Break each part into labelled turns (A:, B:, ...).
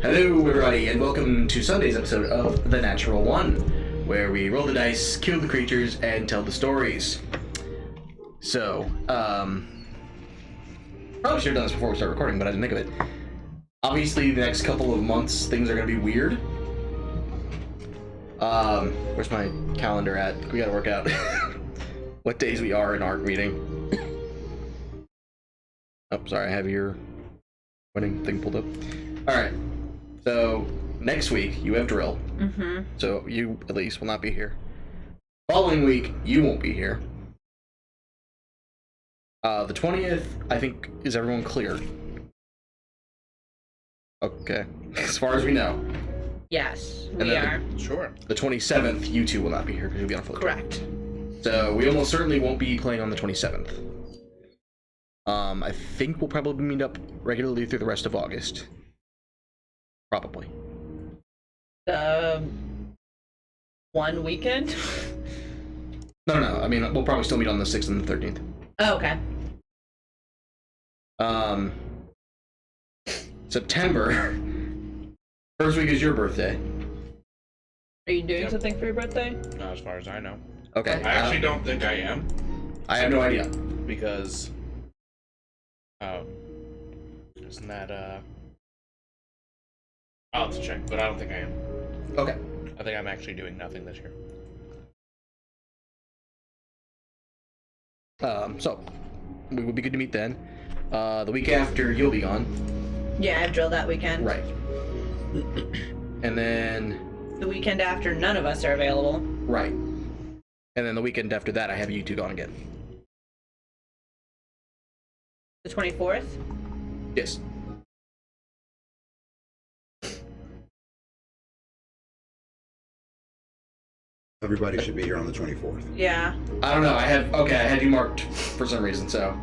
A: Hello, everybody, and welcome to Sunday's episode of The Natural One, where we roll the dice, kill the creatures, and tell the stories. So, probably should have done this before we start recording, but I didn't think of it. Obviously, the next couple of months, things are going to be weird. Where's my calendar at? We gotta work out what days we are in ARC meeting. Oh, sorry, I have your wedding thing pulled up. Alright, so next week you have drill.
B: Mm-hmm.
A: So you, at least, will not be here. Following week, you won't be here. The 20th, I think, is everyone clear? Okay, as far as we know.
B: Yes,
A: And
B: we
A: then
B: are.
C: Sure.
A: The 27th, you two will not be here because you'll be on a field trip.
B: Correct.
A: So we almost certainly won't be playing on the 27th. I think we'll probably meet up regularly through the rest of August. Probably.
B: One weekend?
A: No. I mean, we'll probably still meet on the 6th and the 13th.
B: Oh, okay.
A: September. First week is your birthday.
B: Are you doing
C: Yep.
B: something for your birthday?
C: Not as far as I know.
A: Okay.
C: I actually don't think I am,
A: I have no idea.
C: because isn't that I'll have to check, but I don't think I am.
A: Okay.
C: I think I'm actually doing nothing this year.
A: So we would be good to meet then. The week after, you'll be gone.
B: Yeah, I have drill that weekend.
A: Right. And then,
B: The weekend after, none of us are available.
A: right. And then the weekend after that, I have you two gone again.
B: The 24th?
A: Yes.
D: Everybody should be here on the 24th.
B: Yeah.
A: I don't know. I had you marked for some reason, so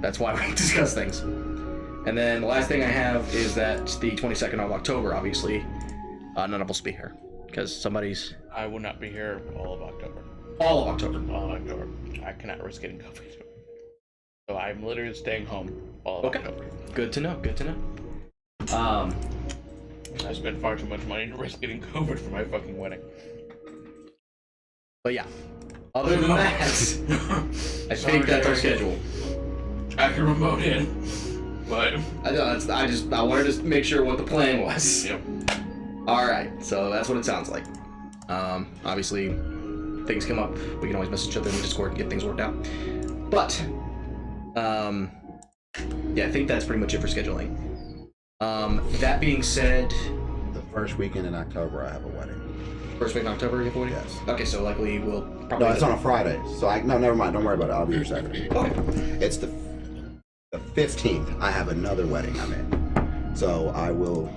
A: that's why we discuss things. And then the last thing I have is that the 22nd of October, obviously, none of us will be here because somebody's
C: I will not be here all of October.
A: all of October.
C: All of October. I cannot risk getting COVID. So I'm literally staying home all of
A: Okay.
C: October.
A: Good to know. Good to know.
C: I spent far too much money to risk getting COVID for my fucking wedding.
A: But yeah. Other than that, I think that's our schedule.
C: I can remote in, but
A: I know. I wanted to make sure what the plan was.
C: yep.
A: All right. So that's what it sounds like. Obviously, things come up. We can always message each other in the Discord and get things worked out. But, yeah, I think that's pretty much it for scheduling. That being said,
D: The first weekend in October, I have a wedding.
A: first week in October, you have a wedding?
D: Yes.
A: Okay, so likely we'll probably.
D: No, it's on a Friday. So no, never mind. Don't worry about it. I'll be here Saturday.
A: Okay.
D: It's the 15th. I have another wedding I'm in. So I will.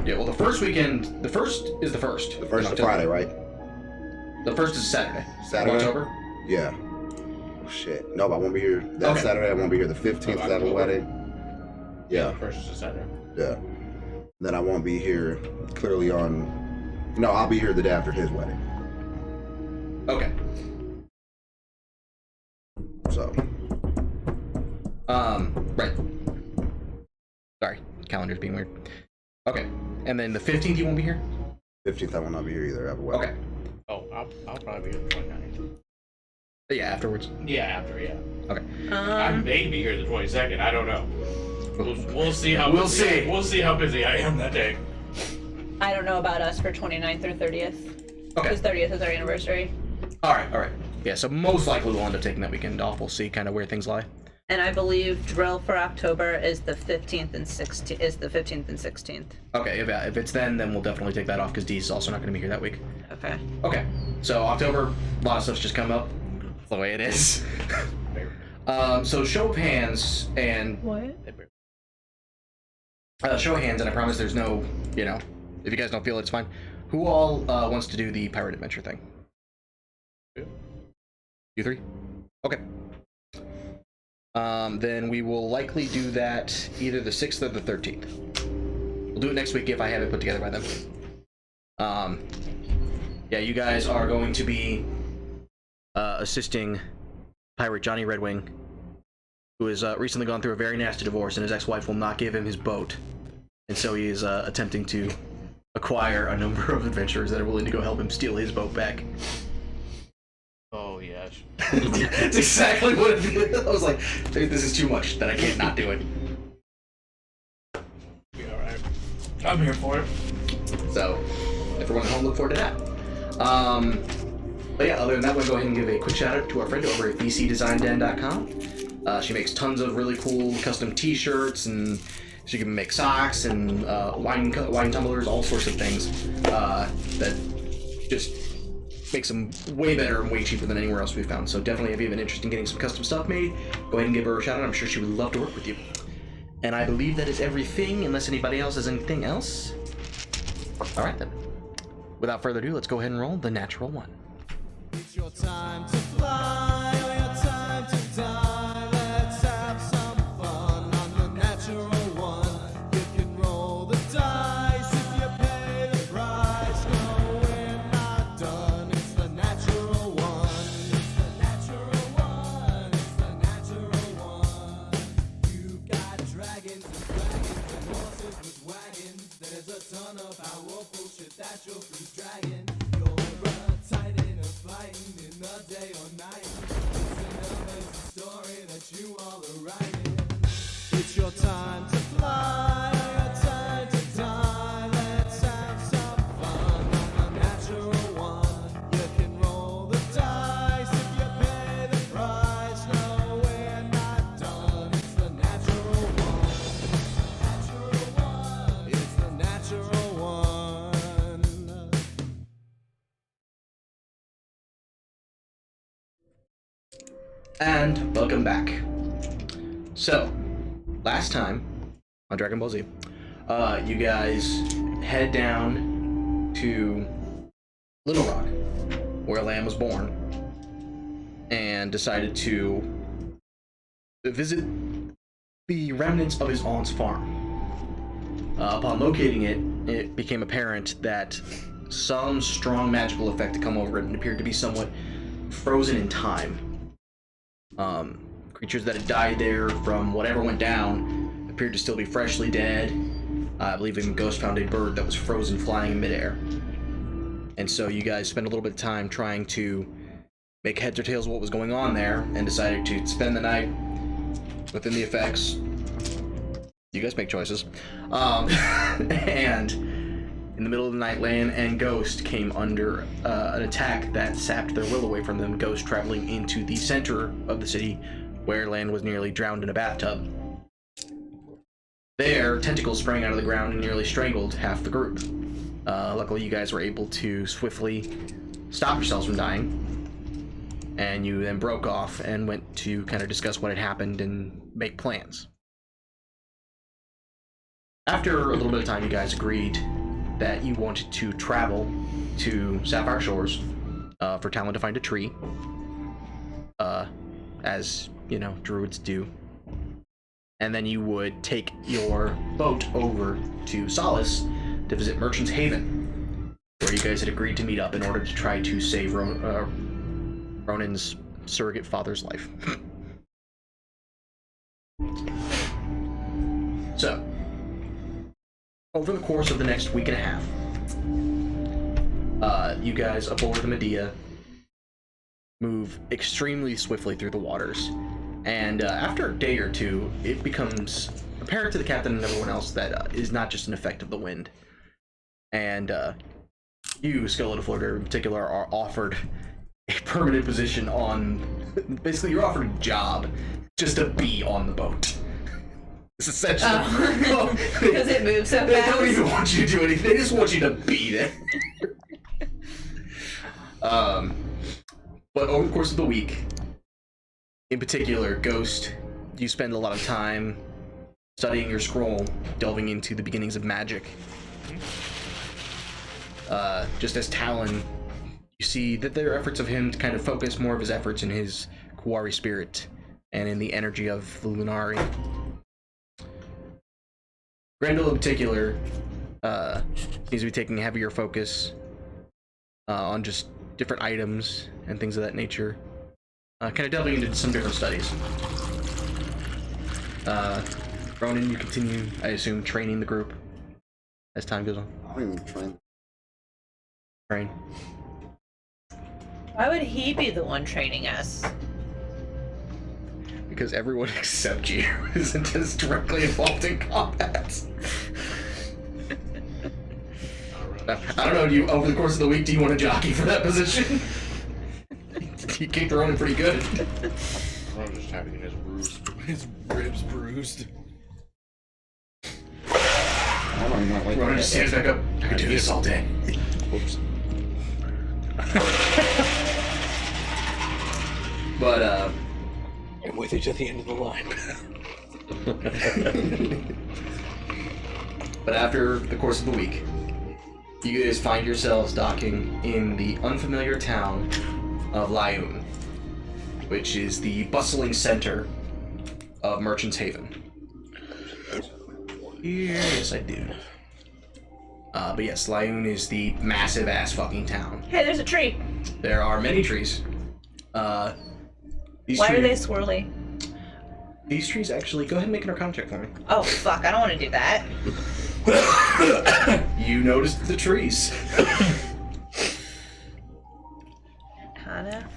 A: Yeah. Well, the first weekend. The first is the first.
D: The first
A: in
D: is
A: October.
D: Friday, right?
A: The first is Saturday.
D: Saturday?
A: October.
D: Yeah. Oh, shit. No, but I won't be here that
A: Okay.
D: Saturday. I won't be here the 15th. I have a
C: October.
D: wedding. Yeah.
C: First is a Saturday.
D: Yeah. Then I won't be here clearly on. No, I'll be here the day after his wedding.
A: Okay.
D: So.
A: Right. Sorry, calendar's being weird. Okay, and then the 15th you won't be here.
D: 15th, I will not be here either. I have a wedding.
A: Okay.
C: Oh, I'll probably be here the 29th.
A: Yeah, afterwards.
C: Yeah, after, yeah.
A: Okay.
C: I may be here the 22nd. I don't know. We'll see how
A: We'll
C: busy
A: see.
C: We'll see how busy I am that day.
B: I don't know about us for 29th or 30th.
A: Okay.
B: Because 30th is our anniversary.
A: All right. Yeah, so most likely we'll end up taking that weekend off. We'll see kind of where things lie.
B: And I believe drill for October is the 15th and 16th.
A: Okay, if it's then we'll definitely take that off because Dee's also not going to be here that week.
B: Okay.
A: Okay, so October, a lot of stuff's just come up. That's the way it is. So show of hands and
B: What?
A: show of hands, and I promise there's no, if you guys don't feel it, it's fine. Who all wants to do the pirate adventure thing? You three? Okay. Then we will likely do that either the 6th or the 13th. We'll do it next week if I have it put together by then. Yeah, you guys are going to be assisting pirate Johnny Redwing, who has recently gone through a very nasty divorce, and his ex-wife will not give him his boat. and so he is attempting to acquire a number of adventurers that are willing to go help him steal his boat back.
C: Oh yes.
A: That's exactly what it is. I was like, dude, this is too much that I can't not do it.
C: Be all right. I'm here for it.
A: So, everyone at home, look forward to that. But yeah, other than that, we'll go ahead and give a quick shout out to our friend over at VCDesignDen.com. She makes tons of really cool custom T-shirts, and she can make socks and wine tumblers, all sorts of things that just makes them way better and way cheaper than anywhere else we've found. So definitely, if you have an interest in getting some custom stuff made, go ahead and give her a shout out. I'm sure she would love to work with you. And I believe that is everything, unless anybody else has anything else. All right then. Without further ado, let's go ahead and roll the natural one.
E: It's your time to fly or your time to die. Let's have some fun on the natural one. You can roll the dice if you pay the price. No, we're not done. It's the natural one. It's the natural one. It's the natural one. You've got dragons and horses with wagons. There's a ton of powerful shit that you'll be dragging. You're titan of fighting in the day or night. It's another story that you all are writing. It's your time to fly, your time to die. Let's have some fun on the natural one. You can roll the dice if you pay the price. No, we're not done. It's the natural one. Natural one. It's the natural one.
A: And welcome back. So, last time on Dragon Ball Z, you guys head down to Little Rock, where Lamb was born, and decided to visit the remnants of his aunt's farm. Upon locating it, it became apparent that some strong magical effect had come over it and appeared to be somewhat frozen in time. Creatures that had died there from whatever went down appeared to still be freshly dead. I believe even Ghost found a bird that was frozen flying in midair. And so you guys spent a little bit of time trying to make heads or tails of what was going on there, and decided to spend the night within the effects. You guys make choices. And in the middle of the night, Lan and Ghost came under an attack that sapped their will away from them, Ghost traveling into the center of the city, where Lan was nearly drowned in a bathtub. There, tentacles sprang out of the ground and nearly strangled half the group. Luckily, you guys were able to swiftly stop yourselves from dying, and you then broke off and went to kind of discuss what had happened and make plans. After a little bit of time, you guys agreed that you wanted to travel to Sapphire Shores for Talon to find a tree, as, you know, druids do. And then you would take your boat over to Solace to visit Merchant's Haven, where you guys had agreed to meet up in order to try to save Ronan's surrogate father's life. So, over the course of the next week and a half, you guys aboard the Medea move extremely swiftly through the waters, and after a day or two, it becomes apparent to the captain and everyone else that is not just an effect of the wind. And you, Skeletal Floater in particular, are offered a permanent position on... Basically, you're offered a job just to be on the boat. It's essentially...
B: Because it moves so
A: They
B: fast.
A: don't even want you to do anything. They just want you to be there. But over the course of the week, in particular, Ghost, you spend a lot of time studying your scroll, delving into the beginnings of magic. Just as Talon, you see that there are efforts of him to kind of focus more of his efforts in his Kuwari spirit and in the energy of the Lunari. Grendel in particular seems to be taking a heavier focus on just different items and things of that nature. Kind of delving into some different studies. Ronan, you continue, I assume, training the group as time goes on.
D: I don't even train.
A: Train.
B: Why would he be the one training us?
A: Because everyone except you isn't as directly involved in combat. I don't know, do you, over the course of the week, do you want to jockey for that position? You kicked her on pretty good.
C: I'm just happy his ribs bruised.
D: I don't even know what
A: Ronan just stands back up. I could do this all day.
C: Whoops.
A: But,
C: I'm with you to the end of the line.
A: But after the course of the week, you guys find yourselves docking in the unfamiliar town of Lyoun, which is the bustling center of Merchant's Haven. Yes, I do. But yes, Lyoun is the massive ass fucking town.
B: Hey, there's a tree.
A: There are many trees. These
B: Why
A: trees,
B: are they swirly?
A: These trees actually. Go ahead and make an Arcana check for me.
B: Oh fuck! I don't want to do that.
A: You noticed the trees.
B: Arcana.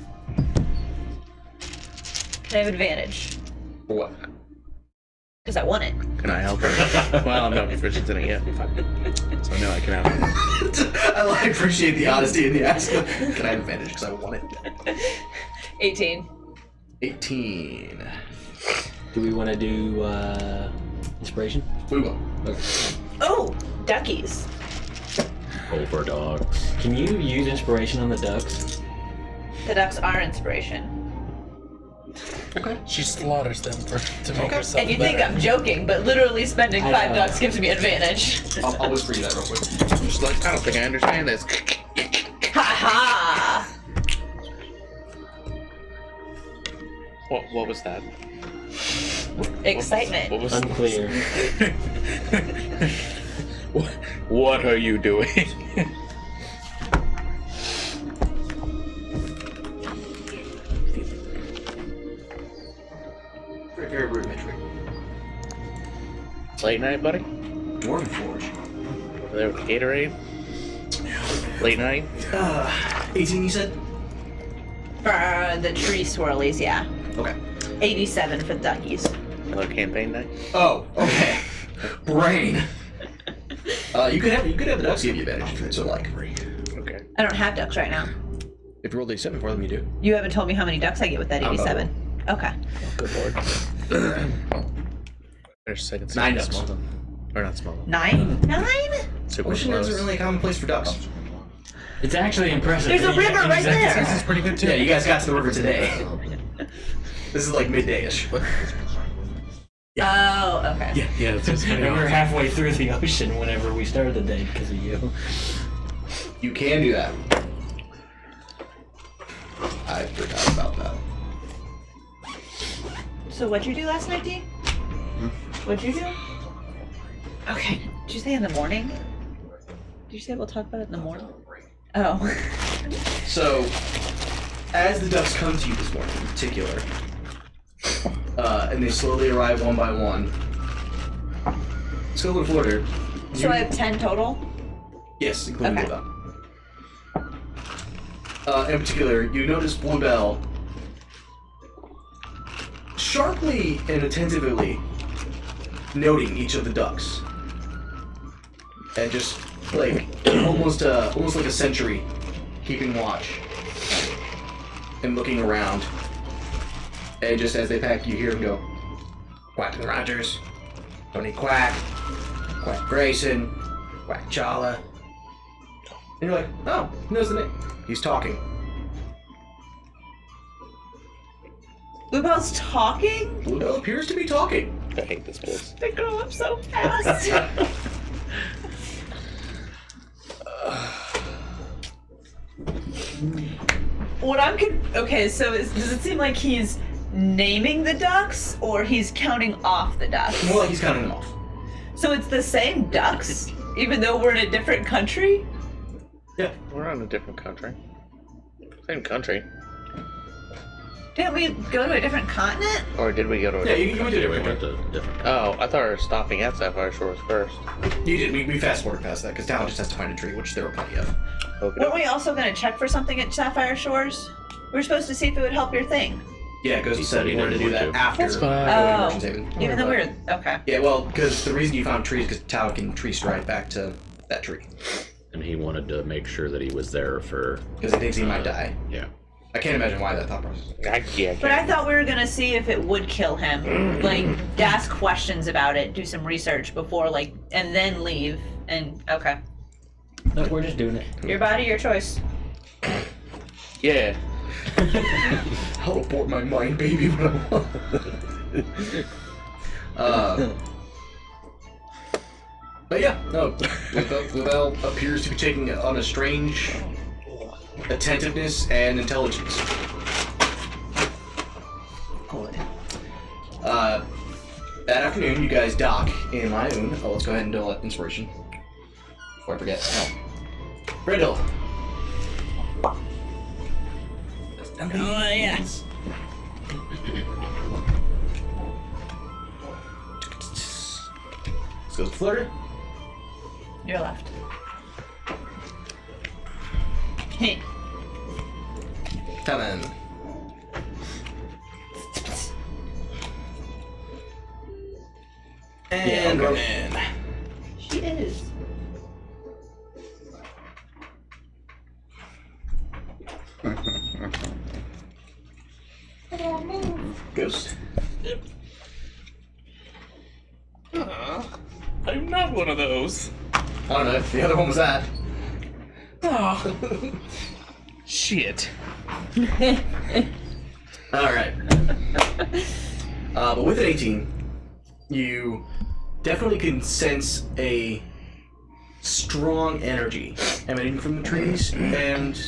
B: Can I have advantage?
A: What?
B: Because I won it.
C: Can I help her? Well, I'm not proficient in it yet. So no, I can help.
A: I appreciate the honesty in the ask. Can I have advantage because I won it?
B: 18.
A: 18.
F: Do we want to do inspiration?
A: We will.
B: Oh, duckies.
F: Over dogs. Can you use inspiration on the ducks?
B: The ducks are inspiration.
A: Okay.
C: She slaughters them to make herself
B: And you think I'm joking, but literally spending
F: I
B: 5
F: know.
B: ducks gives me advantage.
A: I'll whisper you that real quick.
C: Just like, I don't think I understand this.
B: Ha ha!
C: What was that?
B: Excitement.
C: What was
F: Unclear.
C: What are you doing?
A: Very, very rudimentary.
C: Late night, buddy?
A: Dwarven Forge.
C: Over there with the Gatorade? Late night?
A: 18 you said?
B: For the tree swirlies, yeah.
A: Okay.
B: 87 for the duckies.
C: Hello, campaign night?
A: Oh, okay. Brain. You could have the ducks give you advantage if you'd so like.
C: Okay.
B: I don't have ducks right now.
A: If you roll d7 for them, you do.
B: You haven't told me how many ducks I get with that
A: I'm
B: 87. Okay.
C: Good lord. There's a second
A: 9 ducks.
C: small though. Or not small.
B: 9? 9?
C: Super
A: Ocean
C: close.
A: isn't really a common place for ducks.
F: It's actually impressive.
B: There's a river right there.
C: This is pretty good too.
A: Yeah, you guys got to the river today. This is like midday-ish.
B: Oh, okay.
C: Yeah, it's just
F: And we were halfway through the ocean whenever we started the day because of you.
A: You can do that. I forgot about that.
B: So what'd you do last night, Dee? What'd you do? Okay. Did you say in the morning? Did you say we'll talk about it in the morning? Oh.
A: So, as the ducks come to you this morning in particular, and they slowly arrive one by one, Silver Florida.
B: So I have 10 total?
A: Yes, including
B: Okay.
A: Bluebell. In particular, you notice Bluebell sharply and attentively noting each of the ducks, and just like almost like a sentry, keeping watch and looking around. And just as they pack, you hear him go, Quack Rogers, Tony Quack, Quack Grayson, Quack Chala. And you're like, oh, he knows the name. He's talking.
B: Bluebell's talking?
A: Bluebell appears to be talking.
C: I hate this place.
B: They grow up so fast. What I'm okay, so does it seem like he's naming the ducks or he's counting off the ducks?
A: More like he's counting them off.
B: So it's the same ducks, even though we're in a different country?
A: Yeah.
C: We're on a different country. Same country.
B: Didn't we go to a different continent?
C: Or did we go to a
A: Yeah, you went to a
F: We
A: different
F: went
A: point.
F: to different.
C: Oh, I thought we were stopping at Sapphire Shores first.
A: You did. We fast forwarded past that because Talon just has to find a tree, which there were plenty of.
C: Okay.
B: Weren't we also going to check for something at Sapphire Shores? We were supposed to see if it would help your thing.
A: Yeah, Ghost said he wanted to do that after
C: That's fine.
A: going to
B: Oh.
A: Merchant's Haven.
B: Even though we were... Okay.
A: Yeah, well, because the reason you found trees because Tao can tree stride back to that tree
F: And he wanted to make sure that he was there for.
A: because he thinks he might die.
F: Yeah.
A: I can't imagine why that thought process.
B: But I thought we were going to see if it would kill him. Like, ask questions about it, do some research before, like, and then leave. And, okay.
F: No, we're just doing it.
B: Your body, your choice.
C: Yeah.
A: I'll abort my mind, baby, when I want. But yeah, no. Luvel appears to be taking on a strange attentiveness and intelligence.
B: Good.
A: That afternoon, you guys dock in Lyoun. Oh, let's go ahead and do inspiration. Before I forget. Oh. Brindle.
B: Oh, yes.
A: Let's go to Flirt.
B: Your left. Hey.
A: Talon. And Ronan.
B: She is.
A: Ghost.
C: I'm not one of those.
A: I don't know if the other one was that.
C: Oh. Shit.
A: Alright. But with an 18, you definitely can sense a strong energy emanating from the trees, and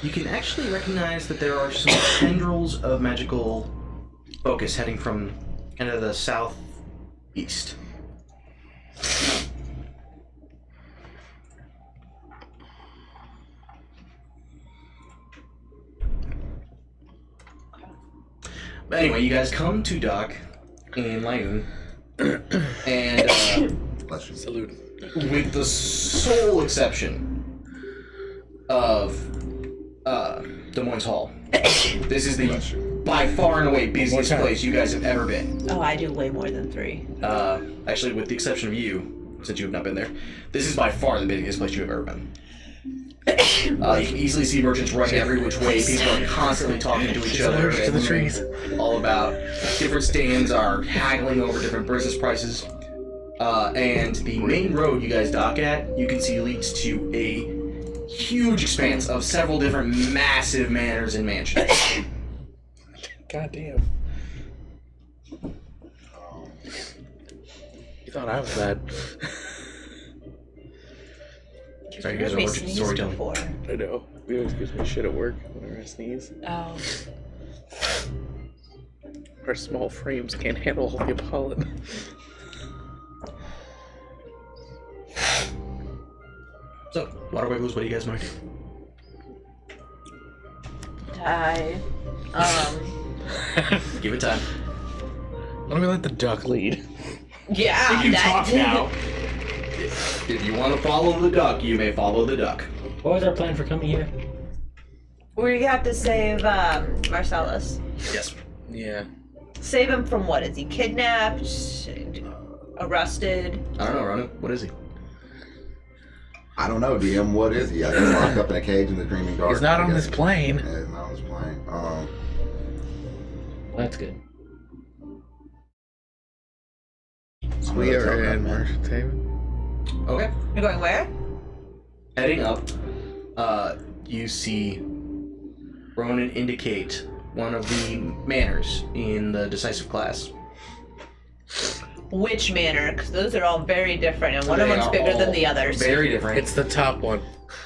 A: you can actually recognize that there are some tendrils of magical focus heading from kind of the southeast. But anyway, you guys come to dock in Lyoun, and
D: Bless you.
C: Salute.
A: with the sole exception of Des Moines Hall, this is the by far and away busiest place you guys have ever been.
B: Oh, I do way more than 3.
A: Actually, with the exception of you, since you have not been there, this is by far the busiest place you have ever been. You can easily see merchants running every which way. People are constantly talking to each other.
C: to the trees.
A: All about different stands are haggling over different business prices. And the main road you guys dock at, you can see leads to a huge expanse of several different massive manors and mansions.
C: God damn. You thought I was bad.
A: Sorry, you guys are
B: Heard me
A: merchant
B: sneeze
A: storytelling.
B: before.
C: I know. It always gives me shit at work whenever I sneeze.
B: Oh.
C: Our small frames can't handle all the pollen.
A: So, water wigglers, what do you guys want to do?
B: Die.
A: Give it time.
C: Why don't we let the duck lead?
B: Yeah.
A: You
B: that-
A: talk now. If you want to follow the duck, you may follow the duck.
F: What was our plan for coming here?
B: We have to save Marcellus.
A: Yes.
C: Yeah.
B: Save him from what? Is he kidnapped? Arrested?
A: I don't know, Ronan. What is he?
D: I don't know, DM. What is he? I just locked up in a cage in the Dreaming Garden.
C: He's not
D: I
C: on
D: guess.
C: this plane.
D: Yeah, he's not on this plane.
F: That's good.
C: We are in Merchant's Haven.
A: Okay.
B: You're going where?
A: Heading up, you see Ronan indicate one of the manors in the decisive class.
B: Which manor? Because those are all very different, and one of
A: They
B: them's
A: are
B: bigger than
A: all
B: the others.
A: Very different.
C: It's the top one.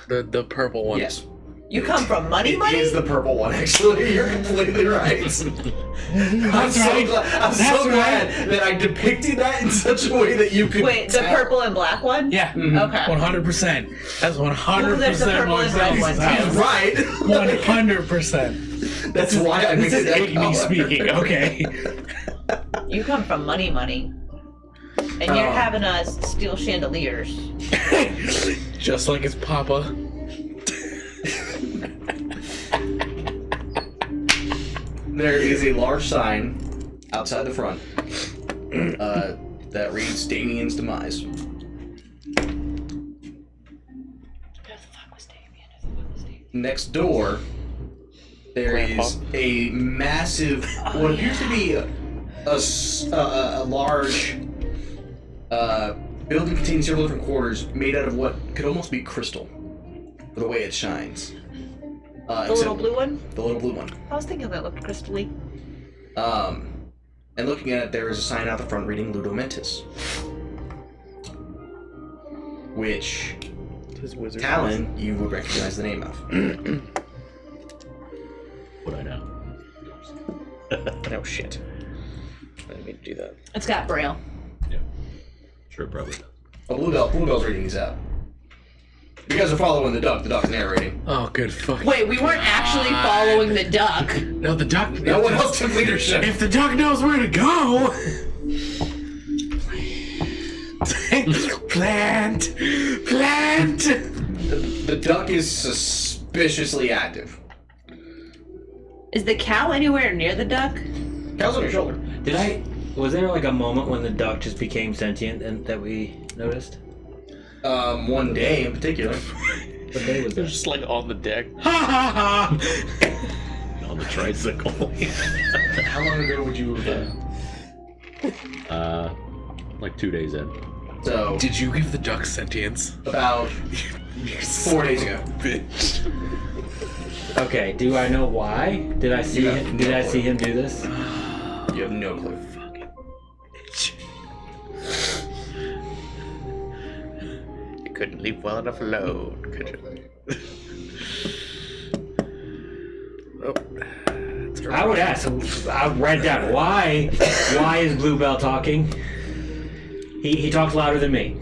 C: The purple one.
A: Yes.
B: You come from money,
A: It
B: money?
A: is the purple one, actually. You're completely right. I'm so glad that I depicted that in such a way that you could
B: Wait, the
A: tell.
B: purple and black one?
C: Yeah.
B: Okay.
C: 100%. That's 100%
B: Well, there's the purple and red
C: Moises'
B: one, too.
C: house.
A: Right.
C: 100%.
A: That's why I
C: This
A: made
C: is
A: that
C: Amy
A: color.
C: speaking. Okay.
B: You come from money, and you're having us steal chandeliers.
C: Just like his papa.
A: There is a large sign outside the front that reads Damien's Demise.
B: Who the fuck was Damien?
A: Next door, there is a massive, what appears to be a large building containing several different quarters made out of what could almost be crystal, for the way it shines.
B: The little blue one?
A: The little blue one.
B: I was thinking that looked crystally.
A: And looking at it, there is a sign out the front reading Ludo Mentis. Which,
C: His wizard.
A: Talon, you would recognize the name of.
F: What I know.
C: No shit. I didn't mean to do that.
B: It's got braille.
F: Yeah. Sure, probably does.
A: Oh, Bluebell's reading these out. You guys are following the duck's narrating.
C: Oh, good fuck.
B: Wait, we weren't actually following the duck.
C: No, the duck.
A: No one else took leadership.
C: If the duck knows where to go. Plant.
A: The duck is suspiciously active.
B: Is the cow anywhere near the duck?
A: Cow's on your shoulder.
F: Was there like a moment when the duck just became sentient and that we noticed?
A: One day in particular.
F: What day was
C: They're
F: that?
C: just like on the deck. Ha ha ha!
F: On the tricycle.
A: How long ago would you have
F: Like 2 days in.
A: So,
C: Did you give the duck sentience?
A: about 4 days ago.
C: Bitch.
F: Okay, do I know why? Did I see
A: Yeah,
F: him? Did
A: no
F: I
A: clue.
F: see him do this?
A: You have no clue.
C: Fucking bitch. You couldn't leave well enough alone, could you? Oh.
F: I would ask. I would write down why. Why is Bluebell talking? He talks louder than me.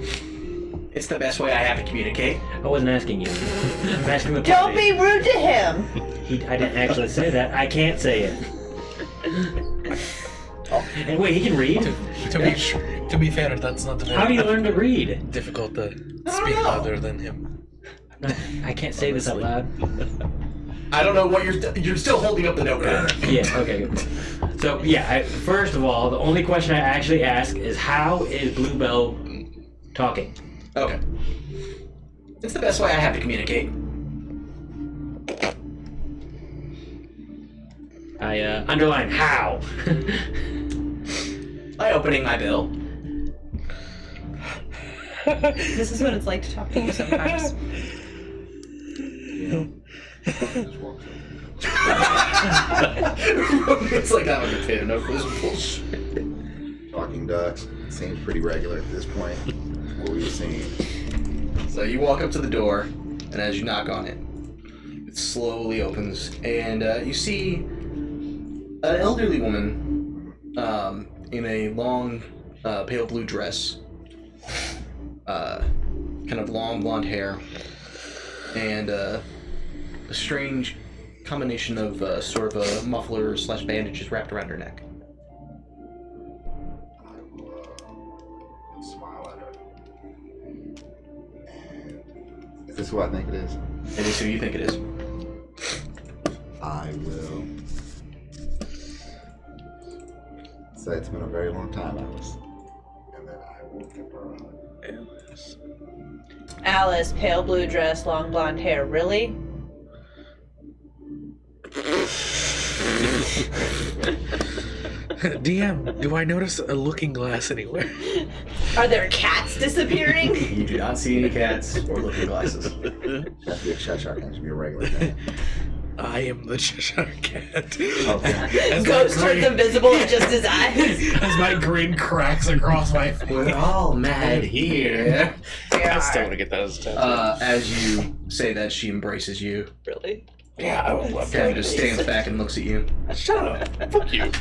A: It's the best way I have to communicate.
F: I wasn't asking you. I'm asking the
B: Don't
F: party.
B: be rude to him.
F: I didn't actually say that. I can't say it. And wait, he can read?
C: To be fair, that's not the
F: How do you learn to read?
C: difficult to speak louder than him.
F: I can't say this out loud.
A: I don't know what you're still holding up the notepad.
F: Yeah, okay, good. So, yeah, first of all, the only question I actually ask is how is Bluebell talking?
A: Okay. It's the best way I have to communicate.
F: I underline how.
A: By opening my bill.
B: This is what it's like to talk to you sometimes.
A: It's like that with a potato for this bullshit.
D: Talking ducks seems pretty regular at this point. What we've seen.
A: So you walk up to the door, and as you knock on it, it slowly opens, and you see an elderly woman in a long, pale blue dress, kind of long blonde hair, and a strange combination of sort of a muffler / bandages wrapped around her neck.
D: I will smile at her. And is this who I think it is?
A: It is who you think it is.
D: I will say it's been a very long time, Alice. And then I will give her a hug.
B: Alice, pale blue dress, long blonde hair. Really?
C: DM, do I notice a looking glass anywhere?
B: Are there cats disappearing?
A: You do not see any cats or looking glasses.
D: Has to be a Cheshire Cat, should be a regular cat.
C: I am the Cheshire Cat.
D: Okay.
B: Ghost turns invisible with just his eyes.
C: As my grin cracks across my face.
A: We're all mad here.
C: I still want to get that as a tattoo.
A: As you say that, she embraces you.
B: Really?
C: Yeah, I would love
A: Kind of just stands back and looks at you.
C: Shut up. Fuck you.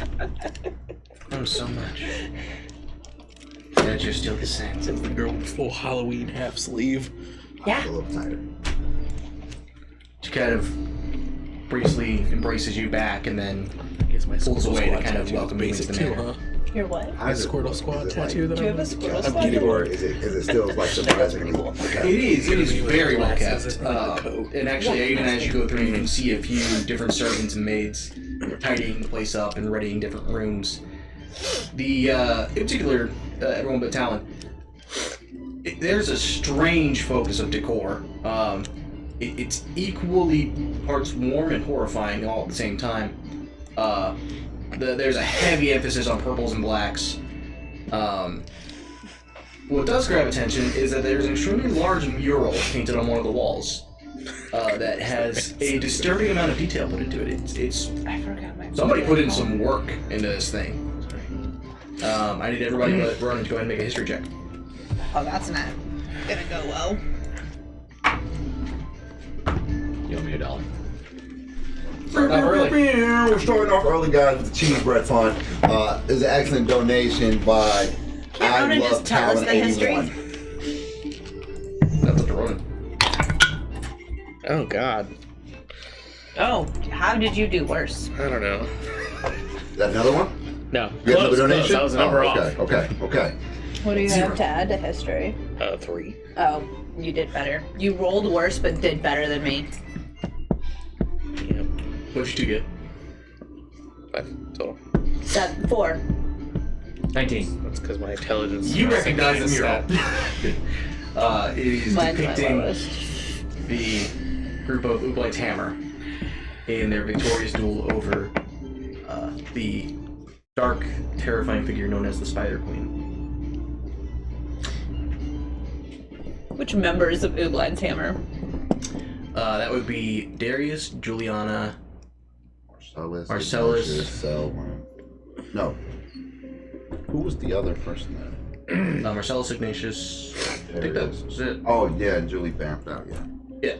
A: Oh, so much. That you're still the same.
C: The girl with full Halloween half sleeve.
B: Yeah.
D: A little tighter.
A: She kind of briefly embraces you back and then
C: Guess my
A: pulls
C: Squirtle
A: away to
C: Squad
A: kind of
C: tattoo is
A: welcome you into
C: basic
A: the
C: too,
A: manor.
C: huh?
B: You're what?
D: How does it
C: Squirtle
D: work?
C: Squad
D: Is it like-
C: tattoo that
B: Do you
C: I'm
B: have a Squirtle
C: I'm
B: Squad
C: kidding.
B: tattoo?
D: Or is it still like surprisingly?
A: It is very well
C: Glasses
A: kept.
C: and a coat.
A: And actually, even as you go through, you can see a few different servants and maids tidying the place up and readying different rooms. The, in particular, everyone but Talon, there's a strange focus of decor. It's equally parts warm and horrifying all at the same time. There's a heavy emphasis on purples and blacks. What does grab attention is that there's an extremely large mural painted on one of the walls that has a disturbing amount of detail put into it. It's
B: I forgot my.
A: somebody put in some work into this thing. I need everybody but Ronan to go ahead and make a history check.
B: Oh, that's not gonna go well.
C: You owe me $1.
D: We're starting off early, guys, with the cheese bread fund. It was an excellent donation by
B: Can't
D: I
B: Ronan
D: Love
B: just tell us
D: Talon
B: the history?
D: 81.
A: That's up to Ronan.
C: Oh God.
B: Oh, how did you do worse?
C: I don't know.
D: Is that another one?
C: No.
D: You have another
C: Close.
D: donation?
C: That was a number
D: okay, okay.
B: What do you
D: Zero.
B: have to add to history?
C: 3.
B: Oh, you did better. You rolled worse, but did better than me.
C: Yep.
A: What'd you two get?
C: 5 total.
B: 4.
F: 19.
C: That's because my intelligence.
A: You
C: is
A: recognize the mural. It is
B: Mine's my
A: depicting
B: lowest.
A: the group of Ublight's Hammer in their victorious duel over the dark, terrifying figure known as the Spider Queen.
B: Which members of Ublin's Hammer?
A: That would be Darius, Juliana,
D: Marcellus.
A: Marcellus.
D: Selwyn. No. Who was the other person there?
A: Marcellus Ignatius. I
D: There
A: think
D: it
A: that
D: is.
A: was it.
D: Oh, yeah, Julie bamped out, yeah.
A: Yeah.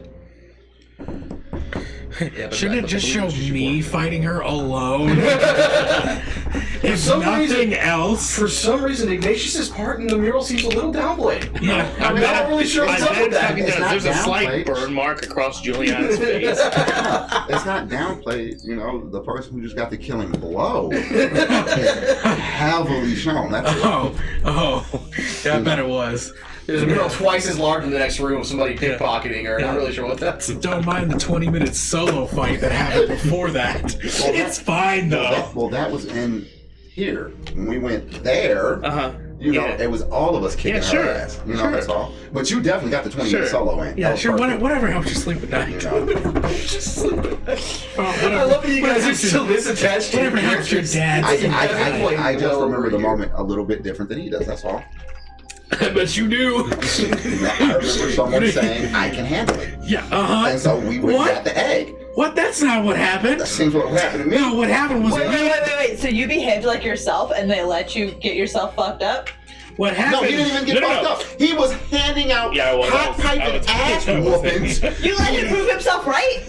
A: Yeah, but
G: Shouldn't
A: I
G: it just
A: believe
G: show
A: she's
G: me
A: born.
G: fighting her alone?
A: For
G: If
A: some
G: nothing
A: reason,
G: else.
A: for some reason, Ignatius's part in the mural seems a little downplayed.
G: No,
A: I'm not really sure what's up with that.
D: It's not
C: There's a slight
D: downplayed.
C: burn mark across Juliana's face.
D: It's not downplayed, you know, the person who just got the killing blow is heavily shown. That's it.
G: Oh, yeah, I bet it was.
A: There's a mural twice as large in the next room of somebody pickpocketing her. I'm not really sure what that's.
G: Don't mind the 20-minute solo fight that happened before that. It's fine though.
D: Well, that was in here. When we went there, you know,
C: Yeah.
D: it was all of us kicking
C: Yeah, sure.
D: her ass. You know,
C: Sure.
D: that's all. But you definitely got the 20-minute
C: Sure.
D: solo in. That
G: Yeah,
D: was
G: sure.
D: perfect.
G: Whatever helps you sleep at night.
D: You know?
A: I love that you guys are still this attached to
G: Whatever helps your dad.
D: I
G: sleep at night.
D: I just remember the moment a little bit different than he does. That's all.
G: I bet you do.
D: You know, I remember someone saying, "I can handle it,"
G: Yeah.
D: and so we went and
G: What?
D: got the egg.
G: What? That's not what happened.
D: That seems what happened to me.
G: No, what happened was
B: Wait. So you behaved like yourself and they let you get yourself fucked up?
G: what happened.
D: No, he didn't even get
C: No,
D: fucked
C: no.
D: up. He was handing out
C: Yeah, I was.
D: hot pipe
C: I
D: and
C: was-
D: ass
C: I was-
D: whoopings.
B: You let him prove himself right?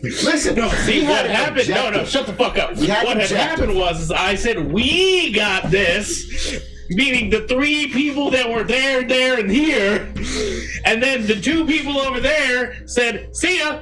D: Listen,
G: No,
C: See,
D: we had
C: what
D: an
C: happened? No,
D: objective.
C: shut the fuck up.
D: We had
C: What
D: an
C: had
D: objective.
C: happened was is I said, we got this. Meaning the 3 people that were there, and here. And then the 2 people over there said, see ya.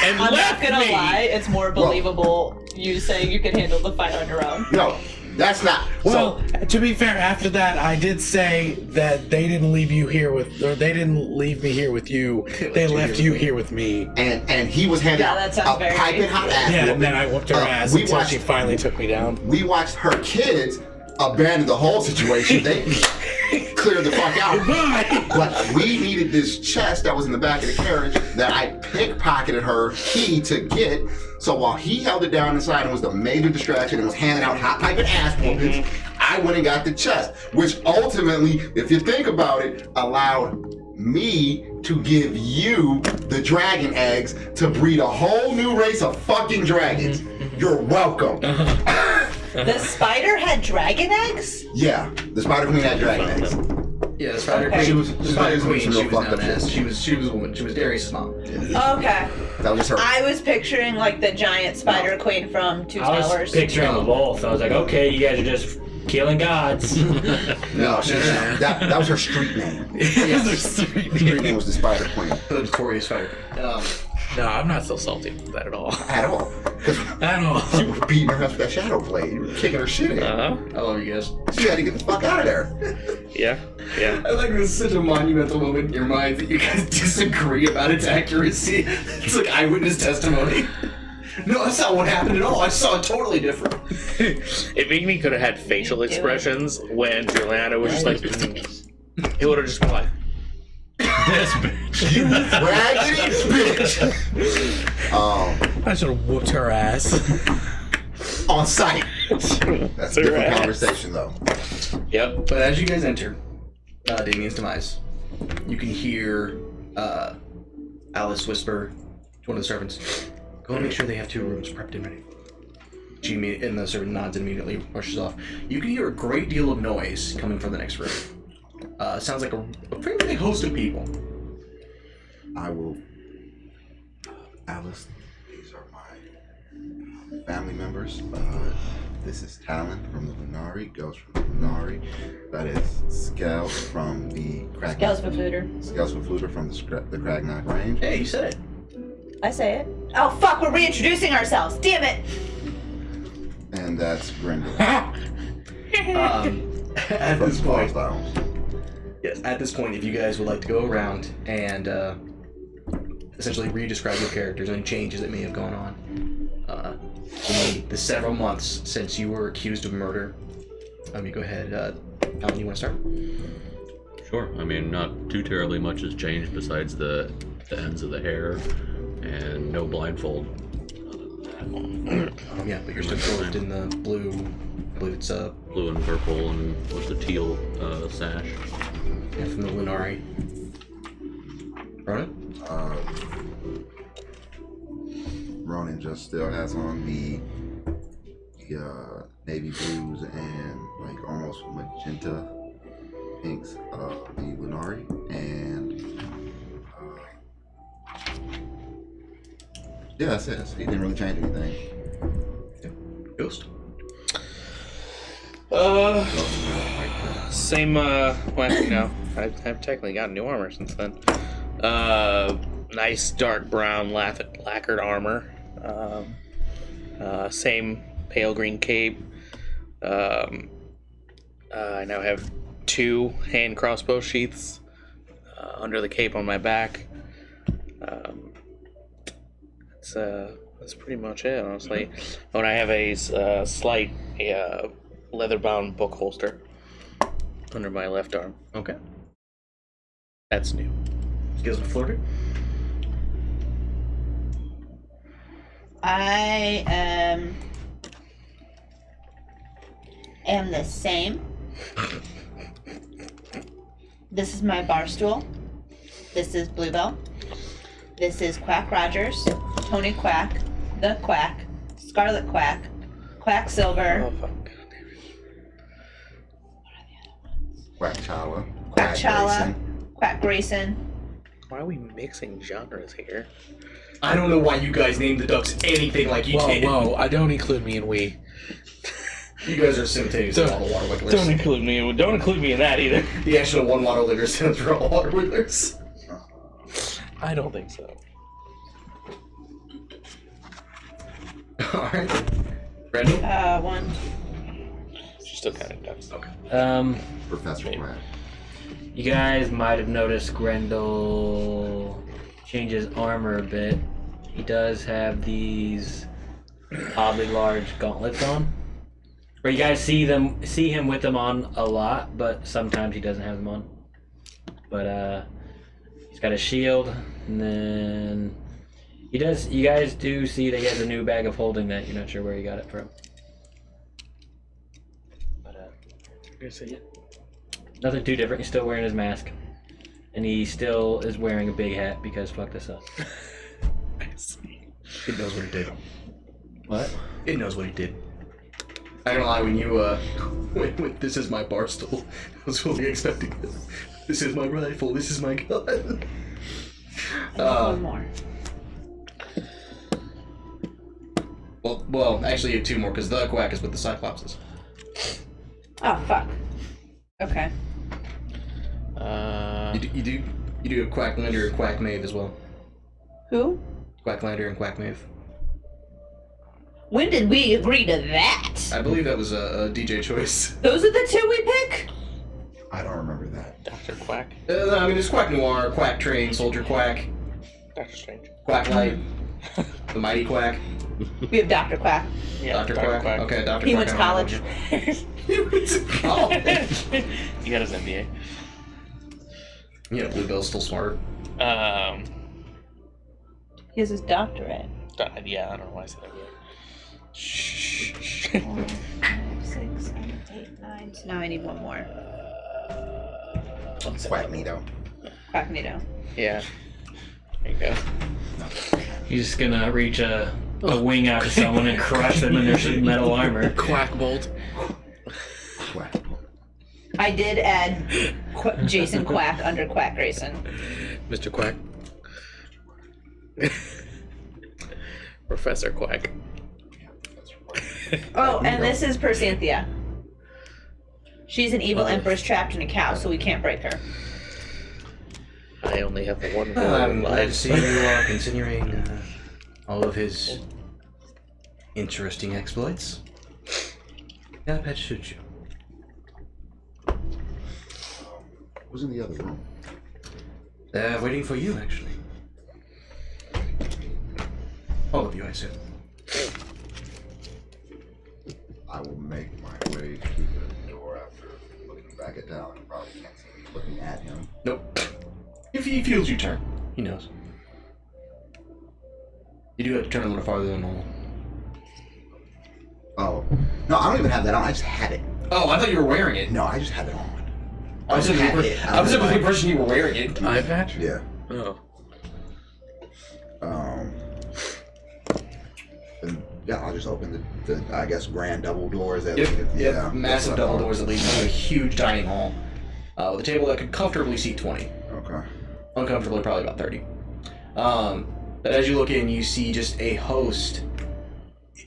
C: And
B: I'm
C: left
B: not gonna
C: me.
B: lie, it's more believable you saying you can handle the fight on your own.
D: No, that's not.
G: Well, to be fair, after that, I did say that they didn't leave you here with, or they didn't leave me here with you. They left you here with me.
D: and he was handing
B: Yeah,
D: out
B: that sounds
D: a
B: very-
D: piping hot ass
G: Yeah,
D: whooping.
G: and then I whooped her ass
D: we
G: until
D: watched-
G: she finally took me down.
D: We watched her kids abandon the whole situation. They cleared the fuck out.
G: Bye.
D: But we needed this chest that was in the back of the carriage that I pickpocketed her key to get. So while he held it down inside and was the major distraction and was handing out hot pipe and ass whoopings, I went and got the chest, which ultimately, if you think about it, allowed me to give you the dragon eggs to breed a whole new race of fucking dragons. You're welcome.
B: The spider had dragon eggs?
D: Yeah, the Spider Queen had dragon eggs.
A: Yeah, the Spider
B: Okay.
A: Queen.
D: She was-
A: the Spider Queen.
D: she was
A: She
D: real
A: was
D: fucked
A: known
D: up.
A: as. She was a woman. She was Darius' mom.
B: Okay.
D: That was her.
B: I was picturing like the giant spider queen from Two
F: I was
B: Towers.
F: picturing them both. I was like, okay, you guys are just killing gods.
D: No, that was her street name. Her street name was the Spider Queen.
A: The notorious Spider Queen.
G: No, I'm not still salty with that at all.
D: At all. Because
G: At all.
D: you were beating her ass with that shadow blade. You were kicking her shit in.
C: Uh-huh.
A: I love you guys.
D: You had to get the fuck out of there.
C: Yeah.
A: I like this is such a monumental moment in your mind that you guys disagree about its accuracy. It's like eyewitness testimony. No, that's not what happened at all. I saw it totally different.
C: If Igni could have had facial expressions when Juliana was just like, it would have just been like,
F: This bitch.
D: Raggedy bitch.
G: I should have whooped her ass.
D: On sight. That's a different conversation, though.
C: yep.
A: But as you guys enter Damien's demise, you can hear Alice whisper to one of the servants, "Go and make sure they have 2 rooms prepped and ready." And the servant nods and immediately rushes off. You can hear a great deal of noise coming from the next room. Sounds like a pretty big host of people.
D: I will. Alice, these are my family members. This is Talon from the Lunari, Ghost from the Lunari. That is Scout from the Kragnak. Scouts for Fluter from the Kragnak Range.
A: Hey, you said it.
B: I say it. Oh fuck, we're reintroducing ourselves. Damn it.
D: And that's Grendel.
A: At
D: from
A: this point,
D: Styles.
A: yes. At this point, if you guys would like to go around and essentially re-describe your characters and changes that may have gone on in the several months since you were accused of murder, you go ahead. Alan, you want to start?
H: Sure. I mean, not too terribly much has changed besides the ends of the hair and no blindfold.
A: Yeah, but you're still clothed in the blue. I believe it's
H: Blue and purple and with the teal sash.
A: yeah, from the Lunari. Ronan?
D: Ronan just still has on the navy blues and like almost magenta pinks of the Lunari, and yeah, that's it. He didn't really change anything.
A: Ghost?
C: Same, well, no, I've technically got new armor since then. Nice dark brown lacquered armor. Same pale green cape. I now have 2 hand crossbow sheaths under the cape on my back. That's pretty much it, honestly. Oh, and I have a slight leather-bound book holster under my left arm.
A: Okay.
C: That's new.
A: Skills with Flirter?
B: I am the same. This is my bar stool. This is Bluebell. This is Quack Rogers, Tony Quack, the Quack, Scarlet Quack, Quacksilver,
C: Oh, fuck.
D: Quackchala.
B: Quackchala, Quack Grayson.
C: Why are we mixing genres here?
A: I don't know why you guys named the ducks anything like you did.
G: Whoa, I don't include me in we.
A: You guys are simultaneously all the water wigglers.
C: Don't include me. Don't include me in that either.
A: The actual one water wigglers stands for all water wigglers.
G: I don't think so.
A: Alright. Brandon?
B: 1.
C: She's still counting ducks.
A: Okay.
D: Professor Quack.
F: You guys might have noticed Grendel change his armor a bit. He does have these oddly large gauntlets on. Or you guys see him with them on a lot, but sometimes he doesn't have them on. But he's got a shield, and then you guys do see that he has a new bag of holding that you're not sure where he got it from. But nothing too different. He's still wearing his mask. And he still is wearing a big hat because fuck this up.
A: It knows what he did.
F: What?
A: It knows what he did. I ain't gonna lie, when you, when this is my bar stool, I was fully expecting this. This is my rifle, this is my gun.
B: One more.
A: Well, actually you have 2 more, because the Quack is with the Cyclopses.
B: Oh, fuck. Okay.
A: You do a Quack Lender and Quack Knave as well.
B: Who?
A: Quacklander and Quackmave.
B: When did we agree to that?
A: I believe that was a DJ choice.
B: Those are the two we pick?
D: I don't remember that.
C: Dr. Quack.
A: I mean, it's Quack Noir, Quack Train, Soldier Quack,
C: Doctor Strange.
A: Quack Light, the Mighty Quack,
B: We have Dr. Quack.
C: Yeah,
A: Dr. Quack. Okay, Dr.
B: He
A: Quack.
B: went to
A: I don't
B: college.
A: know. He went to college.
C: He got his MBA.
A: Yeah, Bluebell's still smart.
B: He has his doctorate.
C: Yeah, I don't know why I said MBA. Shh.
B: 4, 5, 6, 7, 8, 9. So now I need one more.
D: Quacknado.
B: Quacknado.
C: Yeah. There you go.
F: You're just gonna reach a wing out to someone and crush them in their metal armor.
G: Quack bolt.
D: Quack.
B: I did add Jason Quack under Quack Grayson.
G: Mr. Quack. Professor Quack.
B: Oh, and this is Persanthia. She's an evil empress trapped in a cow, so we can't break her.
C: I only have one word
A: I'm
C: in
A: glad to
C: life.
A: see you are considering all of his interesting exploits. Yeah, that should you.
D: Who's in the other room?
A: Waiting for you, actually. All of you, I assume.
D: I will make my way to the door after looking back at Dallin. Probably can't see me looking at him.
A: Nope. If he feels you turn, he knows. You do have to turn a little farther than normal.
D: Oh. No, I don't even have that on. I just had it.
A: Oh, I thought you were wearing it.
D: No, I just had it on.
A: I was just
D: had
A: the
D: it.
A: I was just the impression you were wearing it.
G: Eye patch?
D: Yeah.
G: Oh.
D: And yeah, I'll just open the I guess grand double doors that
A: Yep,
D: lead-
A: yep.
D: yeah,
A: Massive
D: that's what I
A: double
D: thought.
A: doors that lead into a huge dining hall with a table that could comfortably seat 20.
D: Okay.
A: Uncomfortably, probably about 30. But as you look in, you see just a host.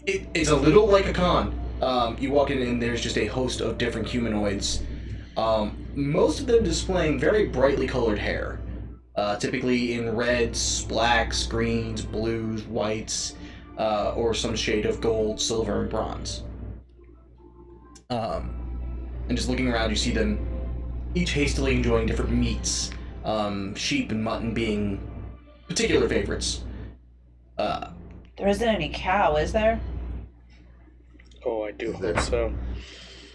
A: It's a little like a con. You walk in and there's just a host of different humanoids. Most of them displaying very brightly colored hair. Typically in reds, blacks, greens, blues, whites, or some shade of gold, silver, and bronze. And just looking around, you see them each hastily enjoying different meats. Sheep and mutton being particular favorites.
B: There isn't any cow, is there?
C: Oh, I do hope so.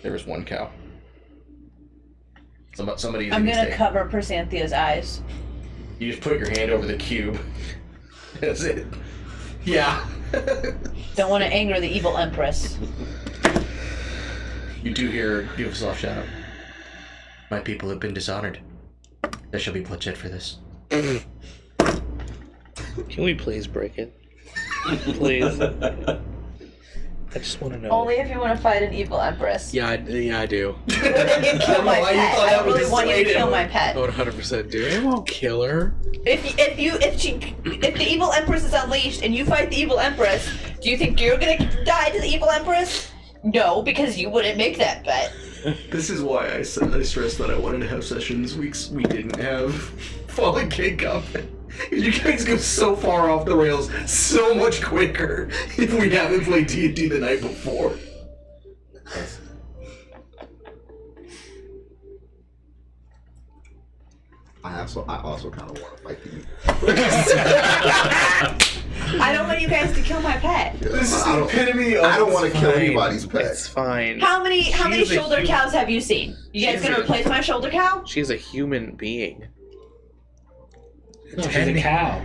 A: There is one cow. Somebody.
B: I'm gonna cover Persanthia's eyes.
A: You just put your hand over the cube. That's it. Yeah.
B: Don't want to anger the evil empress.
A: You do hear a soft shadow. My people have been dishonored. There shall be bloodshed for this.
C: Can we please break it? Please. I just want to know.
B: Only if you want to fight an evil empress.
G: Yeah, I do.
B: Then you kill my
A: why you
B: pet.
A: thought
B: I
A: that would
B: really want you to
A: dissuade
B: kill
A: him.
B: my pet.
G: I would 100% do. It won't kill her.
B: If the evil empress is unleashed and you fight the evil empress, do you think you're gonna die to the evil empress? No, because you wouldn't make that bet.
A: This is why I stressed that I wanted to have sessions we didn't have. Fallen King Combat. You guys go so far off the rails so much quicker if we haven't played D&D the night before.
D: I also kind of want to fight you.
B: I don't want you guys to kill my pet.
A: This is
D: I
A: the
D: don't-
A: epitome of
D: I don't want to kill
C: Fine.
D: anybody's pet.
C: It's fine.
B: How many
C: She's a
B: shoulder
C: human-
B: cows have you seen? You guys
C: She's
B: gonna
C: a-
B: replace my shoulder cow?
C: She's a human being.
F: No, she's a cow.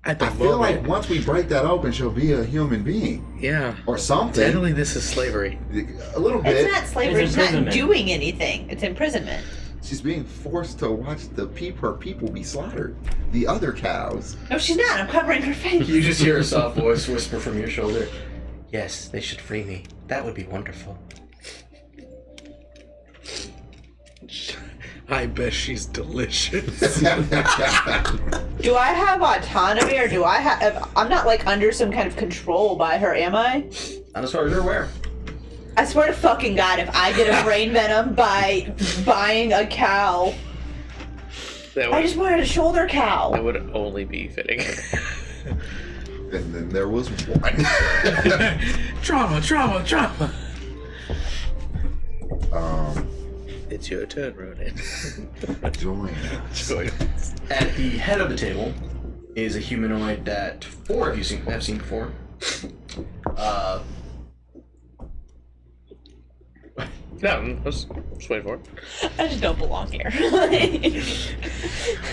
G: At the
D: I feel like
G: moment,
D: once we break that open, she'll be a human being
C: Yeah.
D: or something.
G: generally this is slavery.
D: A little bit.
B: It's not slavery.
F: It's
B: It's not
F: imprisonment.
B: doing anything. It's imprisonment.
D: She's being forced to watch her people be slaughtered. The other cows.
B: No, she's not. I'm covering her face.
A: You just hear a soft voice whisper from your shoulder. Yes, they should free me. That would be wonderful.
G: I bet she's delicious.
B: Do I have autonomy, or do I have? I'm not like under some kind of control by her, am I?
A: Not as far as you're aware.
B: I swear to fucking God, if I get a brain venom by buying a cow,
C: That
B: I
C: would,
B: just wanted a shoulder cow.
C: that would only be fitting.
D: And then there was one.
G: Trauma.
C: It's your turn, Ronan.
D: Join us.
A: At the head of the table is a humanoid that 4 of you have seen before.
C: No, let's wait for it.
B: I just don't belong here.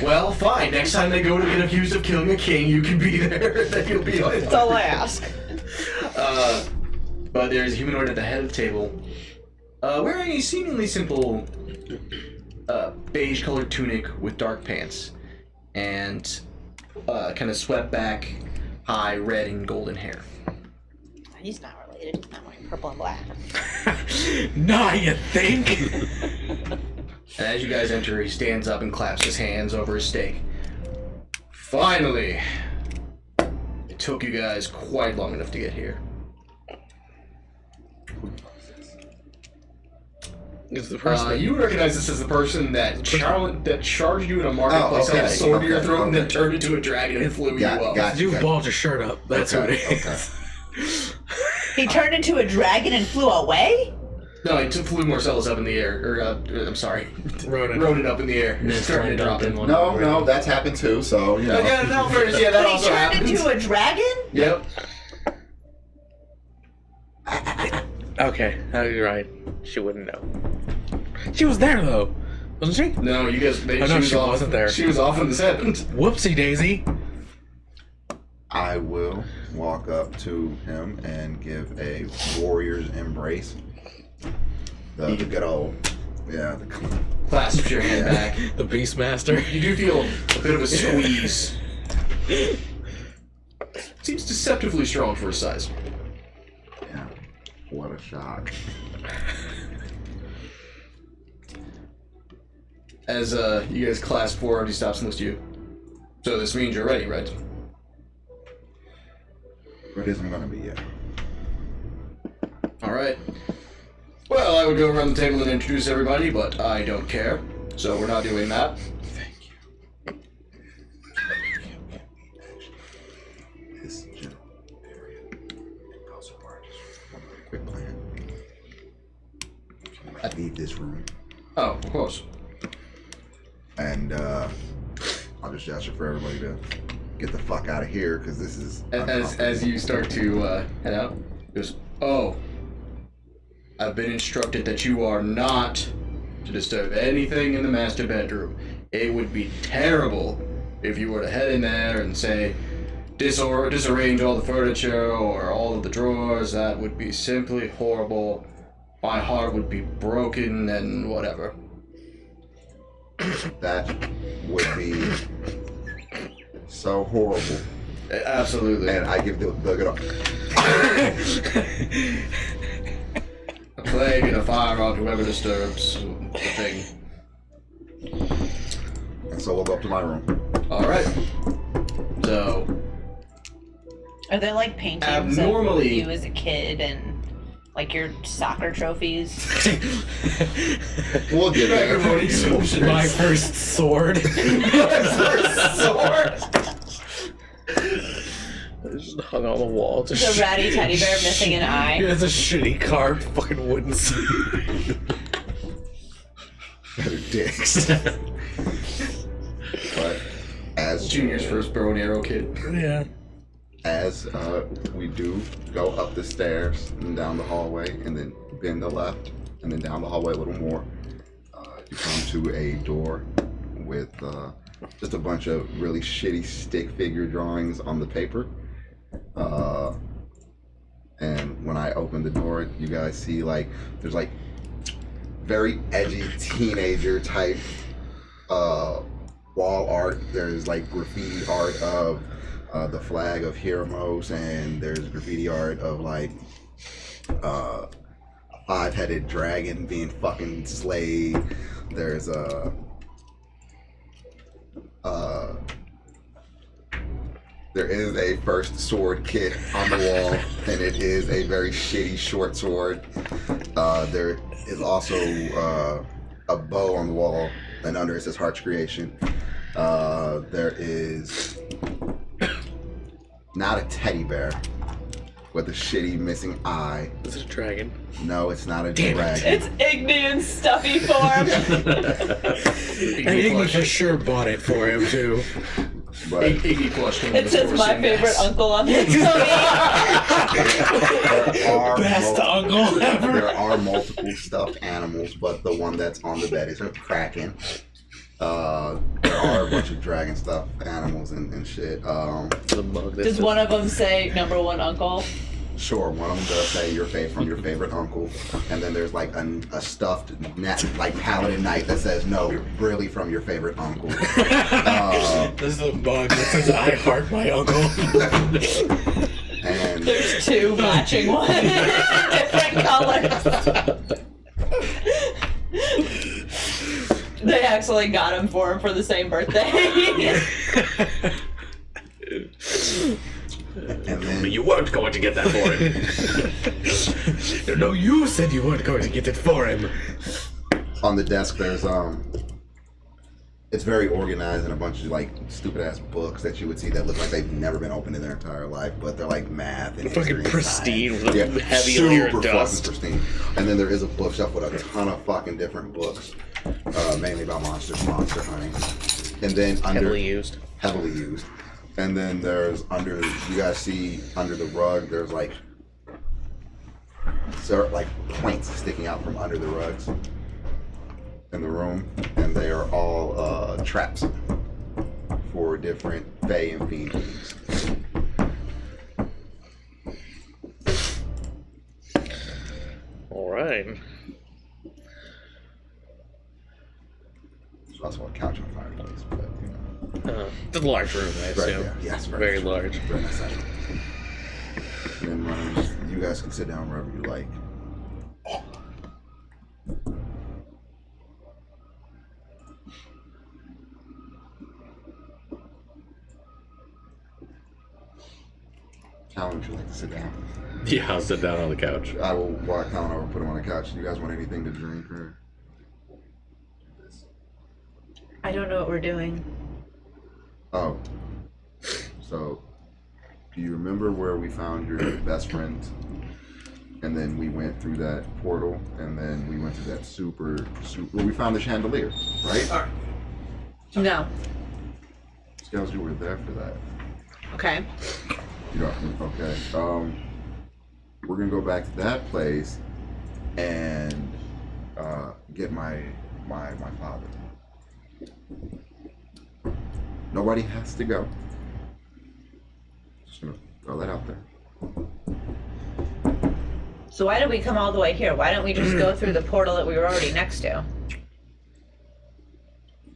A: Well, fine. Next time they go to get accused of killing a king, you can be there. Then you'll be on.
B: That's all I ask.
A: But there's a humanoid at the head of the table, wearing a seemingly simple beige-colored tunic with dark pants, and kind of swept back, high red and golden hair.
B: He's not related. He's not wearing purple and black.
G: Nah, you think?
A: And as you guys enter, he stands up and claps his hands over his steak. Finally! It took you guys quite long enough to get here.
C: It's the person.
A: You recognize this as the person that charged you in a marketplace,
D: Oh, okay,
A: had a sword to your
D: okay,
A: throat, and then
D: okay.
A: turned into a dragon and flew you up.
G: You balled your shirt up. That's what it is.
D: Okay.
B: He turned into a dragon and flew away?
A: No, he flew Marcellus up in the air. Or, I'm sorry.
G: Ronan.
A: Ronan up in the air.
F: And then
A: started to drop
F: in
A: him.
F: one.
D: No, that's happened too, so, you know.
A: Yeah, no, first, yeah, that
B: But he
A: also
B: turned
A: happens.
B: into a dragon?
A: Yep.
C: Okay, you're right. She wouldn't know.
G: She was there though, wasn't she?
A: No, you guys.
G: Oh, no, she wasn't there.
A: She was off when this happened.
G: Whoopsie daisy.
D: I will walk up to him and give a warrior's embrace. The good old, the
A: Clasps your hand back.
G: The Beastmaster.
A: You do feel a bit of a squeeze. Seems deceptively strong for his size.
D: yeah. What a shock.
A: As you guys clasp forward, he stops and looks at you. So this means you're ready, right?
D: But it isn't gonna be yet.
A: All right. Well, I would go around the table and introduce everybody, but I don't care. So we're not doing that.
D: Thank you. This general area goes apart. Just one quick plan. Can I leave this room?
A: Oh, of course.
D: And I'll just gesture for everybody to get the fuck out of here because this is
A: As you start to head out, he goes, "Oh, I've been instructed that you are not to disturb anything in the master bedroom. It would be terrible if you were to head in there and say, disarrange all the furniture or all of the drawers. That would be simply horrible. My heart would be broken and whatever."
D: that would be so horrible.
A: Absolutely.
D: And I give the good
A: A plague and a fire on whoever disturbs the thing.
D: And so we'll go up to my room.
A: All right. So
B: Are there like paintings
A: Abnormally-
B: of you as a kid and like your soccer trophies?
D: We'll get there.
G: My first sword.
C: It's just hung on the wall.
B: The ratty teddy bear missing an eye.
G: It's a shitty carved fucking wooden sword.
D: Dicks. But as
A: Junior's first bow and arrow kid.
G: Yeah.
D: as we do go up the stairs and down the hallway and then bend the left and then down the hallway a little more, you come to a door with just a bunch of really shitty stick figure drawings on the paper. And when I open the door, you guys see there's very edgy teenager type wall art. There's graffiti art of the flag of Hiramos, and there's graffiti art of a 5-headed dragon being fucking slayed. There's there is a first sword kit on the wall, and it is a very shitty short sword. There is also a bow on the wall, and under it says Heart's Creation. There is not a teddy bear with a shitty missing eye.
G: Is it a dragon?
D: No, it's not a
G: Damn it.
D: dragon.
B: It's Igni in stuffy form.
G: And Igni for sure bought it for him too.
D: But
A: Iggy plush came to
B: It
A: the
B: says
A: store
B: my
A: saying
B: favorite
A: yes.
B: uncle on the Tony.
D: there are
G: Best uncle ever.
D: there are multiple stuffed animals, but the one that's on the bed is a kraken. There are a bunch of dragon stuffed animals and shit.
G: The mug.
B: Does one of them say number one uncle?
D: Sure, one of them does say from your favorite uncle, and then there's like a stuffed like paladin knight that says no, really from your favorite uncle.
G: This is a mug that says I heart my uncle.
D: And
B: There's two matching ones, different colors. They actually got him for him for the same birthday.
D: and then
C: You weren't going to get that for him.
G: No, you said you weren't going to get it for him.
D: on the desk there's it's very organized and a bunch of like stupid ass books that you would see that look like they've never been opened in their entire life, but they're like math and history
G: Fucking
D: and
G: pristine
D: science.
G: with a heavy layer of
D: super
G: dust.
D: fucking pristine. And then there is a bookshelf with a ton of fucking different books, mainly about monster hunting. And then under
G: Heavily used.
D: heavily used. And then there's you guys see under the rug there's like points sticking out from under the rugs in the room, and they are all traps for different fae and fiend beings.
G: All right.
D: There's also a couch and a fireplace, but you know.
G: It's a large room, I
D: Right,
G: assume.
D: yeah, yes,
G: Very large.
D: Very nice size. And then you guys can sit down wherever you like. Callan, would you like to sit down?
H: Yeah, I'll sit down on the couch.
D: I will walk Callan over, put him on the couch. Do you guys want anything to drink or?
B: I don't know what we're doing.
D: Oh. So, do you remember where we found your best friend? And then we went through that portal, and then we went to that super, where we found the chandelier, right?
B: No.
D: Scales, you were there for that.
B: Okay.
D: You know, okay. We're gonna go back to that place and get my father. Nobody has to go. Just gonna throw that out there.
B: So why did we come all the way here? Why don't we just go through the portal that we were already next to?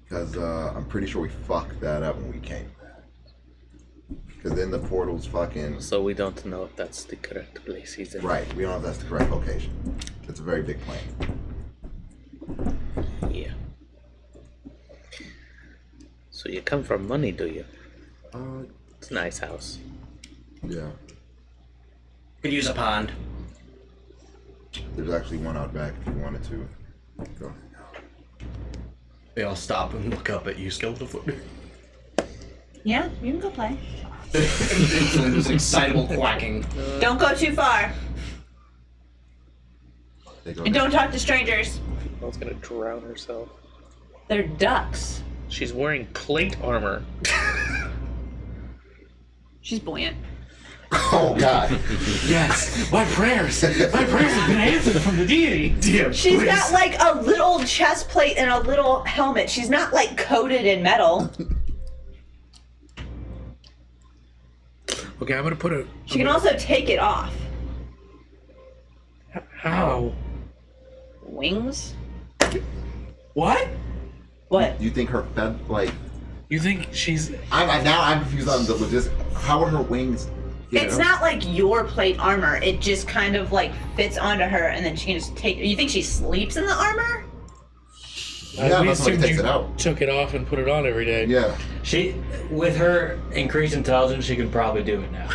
D: Because I'm pretty sure we fucked that up when we came back. Because then the portal's fucking...
G: So we don't know if that's the correct place he's in.
D: Right, we don't know if that's the correct location. It's a very big plane.
G: Yeah. So you come from money, do you? It's a nice house.
D: Yeah.
A: Could use a pond.
D: There's actually one out back if you wanted to. Go.
A: They all stop and look up at you, Skeletonfoot.
B: Yeah, you can go play.
A: This excitable quacking.
B: Don't go too far.
D: They go
B: And
D: down.
B: don't talk to strangers.
G: I was gonna drown herself.
B: They're ducks.
G: She's wearing plate armor.
B: She's buoyant.
D: Oh, God.
G: Yes, my prayers have been answered from the deity.
B: She's got like a little chest plate and a little helmet. She's not like coated in metal.
G: Okay, I'm gonna put a.
B: She can also take it off.
G: How?
B: Wings?
G: What?
B: What?
D: You think her fed, like...
G: You think she's?
D: Now I'm confused on the logistics. How are her wings...
B: It's not like your plate armor. It just kind of like fits onto her and then she can just take. You think she sleeps in the armor?
D: Yeah,
G: we
D: that's somebody
G: assumed
D: takes
G: you
D: it out.
G: took it off and put it on every day.
D: Yeah.
F: She, with her increased intelligence, she can probably do it now.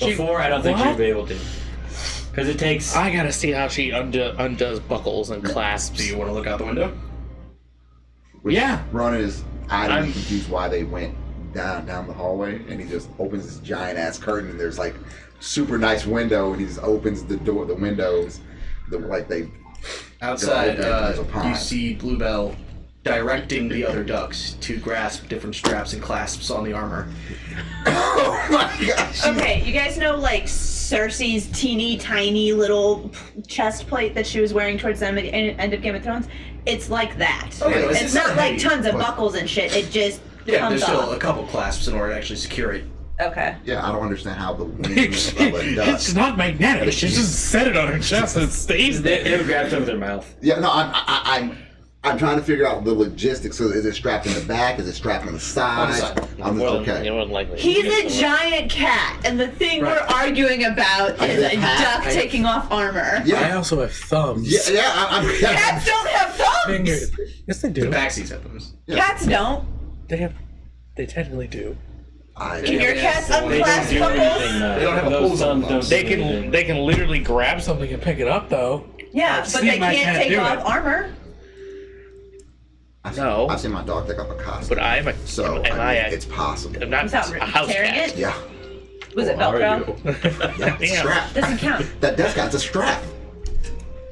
F: Before, I don't think
G: What?
F: she'd be able to. Because it takes.
G: I gotta see how she undoes buckles and clasps.
A: Do you want to look out the window?
D: Which
G: Yeah.
D: Ronan is
G: I'm-
D: adamantly confused why they went down the hallway, and he just opens this giant ass curtain, and there's like super nice window, and he just opens the windows, they.
A: Outside,
D: There's a pond.
A: you see Bluebell directing the other ducks to grasp different straps and clasps on the armor.
D: Oh my gosh!
B: Okay, you guys know like Cersei's teeny tiny little chest plate that she was wearing towards the end of Game of Thrones? It's like that.
A: Okay,
B: it's not like
A: heavy,
B: tons of
A: but-
B: buckles and shit. It just
A: Yeah,
B: comes
A: there's still
B: off.
A: a couple clasps in order to actually secure it.
B: Okay.
D: Yeah, I don't understand how the wings of a duck.
G: It's not magnetic. She just set it on her chest and it stays
F: They
G: there.
F: would grab it over their mouth.
D: Yeah, no, I'm trying to figure out the logistics. So is it strapped in the back? Is it strapped on the side?
A: On the side.
D: Okay.
C: More than likely.
B: He's a giant cat, and the thing we're arguing about
D: I
B: is
D: have
B: a
D: hat.
B: duck taking off armor.
G: I
D: Yeah,
G: also have thumbs.
D: I'm
B: Cats don't have thumbs!
G: Fingers. Yes, they
A: The
G: do.
A: backseats have them.
B: Cats don't.
G: They technically do.
B: Can your
A: Yeah,
B: cats
A: they don't
B: unclasp
F: do
B: buckles?
F: anything,
A: They don't have a
F: those
A: hose on
F: thumbs
A: them.
F: don't
G: They
F: do
G: can
F: anything.
G: they can literally grab something and pick it up though.
B: Yeah,
G: I've
B: but they
G: seen my
B: can't
G: cat
B: take
G: do
B: off
G: it.
B: armor.
C: No.
D: I've seen my dog take up a costume.
C: But I'm a.
D: So
C: am
D: I
C: I
D: mean, it's possible.
C: I'm not
B: Without
C: a house
B: tearing
C: cat.
B: it?
D: Yeah,
B: Was it
H: How are
B: Velcro?
H: you?
D: yeah, it's a
C: Yeah.
D: strap.
B: Doesn't count.
D: That desk got a strap.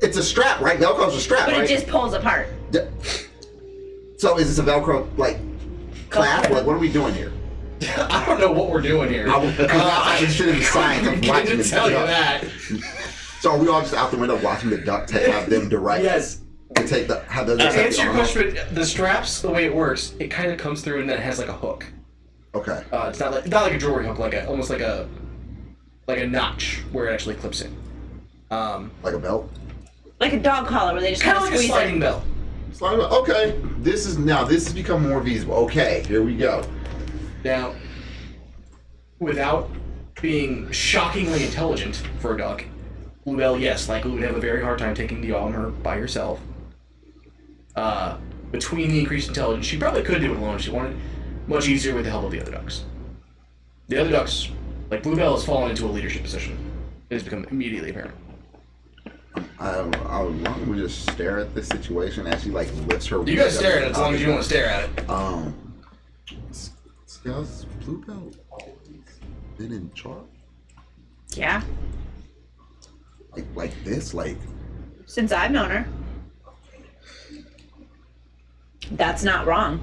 D: It's a strap, right? Velcro's a strap,
B: But
D: right?
B: it just pulls apart.
D: Yeah. So is this a Velcro like clasp? Like, what are we doing here?
A: I don't know what we're doing here.
D: I should have been science. I'm
A: I
D: watching
A: can
D: the
A: tell you
D: duck.
A: that.
D: So are we all just out the window watching the duck have them direct?
A: Yes.
D: To take the how does
A: To
D: it take
A: answer
D: the
A: your
D: arm off?
A: question, the straps, the way it works, it kind of comes through and then it has like a hook.
D: Okay.
A: It's not like a jewelry hook, almost like a notch where it actually clips in.
D: Like a belt.
B: Like a dog collar where they just
A: Kind
B: kind
A: of
B: of
A: like a
B: squeeze
A: sliding
B: it.
A: belt.
D: Slide it- Okay. This has become more feasible. Okay, here we go.
A: Now, without being shockingly intelligent for a duck, Bluebell, yes, likely would have a very hard time taking the armor by herself. Between the increased intelligence, she probably could do it alone if she wanted. Much easier with the help of the other ducks. The other ducks, like Bluebell, has fallen into a leadership position. It has become immediately apparent.
D: Why don't we just stare at this situation as she like lifts her?
A: You guys stare at it as long as you want to stare at it.
D: Has Bluebell always been in charge?
B: Yeah.
D: Like this? Like
B: Since I've known her. That's not wrong.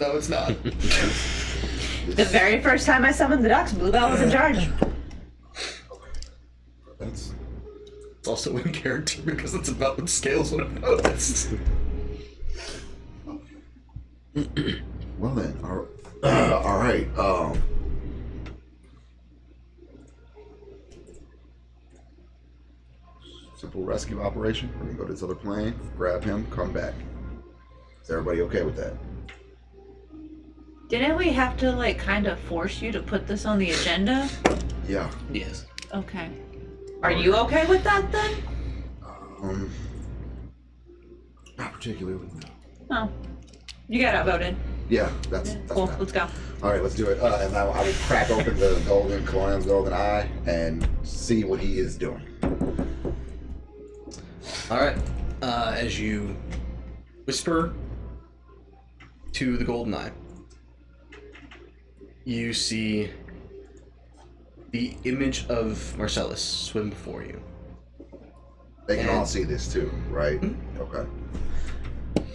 A: No, it's not.
B: The very first time I summoned the ducks, Bluebell was in charge.
D: that's
A: It's also in character because it's about with scales when I've noticed.
D: well then. All right. Simple rescue operation. We're gonna go to this other plane, grab him, come back. Is everybody okay with that?
B: Didn't we have to like kind of force you to put this on the agenda?
D: Yeah.
C: Yes.
B: Okay. Are you okay with that then?
D: Not particularly.
B: Oh. You got outvoted.
D: Yeah, that's
B: Cool.
D: fine.
B: Let's go.
D: All right, let's do it. And I would crack open the Colonel's golden eye and see what he is doing.
A: All right. As you whisper to the golden eye, you see the image of Marcellus swim before you.
D: They can
A: And-
D: all see this too, right?
A: Mm-hmm.
D: Okay.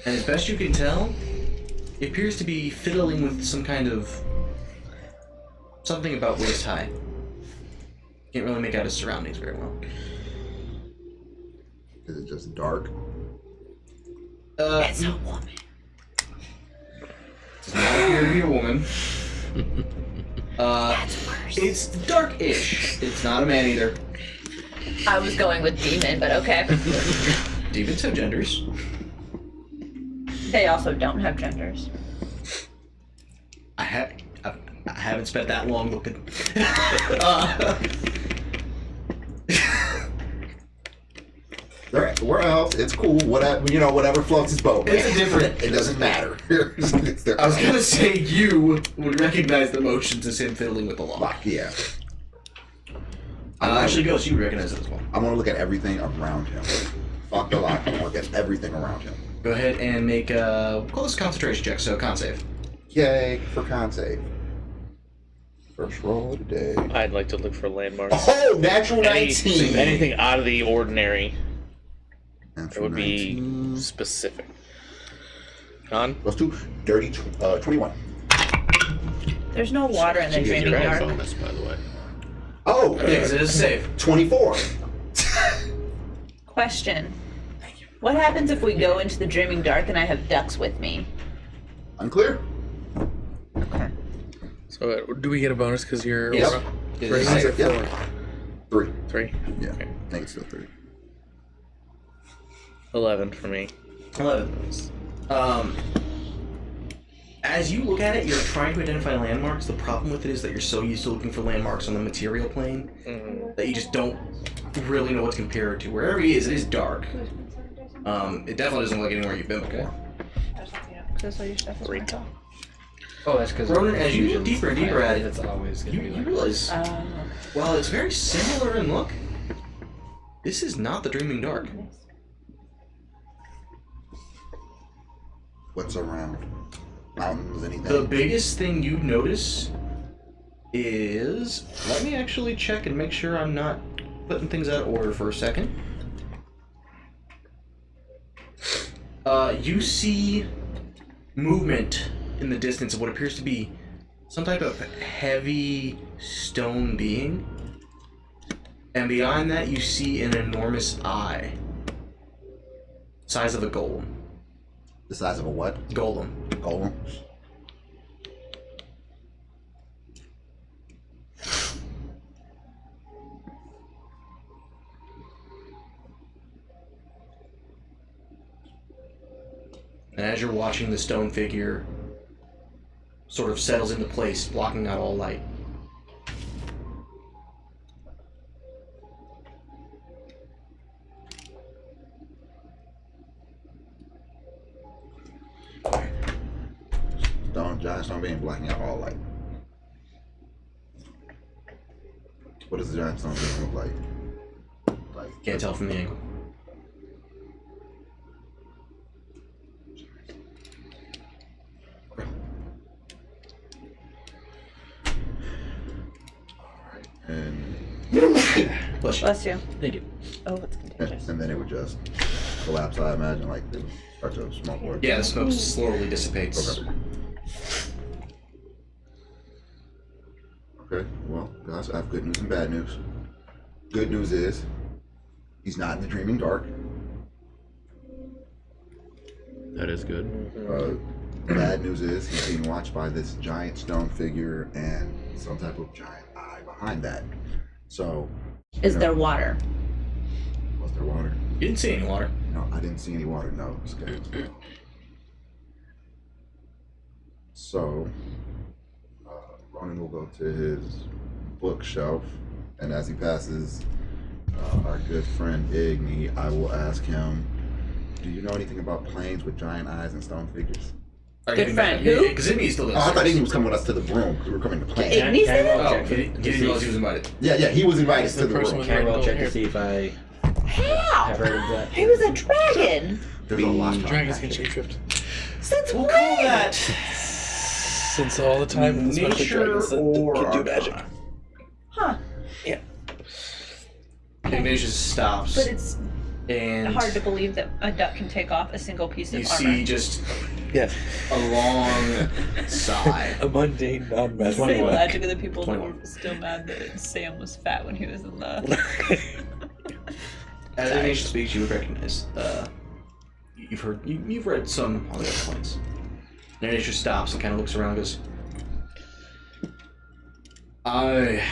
A: And as best you can tell, it appears to be fiddling with some kind of something about waist high. Can't really make out his surroundings very well.
D: Is it just dark?
B: It's a woman.
A: Does not appear to be a woman.
B: That's worse.
A: It's dark-ish. It's not a man either.
B: I was going with demon, but okay.
A: Demons have genders.
B: They also don't have genders.
A: I haven't spent that long looking.
D: Where else? It's cool. Whatever floats his boat.
A: It's a different-
D: It doesn't matter. It's their-
A: I was gonna say you would recognize the motions as him fiddling with the lock.
D: Yeah.
A: Actually, Ghost, you would recognize it as well.
D: I want to look at everything around him. Fuck the lock. I want to look at everything around him.
A: Go ahead and make a close concentration check. So con save.
D: Yay for con save. First roll of the day.
C: I'd like to look for landmarks.
D: Oh, natural 19.
C: Anything out of the ordinary. It
D: Natural
C: would be
D: 19.
C: specific. Con?
D: Plus 2. Dirty 21.
B: There's no water in the
H: You get
B: dreaming
H: your
B: dark.
H: bonus, by the way.
D: Oh,
A: Yeah, 'cause it is safe.
D: 24.
B: Question. What happens if we go into the dreaming dark and I have ducks with me?
D: Unclear.
B: Okay.
G: So do we get a bonus because you're
A: Yes.
G: what?
A: It
G: Right,
A: is
G: is
A: safe.
G: it
D: Yeah. 3.
G: 3?
D: Yeah. I think it's still 3.
C: 11 for me.
A: 11. As you look at it, you're trying to identify landmarks. The problem with it is that you're so used to looking for landmarks on the material plane that you just don't really know what to compare it to. Wherever he is, it is dark. It definitely doesn't look like anywhere you've been before.
F: Oh, that's because
A: Ronan, as you look deeper and deeper at it,
F: it's always gonna
A: You
F: be like
A: realize, while it's very similar in look, this is not the Dreaming Dark.
D: What's around? Mountains, anything?
A: The biggest thing you notice is, let me actually check and make sure I'm not putting things out of order for a second. You see movement in the distance of what appears to be some type of heavy stone being. And behind that you see an enormous eye. Size of a golem.
D: The size of a what?
A: Golem.
D: Golem.
A: And as you're watching the stone figure sort of settles into place, blocking out all light.
D: Giant stone being blocking out all light. What does the giant stone being look like?
A: Can't tell from the angle.
D: And
A: Bless you.
B: Bless you.
F: Thank you.
B: Oh, it's contagious.
D: and then it would just collapse. I imagine, like it would start to smoke. Or
A: Yeah, the smoke slowly dissipates.
D: Okay. Okay. Well, guys, I have good news and bad news. Good news is he's not in the dreaming dark.
H: That is good.
D: Bad news is he's being watched by this giant stone figure and some type of giant eye behind that. So,
B: Is there water?
D: was there water?
A: You didn't see any water.
D: No, I didn't see any water. No. Okay. So, Ronan will go to his bookshelf, and as he passes our good friend Igni, I will ask him, do you know anything about planes with giant eyes and stone figures?
B: Good friend, who?
A: Because Iggy's still
D: Oh, I thought
A: downstairs.
D: Igni was coming with us to the room because we were coming to plane.
B: Igni's
F: Can I
B: there?
F: roll
A: Oh,
F: check
A: he
F: to
A: didn't
F: see-
A: realize he was invited.
D: Yeah, he was invited
G: the
D: to the
G: person
D: room.
G: with-
F: Can I roll
G: Randall
F: check
G: here.
F: to see if I
B: How?
F: have heard of that?
B: He was a dragon.
D: There's a lot of
G: Dragons can
D: actually.
G: shapeshift.
B: Since
A: We'll
B: when?
A: call that
G: Since all the time, especially
A: nature
G: dragons that
A: or
G: can do magic.
A: Arcana.
B: Huh.
A: Ignatius stops,
B: But it's
A: and
B: hard to believe that a duck can take off a single piece of
A: you
B: armor.
A: see just
G: Yes.
A: a long sigh.
G: A mundane, non-magic.
B: Say logic of the people who
A: 21.
B: were still mad that Sam was fat when he was in the.
A: As Ignatius speaks, you would recognize. You've read some on the other planes. And Ignatius stops and kind of looks around and goes, I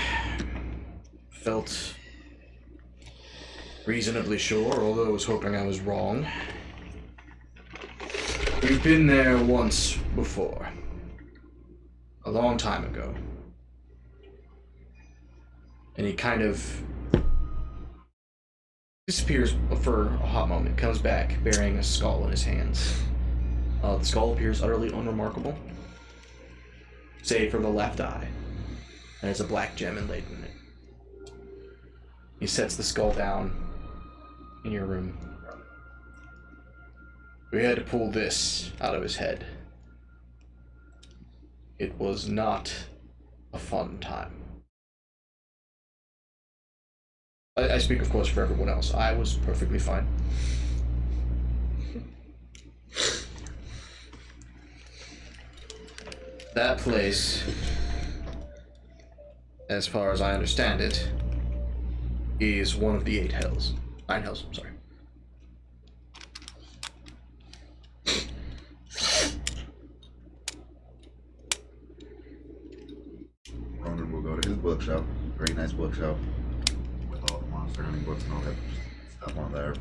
A: felt reasonably sure, although I was hoping I was wrong. We've been there once before. A long time ago. And he kind of disappears for a hot moment, comes back bearing a skull in his hands. The skull appears utterly unremarkable, save for the left eye, and there's a black gem inlaid in it. He sets the skull down in your room. We had to pull this out of his head. It was not a fun time. I speak, of course, for everyone else. I was perfectly fine. That place, as far as I understand it, is one of the 8 hells. 9 hells, I'm sorry.
D: Ronan will go to his bookshelf. Very nice bookshelf. With all the Monster Hunting books and all that stuff on there.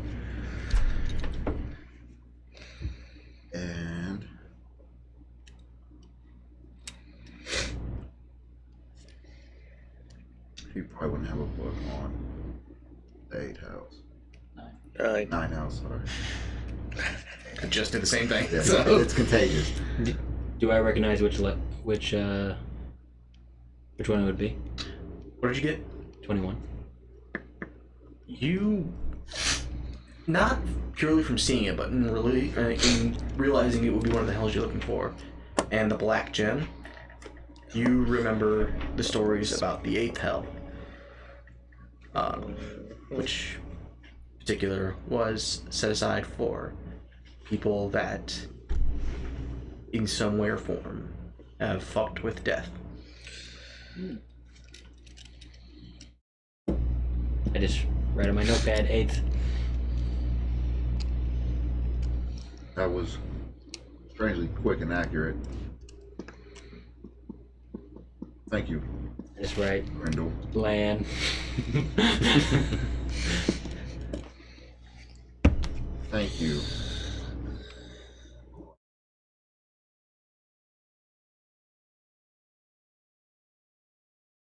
D: And he probably wouldn't have a book on the 8 hells. 9 hells, sorry.
A: I just did the same thing.
D: Yeah,
A: So.
D: it's contagious.
F: Do I recognize which one it would be?
A: What did you get?
F: 21.
A: You, not purely from seeing it, but in realizing it would be one of the hells you're looking for, and the black gem, you remember the stories about the 8th hell, which in particular was set aside for people that, in some way or form, have fucked with death.
F: I just read on my notepad 8th.
D: That was strangely quick and accurate. Thank you,
F: I just write
D: Grendel.
F: land.
D: Thank you.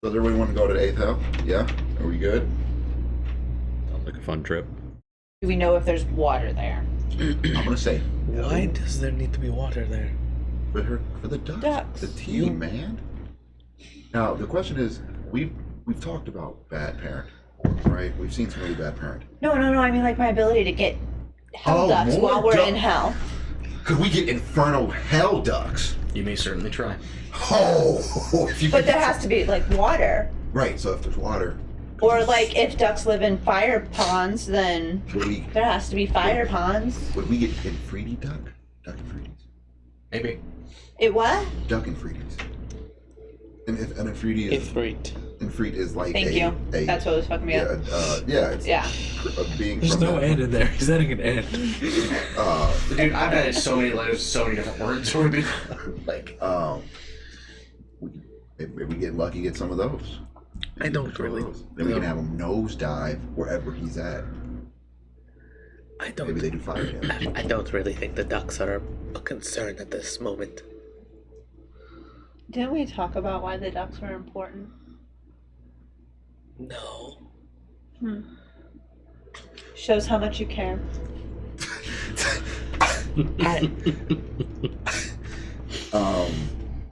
D: Does everybody want to go to the 8th hell? Yeah? Are we good?
H: Sounds like a fun trip.
B: Do we know if there's water there?
D: I'm gonna say
G: Why does there need to be water there?
D: for the ducks.
B: Ducks.
D: The team, man. Now the question is, we've talked about bad parent, right? We've seen some really bad parent.
B: No. I mean, like my ability to get hell
D: Oh,
B: ducks
D: more
B: while we're
D: duck-
B: in hell.
D: Could we get infernal hell ducks?
A: You may certainly try.
D: Oh, if you
B: But
D: could-
B: there has to be like water.
D: right. So if there's water,
B: Or like if ducks live in fire ponds, then
D: would we
B: there has to be fire ponds.
D: get Infridi duck? Duck Infridis.
A: Maybe.
B: It what?
D: Duck Infridis. And if an Infridi is
G: Ifrit.
D: Infrid is like
B: Thank you. That's what was fucking me
D: yeah,
B: up.
D: it's
B: Yeah.
D: a being
G: There's
D: from
G: no
D: that.
G: end in there. He's adding an end.
A: Dude, I've added so many letters, so many different words. Like,
D: Maybe we get lucky, get some of those.
G: I don't really.
D: Then we can have him nosedive wherever he's at.
G: I
D: Maybe
G: don't.
D: they do fire damage.
G: I don't really think the ducks are a concern at this moment.
B: Didn't we talk about why the ducks were important?
G: No.
B: Shows how much you care.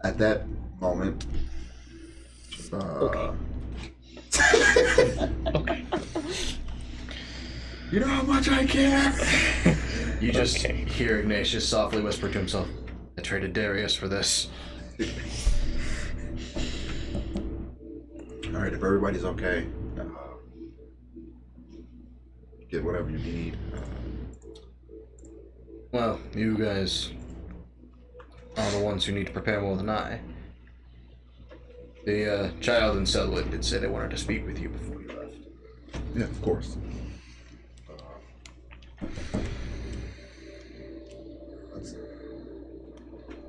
D: At that moment,
G: Okay. Okay.
D: you know how much I care.
A: you just
G: Okay.
A: hear Ignatius softly whisper to himself, I traded Darius for this.
D: All right, if everybody's okay, get whatever you need.
A: Well, you guys are the ones who need to prepare more than I. The child in Selwood did say they wanted to speak with you before you left.
D: Yeah, of course.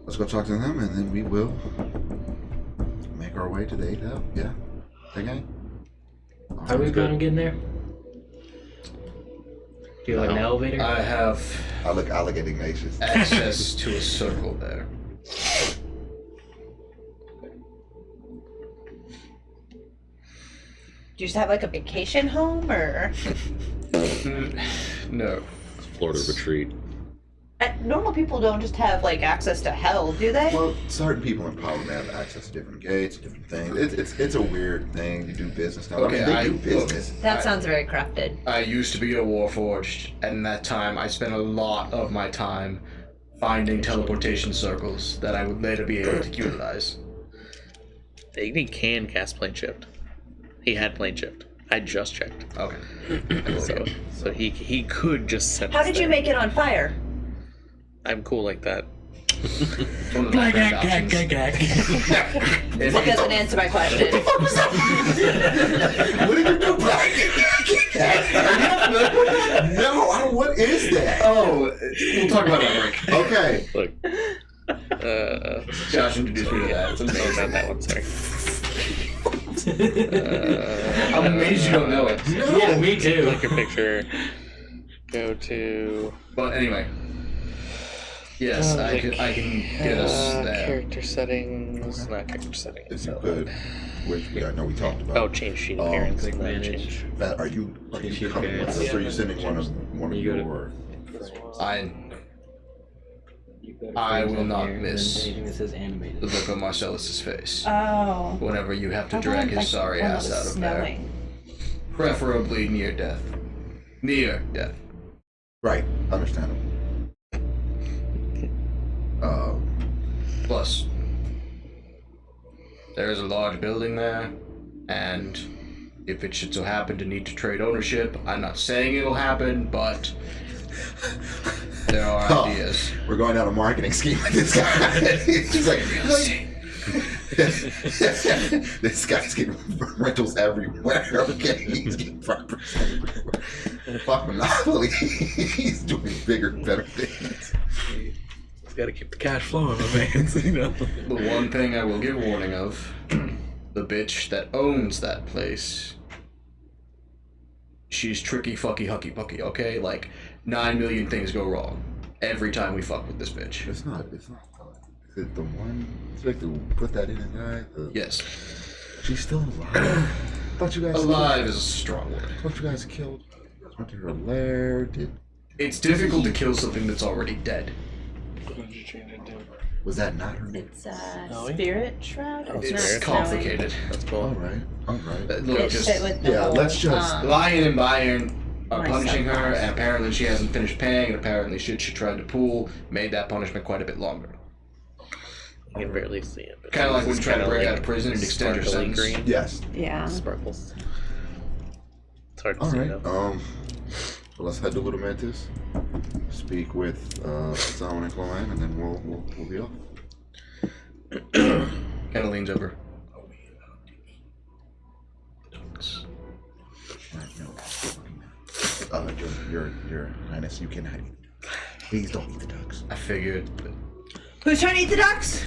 D: Let's go talk to them, and then we will make our way to the 8th hell. Yeah. Okay.
F: How are we going to get in there? Do you have like an elevator?
A: I have
D: I look at Ignatius.
A: access to a circle there.
B: Do you just have like a vacation home or?
A: No.
H: Florida retreat.
B: Normal people don't just have like access to hell, do they?
D: Well, certain people in power have access to different gates, different things. It's a weird thing to do business now.
A: Okay,
D: I mean, they do business.
B: That sounds very corrupted.
A: I used to be a Warforged, and in that time I spent a lot of my time finding teleportation circles that I would later be able to utilize.
C: He can cast plane shift. He had plane shift. I just checked.
A: Okay.
C: So he could just set.
B: How did you make it on fire?
C: I'm cool like that.
A: One of the background options.
B: That doesn't answer my question.
D: What did you do? No, I don't. What is that?
A: Oh, we'll talk about that break.
D: Okay.
C: Look.
A: Josh introduced me to that. It's amazing.
C: Not that one. Sorry.
A: I'm amazed you don't know it.
F: Yeah, me too.
C: Click your picture. Go to.
A: But anyway. Yes, I can get us there.
C: Character settings. Not character settings.
D: If you could, which I know we talked about.
C: Oh, change sheet appearance.
F: Click
C: and then
F: manage.
C: change.
D: Matt, are you
F: Sheet
D: coming with
F: appearance.
D: us, or are you sending one of
F: You go to-
D: your?
A: I will not miss
F: anything that says animated.
A: the look on Marcellus's face
B: Oh.
A: whenever you have to drag his sorry ass out of there. Preferably near death. Near death.
D: Right, understandable.
A: Plus, there is a large building there, and if it should so happen to need to trade ownership, I'm not saying it'll happen, but there are
D: Oh.
A: ideas.
D: We're going down a marketing scheme with this guy. He's like, this guy's getting rentals everywhere. Okay, he's getting properties everywhere. Fuck Monopoly. He's doing bigger, better things.
G: He's got to keep the cash flowing, my man. You know.
A: The one thing I will give warning of, the bitch that owns that place, she's tricky, fucky, hucky, pucky, okay? Like, 9 million things go wrong every time we fuck with this bitch.
D: It's not. Is it the one? It's like to put that in a guy.
A: Yes.
D: She's still alive. Thought you guys.
A: Alive is a strong word.
D: Thought you guys killed. Went to her lair.
A: It's difficult to kill something that's already dead.
D: Was that not her?
B: It's spirit shroud.
C: Oh,
B: It's
A: It's
B: not snowing.
A: complicated.
C: That's
D: All
C: cool.
D: right. All right.
A: Look,
B: It
A: just
B: fit with the
D: yeah,
B: whole,
D: let's just-
A: Lion and Bayern are
B: My
A: punishing her,
B: subclass.
A: and apparently she hasn't finished paying, and apparently shit she tried to pull made that punishment quite a bit longer.
C: You can barely see it.
A: Kind of like when you try to
C: Kinda
A: break
C: like
A: out of prison and extend your
C: sparkly
A: sentence.
C: green.
D: Yes.
B: Yeah.
C: Sparkles. It's hard to
D: All
C: see
D: right.
C: though.
D: So let's head to Little Mantis. Speak with Zalman and Chloe, and then we'll be off.
A: Kind of leans over.
D: Your Highness, you cannot eat. Please don't eat the ducks.
A: I figured.
B: Who's trying to eat the ducks?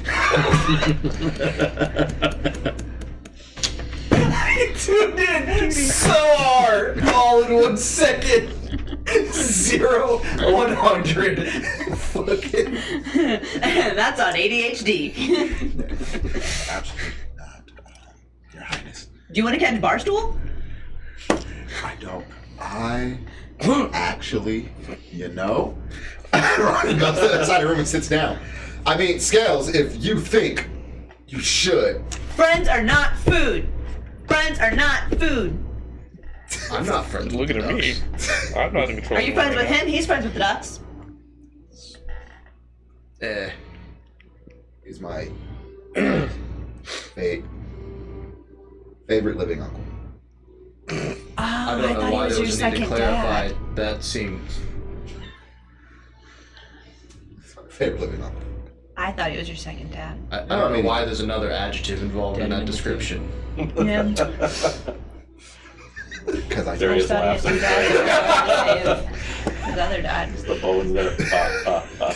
A: I tuned in so hard, all in 1 second. 0, 100. Fucking.
B: That's on ADHD.
D: Absolutely not. Your Highness.
B: Do you want to catch Barstool?
D: I don't. I actually, Ronnie goes to the other side of the room and sits down. I mean, Scales, if you think you should.
B: Friends are not food. Friends are not food.
A: I'm not friends with
C: Look at
A: the
C: me.
A: ducks.
C: I'm not in control.
B: Are you friends with him? He's friends with the ducks.
D: He's my favorite living uncle.
B: Oh,
A: I don't know why there was a need to clarify. That seemed.
D: Favorite living uncle.
B: I thought he was your second dad.
A: I don't know why there's another adjective involved in that description.
B: Yeah.
D: Because I
I: There
B: I
I: is
B: thought he had
I: laughter.
B: two dads. His other dad.
I: The bones there.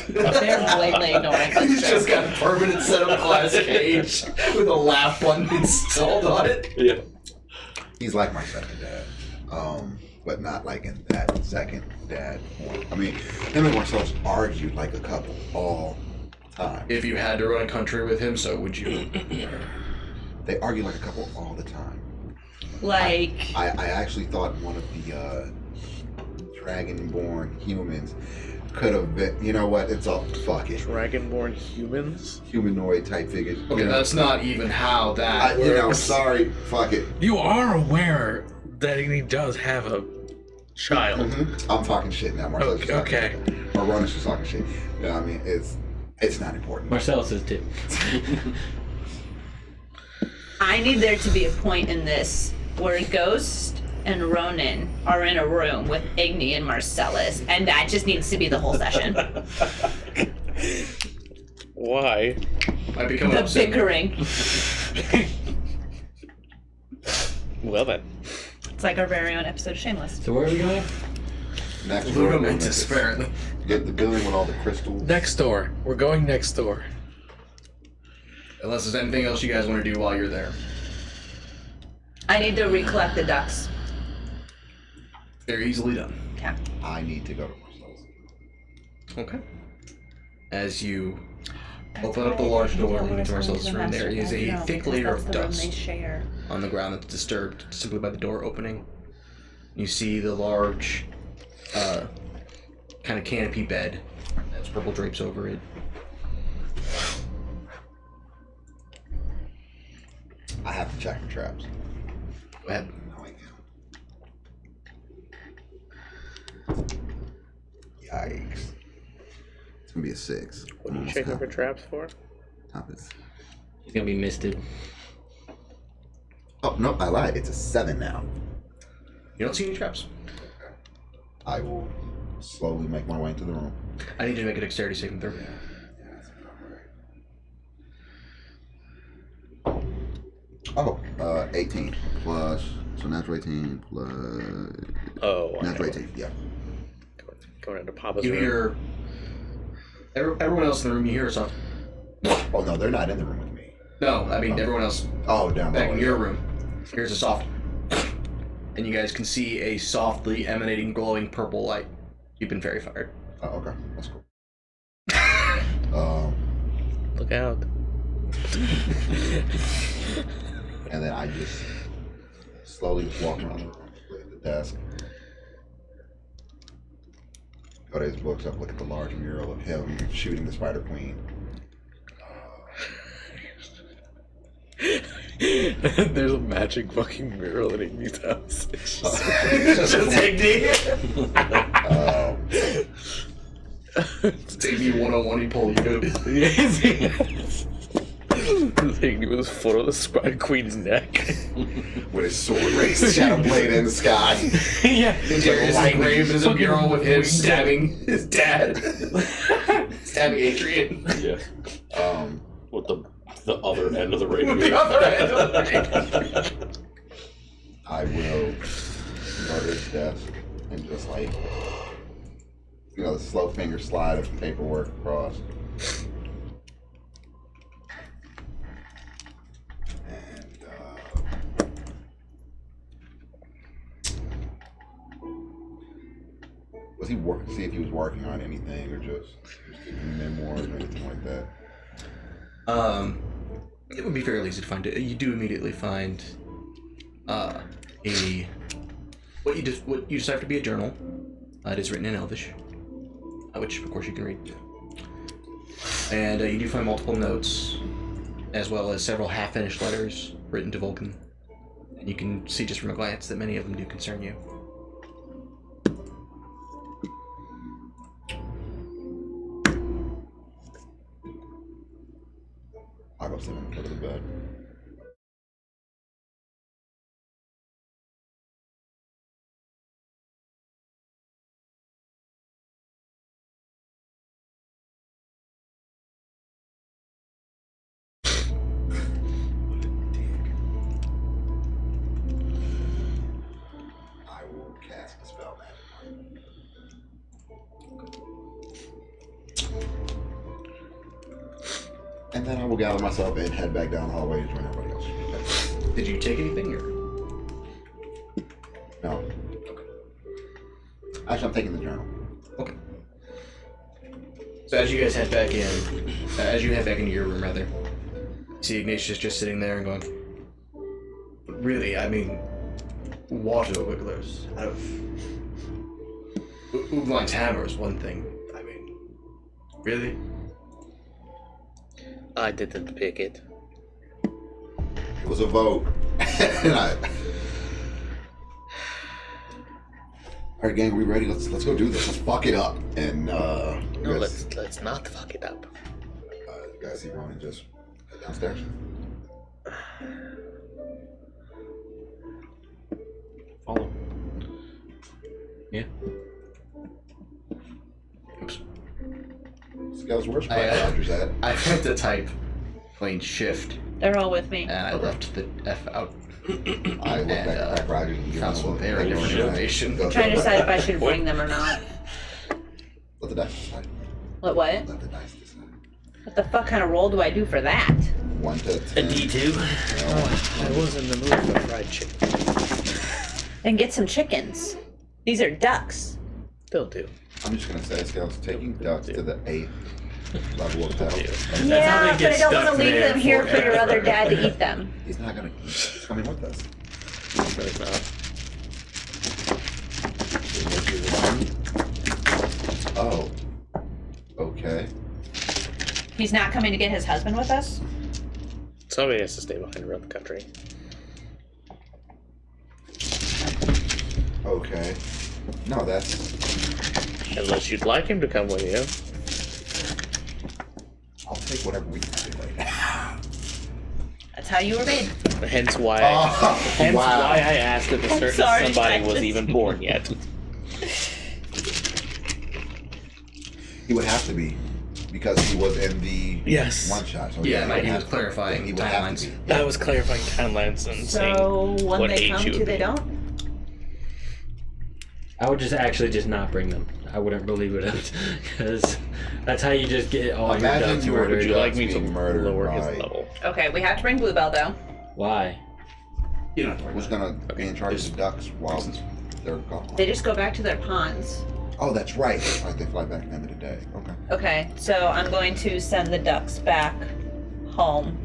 B: They're blatantly ignoring us.
A: He's just got a permanent setup glass cage with a laugh button installed on it.
I: Yeah.
D: He's like my second dad, but not like in that second dad form. I mean, him and Marcellus argued like a couple all the time.
A: If you had to run a country with him, so would you?
D: They argue like a couple all the time.
B: Like,
D: I actually thought one of the dragonborn humans could have been. You know what? It's all fuck it.
C: Dragonborn humans?
D: Humanoid type figures.
A: Okay, that's not even how that
D: You know,
A: works.
D: sorry. Fuck it.
G: You are aware that he does have a child.
D: I'm talking shit now. Marcellus is talking
G: Okay.
D: shit. Or Ronus is talking shit. Yeah, I mean, it's not important.
F: Marcellus is too.
B: I need there to be a point in this where Ghost and Ronan are in a room with Igni and Marcellus, and that just needs to be the whole session.
C: Why?
A: Might be coming
B: The
A: up soon.
B: bickering.
C: Well then.
B: It's like our very own episode of Shameless.
F: So where are we going?
D: Next door.
A: Ludomantis, apparently.
D: Get the building with all the crystals.
G: Next door. We're going next door.
A: Unless there's anything else you guys want to do while you're there.
B: I need to recollect the ducks.
A: They're easily done.
B: Okay.
D: I need to go to Marcellus.
A: Okay. As you open up the large door leading to Marcellus' room, there is a thick layer of dust on the ground that's disturbed simply by the door opening. You see the large, kind of canopy bed that has purple drapes over it.
D: I have to check for traps.
A: Go ahead.
D: No, I can't. Yikes. It's gonna be a 6.
C: What are you checking for traps for?
D: Top is.
F: He's gonna be misted.
D: Oh no, I lied. It's a 7 now.
A: You don't see any traps.
D: I will slowly make my way into the room.
A: I need you to make a dexterity saving throw.
D: Oh, 18 plus, so natural 18 plus natural 18, yeah.
C: Going into Papa's
A: You
C: room.
A: hear everyone else in the room. You hear something.
D: Oh no, they're not in the room with me.
A: No, I mean everyone else
D: Oh, down
A: back
D: below.
A: in your room. Here's a soft, and you guys can see a softly emanating, glowing purple light. You've been fairy fired.
D: Oh, okay, that's cool.
C: Look out.
D: And then I just slowly just walk around the room, look at the desk, go to his books up, look at the large mural of him shooting the Spider Queen.
G: There's a magic fucking mural in Iggy's house.
A: Take me 101, he pulled you.
G: Iggy with his foot on the Spider Queen's neck.
D: With his sword raised, shadow blade in the sky.
G: Yeah.
A: Darius is engraved as a mural with him stabbing his dad. Stabbing Adrian.
H: Yeah. With the other end of the radio.
A: With the other end of the ring.
D: I will go to his desk and just like, the slow finger slide of paperwork across. And was he working? See if he was working on anything or just keeping memoirs or anything like that.
A: It would be fairly easy to find it. You do immediately find what you just have to be a journal. It is written in Elvish, which of course you can read. And you do find multiple notes, as well as several half-finished letters written to Vulcan. And you can see just from a glance that many of them do concern you.
D: I'll go sit on the foot of the bed. I will cast the spell now. And then I will gather myself and head back down the hallway to join everybody else.
A: Did you take anything, or?
D: No. Actually, I'm taking the journal.
A: Okay. So as you guys head back in, as you head back into your room, rather, you see Ignatius just sitting there and going, really, I mean, water wigglers out of Uglein's hammer is one thing. I mean, really?
C: I didn't pick it.
D: It was a vote. And Alright, gang, we ready? Let's go do this. Let's fuck it up. And
C: No, let's not fuck it up.
D: you guys see Ronan just head downstairs.
C: Follow.
F: Yeah.
A: Oops.
D: Scouts, where's
A: I,
D: Quack Rogers at?
A: I went to type plain shift
B: They're all with me.
A: and I left the F out.
D: I looked
A: And,
D: at Quack Rogers and give
A: found
D: him
A: some
D: a
A: very different information.
D: Go
B: I'm trying to
D: go.
B: decide if I should bring them or not.
D: Let the dice decide.
B: What?
D: Let the dice decide.
B: What the fuck kind of roll do I do for that?
D: 1 to 10.
F: A D2.
G: I was in the mood for fried chicken.
B: And get some chickens. These are ducks.
G: They'll do.
D: I'm just gonna say, Scouts, taking ducks to the 8th level of hell.
B: Yeah,
F: how they
B: but
F: get
B: I don't want
F: stuck
B: to leave
F: there
B: them here for your
F: forever.
B: other dad to eat them.
D: He's not gonna. He's coming with us.
C: Really not.
D: Oh. Okay.
B: He's not coming to get his husband with us?
C: Somebody has to stay behind around the country.
D: Okay. No, that's.
C: Unless you'd like him to come with you.
D: I'll take whatever we can do right now.
B: That's how you were made.
C: Hence why
D: Oh, wow.
C: why I asked if a certain
B: sorry,
C: somebody was
B: Texas.
C: even born yet.
D: He would have to be. Because he was in the
G: Yes.
D: one shot. So
A: Yeah,
D: he
A: no,
D: would
A: he
D: have
A: was
D: to-
A: clarifying
D: he would have
A: timelines.
D: to be.
C: That was clarifying timelines and saying
B: So when
C: what
B: they
C: age
B: come
C: you
B: to,
C: would
B: they
C: be.
B: don't?
F: I would just not bring them. I wouldn't believe it because that's how you just get all your
D: Imagine
F: ducks
D: you were
F: murdered.
C: Would you like me to
D: being murdered
C: lower his
D: by-
C: level?
B: Okay, we have to bring Bluebell though.
F: Why?
A: You don't have to worry
D: Who's
A: about it.
D: gonna be in charge of the ducks while they're gone?
B: They just go back to their ponds.
D: Oh, that's right. That's right. They fly back at the end of the day. Okay.
B: Okay, so I'm going to send the ducks back home.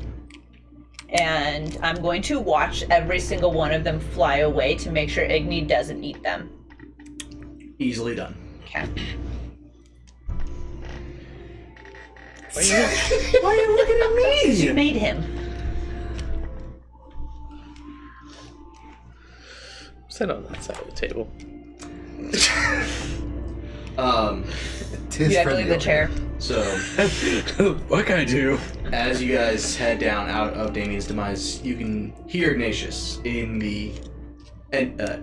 B: And I'm going to watch every single one of them fly away to make sure Igni doesn't eat them.
A: Easily done.
B: Okay.
G: Why are you looking at me?
B: You made him.
C: Sit on that side of the table.
D: Tis
B: You had
D: for
B: to leave the chair.
A: So
G: What can I do?
A: as you guys head down out of Damien's demise, you can hear Ignatius in the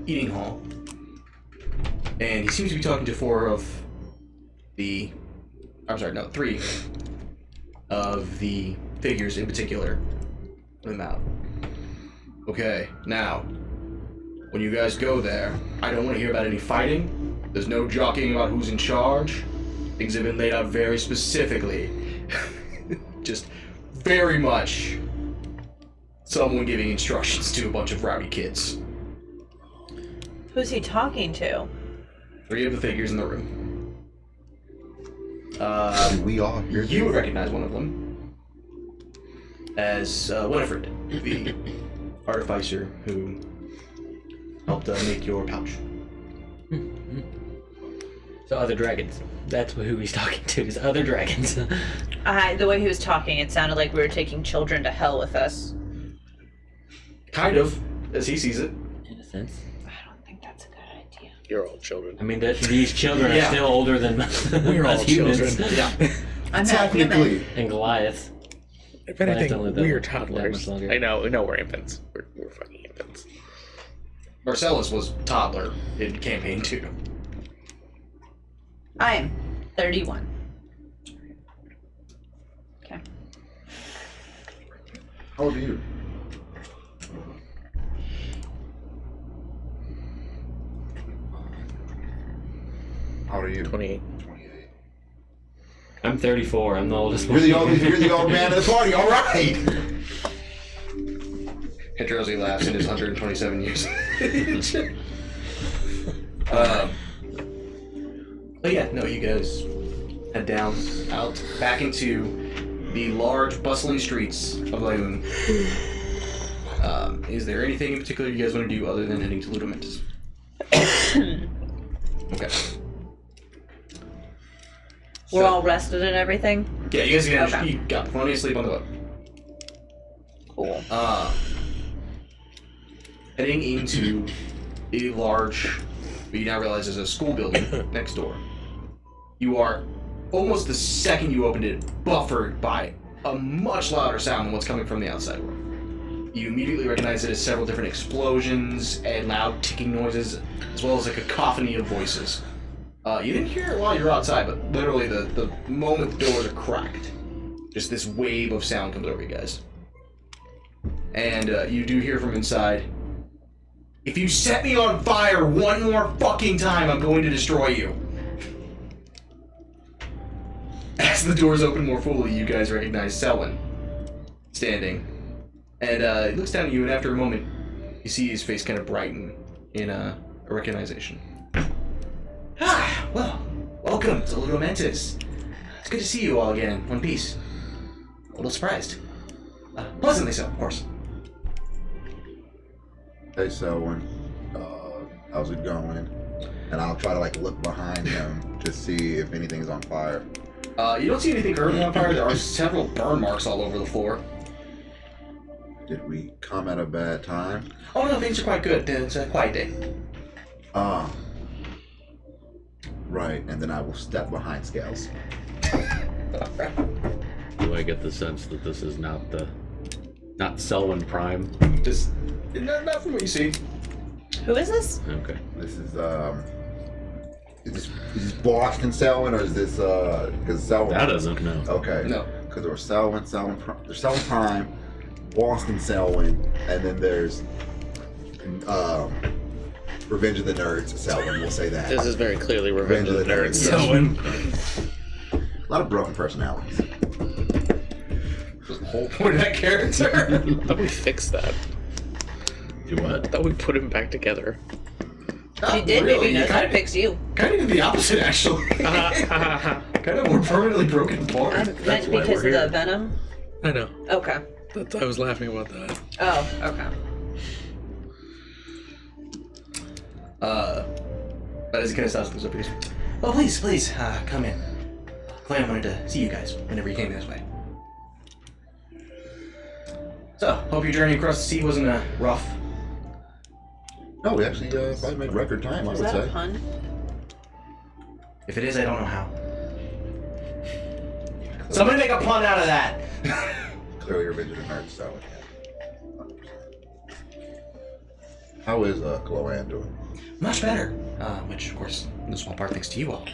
A: eating hall, and he seems to be talking to three of the figures in particular. Let them out. Okay, now, when you guys go there, I don't want to hear about any fighting. There's no jockeying about who's in charge. Things have been laid out very specifically. Just very much someone giving instructions to a bunch of rowdy kids.
B: Who's he talking to?
A: Three of the figures in the room.
D: Do we all hear
A: You would recognize one of them as Winifred, the artificer who helped make your pouch.
F: So other dragons. That's who he's talking to. Is other dragons.
B: The way he was talking, it sounded like we were taking children to hell with us.
A: Kind of, as he sees it.
F: In a sense.
B: I don't think that's a good idea.
C: You're all children.
F: I mean, these children
A: Yeah.
F: are still older than
G: We're all
F: us humans.
G: children.
A: Yeah.
B: I'm not human.
D: Technically,
F: And Goliath.
G: If
F: Goliath
G: anything,
F: don't live that
G: we're
F: much
G: toddlers.
F: longer.
C: I know we're infants. We're fucking infants.
A: Marcellus was toddler in campaign 2.
B: I am 31. Okay.
D: how old are you? How old are you?
C: 28.
D: 28.
F: I'm 34. I'm the oldest
D: You're
F: one.
D: the old man of the party. All right.
A: Hedrosi laughs in his 127 years. But yeah, no, you guys head down, out, back into the large, bustling streets of Laoon. Is there anything in particular you guys want to do other than heading to Ludamentus? Okay.
B: We're all rested and everything?
A: Yeah, you guys get
B: Okay.
A: you got plenty of sleep on the boat.
B: Cool.
A: Heading into a large, what you now realize is a school building next door. You are, almost the second you opened it, buffered by a much louder sound than what's coming from the outside world. You immediately recognize it as several different explosions and loud ticking noises, as well as a cacophony of voices. You didn't hear it while you were outside, but literally the moment the doors are cracked, just this wave of sound comes over you guys. And you do hear from inside, "If you set me on fire one more fucking time, I'm going to destroy you." As the doors open more fully, you guys recognize Selwyn standing. And he looks down at you, and after a moment, you see his face kind of brighten in a recognition. "Ah, well, welcome to Little Mantis. It's good to see you all again in one piece. A little surprised. Pleasantly so, of course."
D: Hey, Selwyn. How's it going? And I'll try to look behind him to see if anything's on fire.
A: You don't see anything currently on fire. There are several burn marks all over the floor.
D: Did we come at a bad time?
A: Oh no, things are quite good. It's a quiet day.
D: Right, and then I will step behind Scales.
H: Do I get the sense that this is not Selwyn Prime?
A: Just not from what you see.
B: Who is this?
H: Okay.
D: This is this Boston Selwyn, or is this because Selwyn?
H: That doesn't know.
D: Okay.
A: No.
D: Because there's Selwyn Prime, Boston Selwyn, and then there's Revenge of the Nerds Selwyn. We'll say that.
I: This is very clearly Revenge of the Nerds.
G: Selwyn.
D: A lot of broken personalities.
A: That's the whole point of that character.
I: I thought we fixed that.
H: Do what?
I: I thought we put him back together.
B: She did. Maybe he knows how to fix you.
A: Kind of did the opposite, actually. Kind of more permanently broken apart.
B: I meant
H: why
B: because
H: we're
B: of the
H: here.
B: venom.
G: I know.
B: Okay.
G: I was laughing about that.
B: Oh, okay.
A: But as he kind of stops, goes up, he goes, "Oh, please, come in. Clan wanted to see you guys whenever you came this way. So, hope your journey across the sea wasn't rough."
D: No, we actually probably made record time, I
B: Was
D: would
B: that a
D: say.
B: pun?
A: If it is, I don't know how. Somebody make a pun out of that.
D: Clearly Revenge of the Nerds Selwyn. How is Chloe doing?
A: Much better. Which, of course, in small part thanks to you all.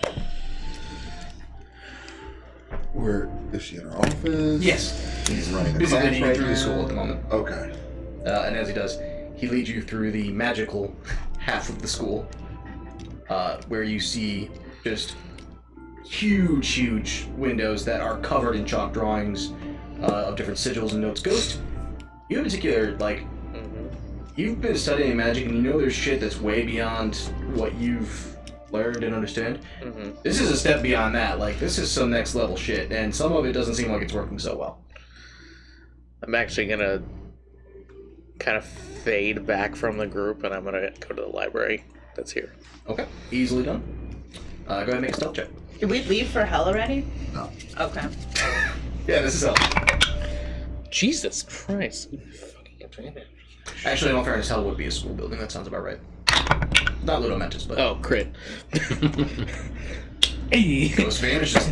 D: Where is she in her office?
A: Yes.
D: He's running the
A: Busy
D: class
A: leading you
D: right
A: through
D: now?
A: the school at the moment.
D: Okay.
A: And as he does, he leads you through the magical half of the school, where you see just huge windows that are covered in chalk drawings of different sigils and notes. Ghost, you in particular, you've been studying magic and you know there's shit that's way beyond what you've learned and understand. This is a step beyond that. This is some next level shit, and some of it doesn't seem like it's working so well.
I: I'm actually gonna kind of fade back from the group, and I'm gonna go to the library that's here.
A: Okay, easily done. Go ahead and make a stealth check.
B: Did we leave for hell already?
D: No.
B: Okay.
A: Yeah, this is hell.
I: Jesus Christ.
A: Actually, in all fairness, hell would be a school building. That sounds about right. Not Little Mantis, but
I: Oh, crit.
G: Hey.
A: Ghost vanishes.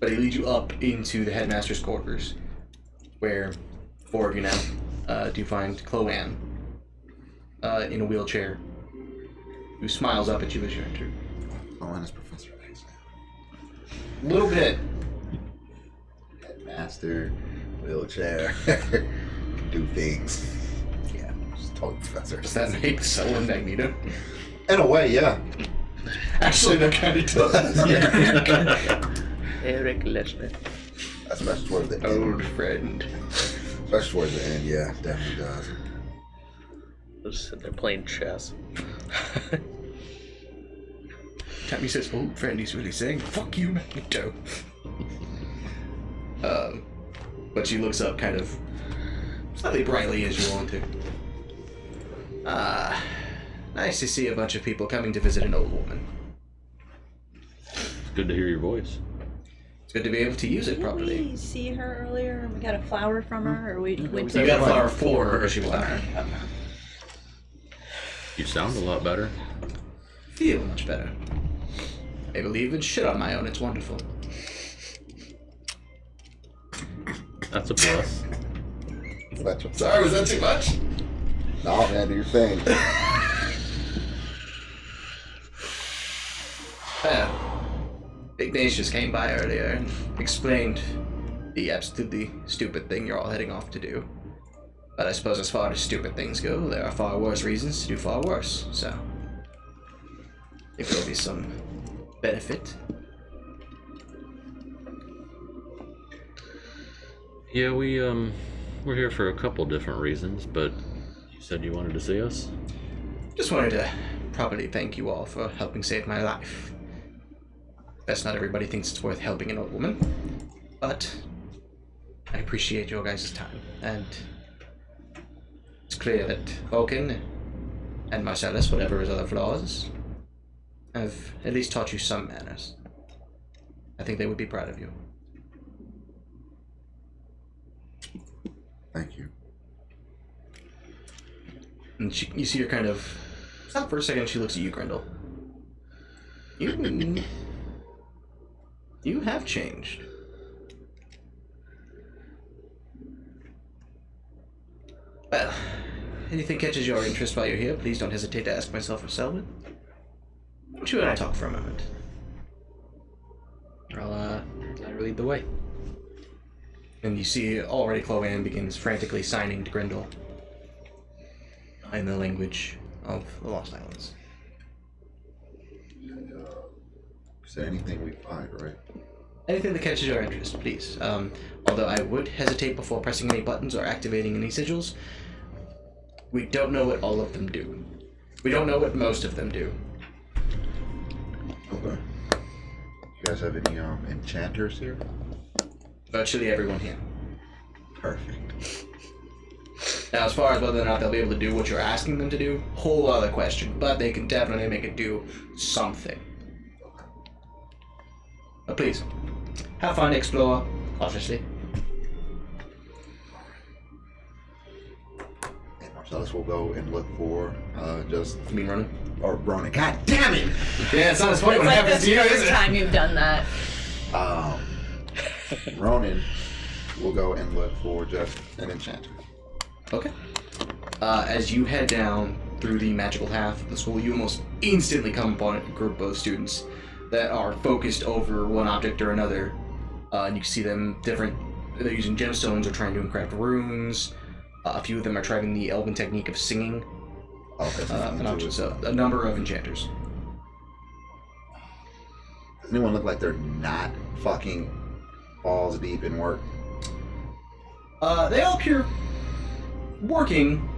A: But he leads you up into the headmaster's quarters, where four of you now do find Chloe-Anne in a wheelchair, who smiles up at you as you enter.
D: Oh, and it's Professor X now.
A: Little bit.
D: Headmaster, wheelchair, do things. Yeah, just totally Professor.
A: Does that make Selwyn Magneto?
D: In a way, yeah.
A: Actually, that kind of does.
D: Yeah.
I: Eric Lesnar.
D: Especially towards the end.
A: Old friend.
D: Especially towards the end, yeah, definitely does.
I: Just sitting there playing chess.
A: Time he says, "Old friend," he's really saying, "Fuck you, Magneto." But she looks up kind of slightly brightly as you want to. Nice to see a bunch of people coming to visit an old woman.
H: It's good to hear your voice.
A: It's good to be able to use it
B: Didn't
A: properly.
B: we see her earlier and we got a flower from her? Or we went to
A: You got a flower for her, she will have.
H: You sound a lot better.
A: Feel much better. I believe in shit on my own, it's wonderful.
H: That's a plus.
D: Sorry, was that too much? No, man, do your thing.
A: Ignatius came by earlier and explained the absolutely stupid thing you're all heading off to do. But I suppose as far as stupid things go, there are far worse reasons to do far worse, so I think there'll be some benefit.
H: Yeah, we're here for a couple different reasons, but you said you wanted to see us?
A: Just wanted to properly thank you all for helping save my life. Guess not everybody thinks it's worth helping an old woman, but I appreciate your guys' time, and it's clear that Vulcan and Marcellus, whatever his other flaws, have at least taught you some manners. I think they would be proud of you.
D: Thank you.
A: And you see her kind of stop for a second. She looks at you, Grendel. You have changed. Well, anything catches your interest while you're here, please don't hesitate to ask myself or Selwyn. Why don't you and I talk for a moment?
F: I'll let her lead the way.
A: And you see already Chloanne begins frantically signing to Grendel in the language of the Lost Islands.
D: Say anything we find, right?
A: Anything that catches your interest, please. Although I would hesitate before pressing any buttons or activating any sigils. We don't know what all of them do. We don't know what most of them do.
D: Okay. You guys have any enchanters here?
A: Virtually everyone here.
D: Perfect.
A: Now, as far as whether or not they'll be able to do what you're asking them to do, whole other question. But they can definitely make it do something. But please, have fun, explore cautiously.
D: And Marcellus will go and look for just
A: You mean running?
D: or Ronan. God damn it!
A: Yeah, it's not as funny
B: It's
A: when it
B: like
A: happens
B: the
A: to you, is
B: third
A: it?
B: time you've done that.
D: Ronan will go and look for just an enchanter.
A: Okay. As you head down through the magical half of the school, you almost instantly come upon a group of students that are focused over one object or another. And you can see them different. They're using gemstones or trying to craft runes. A few of them are trying the elven technique of singing.
D: Okay,
A: So a number of enchanters.
D: Does anyone look like they're not fucking balls deep in work?
A: They all appear working.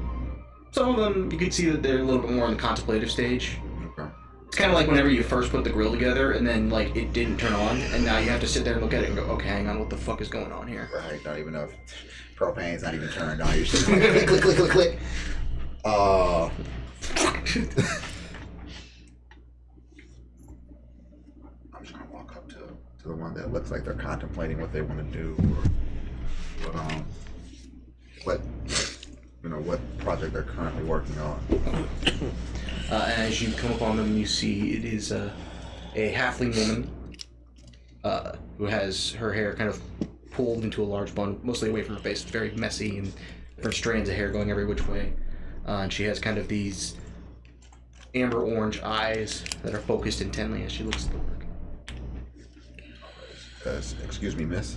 A: Some of them, you can see that they're a little bit more in the contemplative stage.
D: Okay.
A: It's kind of like whenever you first put the grill together and then like it didn't turn on, and now you have to sit there and look at it and go, okay, hang on, what the fuck is going on here?
D: Right, don't even know if propane's not even turned on. You're just like, click, click, click, click, click. I'm just gonna walk up to the one that looks like they're contemplating what they want to do, or what project they're currently working on.
A: As you come upon them, you see it is a halfling woman who has her hair kind of pulled into a large bun, mostly away from her face. It's very messy and different strands of hair going every which way. And she has kind of these amber orange eyes that are focused intently as she looks at the work.
D: Excuse me, miss.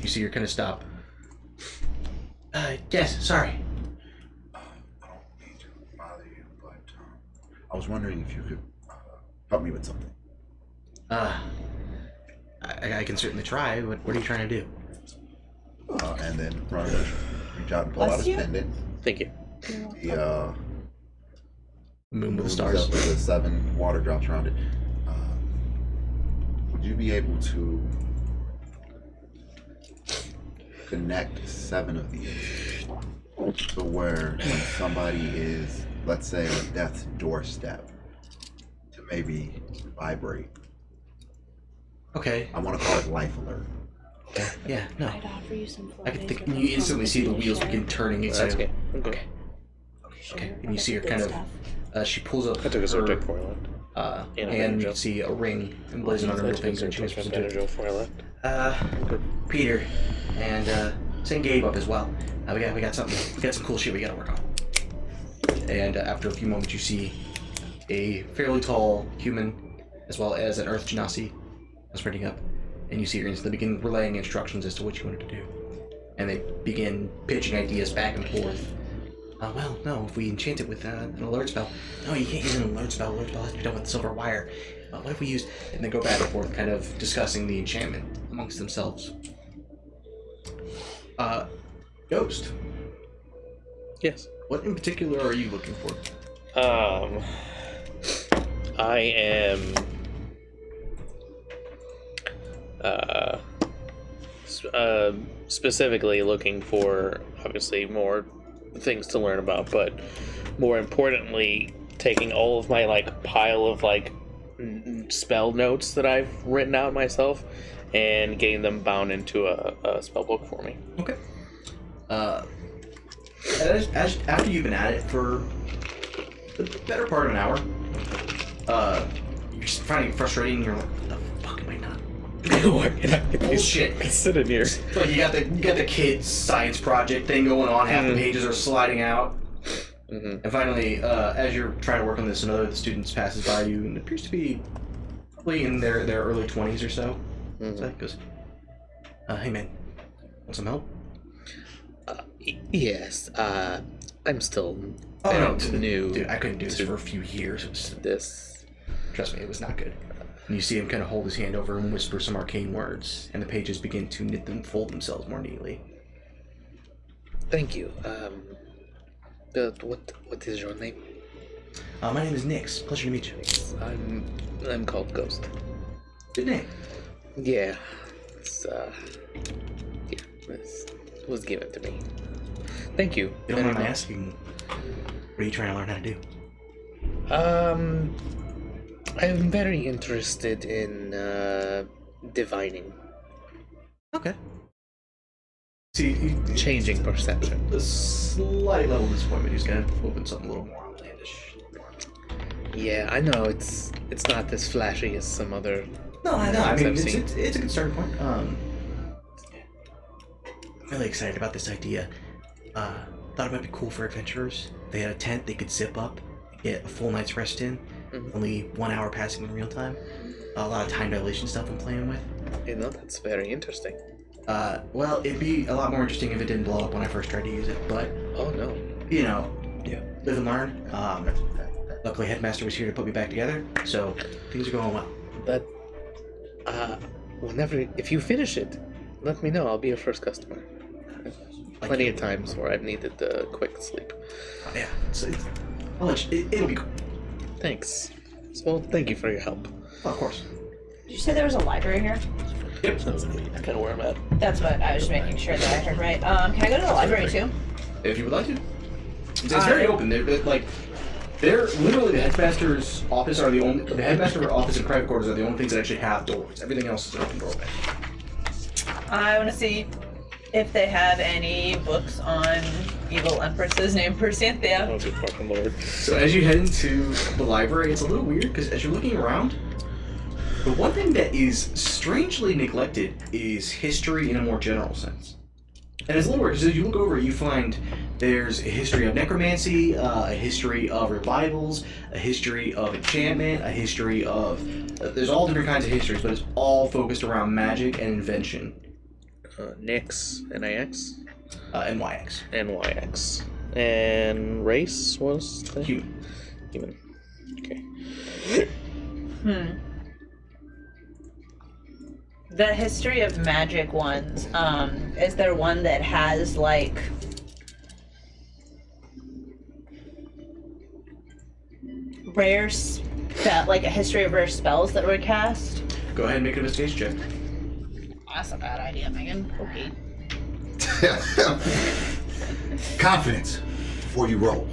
A: You see her kind of stop. Yes, sorry.
D: I don't mean to bother you, but I was wondering if you could help me with something.
A: I can certainly try. What are you trying to do?
D: And then Ron will reach out and pull out
B: Bless
D: his
B: you.
D: pendant.
I: Thank you.
D: The
A: Moon with the
D: moon
A: stars.
D: up with the 7 water drops around it. Would you be able to connect 7 of these to where when somebody is, let's say, on death's doorstep, to maybe vibrate?
A: Okay.
D: I want to call it life alert.
A: Yeah, no.
B: I'd offer you some
A: I can think you instantly see the wheels begin turning inside.
I: That's good. Okay.
A: Okay, and you see her kind of, she pulls up
I: I took a
A: her
I: Zyrtec for it.
A: and you can see a ring emblazoned on her middle finger. She whispers into it. Peter, and send Gabe up as well. We got some cool shit we gotta work on. And after a few moments, you see a fairly tall human, as well as an Earth Genasi, sprinting up, and you see her instantly begin relaying instructions as to what you wanted to do. And they begin pitching ideas back and forth. Well, no, if we enchant it with an alert spell. No, you can't use an alert spell. Alert spell has to be done with silver wire. What if we use... And they go back and forth, kind of discussing the enchantment amongst themselves. Ghost.
I: Yes.
A: What in particular are you looking for?
I: I am specifically looking for obviously more things to learn about, but more importantly, taking all of my like pile of like spell notes that I've written out myself and getting them bound into a spell book for me.
A: Okay. After you've been at it for the better part of an hour, you're finding it frustrating. You're like, what the fuck am I not? Bullshit.
I: Sitting here.
A: So you got the kids' science project thing going on. Half the pages are sliding out.
I: Mm-hmm.
A: And finally, as you're trying to work on this, another of the students passes by you and appears to be probably in their early 20s or so.
I: Mm-hmm.
A: So he goes, hey man, want some help?
I: Yes. I'm still new.
A: Dude, I couldn't do this for a few years. It was,
I: this.
A: trust me, it was not good. And you see him kind of hold his hand over and whisper some arcane words, and the pages begin to knit them, fold themselves more neatly.
I: Thank you. What is your name?
A: My name is Nyx. Pleasure to meet you.
I: I'm called Ghost.
A: Good name.
I: Yeah. It was given to me. Thank you.
A: You don't mind my asking, what are you trying to learn how to do?
I: I'm very interested in divining.
A: Okay. See,
I: Changing perception.
A: a slight level of disappointment. He's gonna open something a little more outlandish.
I: Yeah, I know it's not as flashy as some other.
A: No, I know. I
I: things
A: mean,
I: I've seen.
A: it's a good starting point. I'm really excited about this idea. Thought it might be cool for adventurers. They had a tent they could zip up, get a full night's rest in.
I: Mhm.
A: Only 1 hour passing in real time. A lot of time dilation stuff I'm playing with.
I: You know, that's very interesting.
A: Well, it'd be a lot more interesting if it didn't blow up when I first tried to use it, but,
I: Oh no.
A: you know,
I: Yeah.
A: live and learn. Luckily, Headmaster was here to put me back together, so things are going well.
I: But if you finish it, let me know. I'll be your first customer. Plenty of times where I've needed the quick sleep.
A: Yeah, I'll let you, it'll be cool.
I: Thanks. So thank you for your help.
A: Oh, of course.
B: Did you say there was a library here?
A: Yep.
I: That's kind of where I'm at.
B: That's what I was just making sure that I heard right. Can I go to the library too?
A: If you would like to. It's very open. They're literally the headmaster's office are the only. The headmaster office and private quarters are the only things that actually have doors. Everything else is an open doorway.
B: I want to see if they have any books on evil empresses named Percynthia.
I: Oh, good fucking lord.
A: So as you head into the library, it's a little weird because as you're looking around, the one thing that is strangely neglected is history in a more general sense. And it's a little weird because as you look over, you find there's a history of necromancy, a history of revivals, a history of enchantment, a history of... there's all different kinds of histories, but it's all focused around magic and invention.
I: Nix, N-I-X?
A: NYX.
I: N-Y-X. And race was the...
A: Human.
I: Human. Okay.
B: The history of magic ones, is there one that has like rare like a history of rare spells that were cast?
A: Go ahead and make an investigation check.
B: That's a bad idea, Megan. Okay.
D: Confidence before you roll.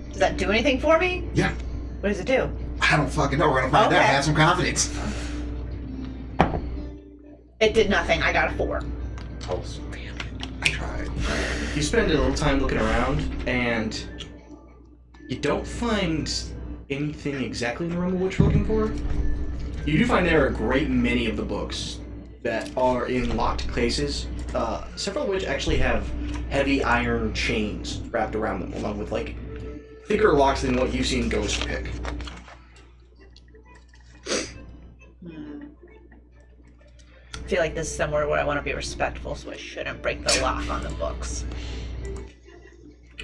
B: Does that do anything for me?
D: Yeah.
B: What does it do?
D: I don't fucking know. We're gonna find out.
B: Okay.
D: Have some confidence.
B: It did nothing. I got a 4.
D: Oh, damn it. I tried.
A: You spend a little time looking around, and You don't find anything exactly in the room of what you're looking for. You do find there are a great many of the books that are in locked cases, several of which actually have heavy iron chains wrapped around them, along with like thicker locks than what you've seen Ghost pick.
B: I feel like this is somewhere where I want to be respectful, so I shouldn't break the lock on the books.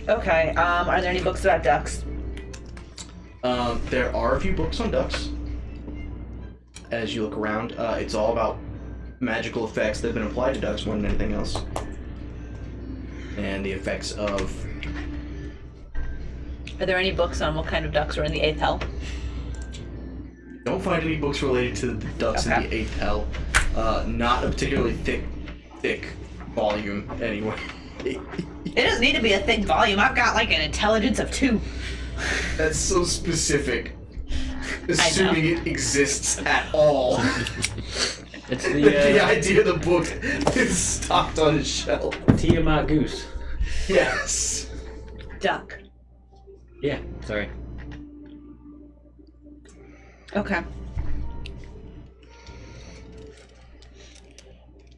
B: Okay, are there any books about ducks?
A: There are a few books on ducks. As you look around, it's all about magical effects that have been applied to ducks more than anything else. And the effects of...
B: Are there any books on what kind of ducks are in the 8th hell?
A: Don't find any books related to the ducks in the 8th hell. Not a particularly thick volume anyway.
B: It doesn't need to be a thick volume. I've got like an intelligence of 2.
A: That's so specific. Assuming it exists at all.
F: It's
A: The idea the book is stocked on a shelf.
F: Tiamat goose.
A: Yes.
B: Duck.
F: Yeah, sorry.
B: Okay.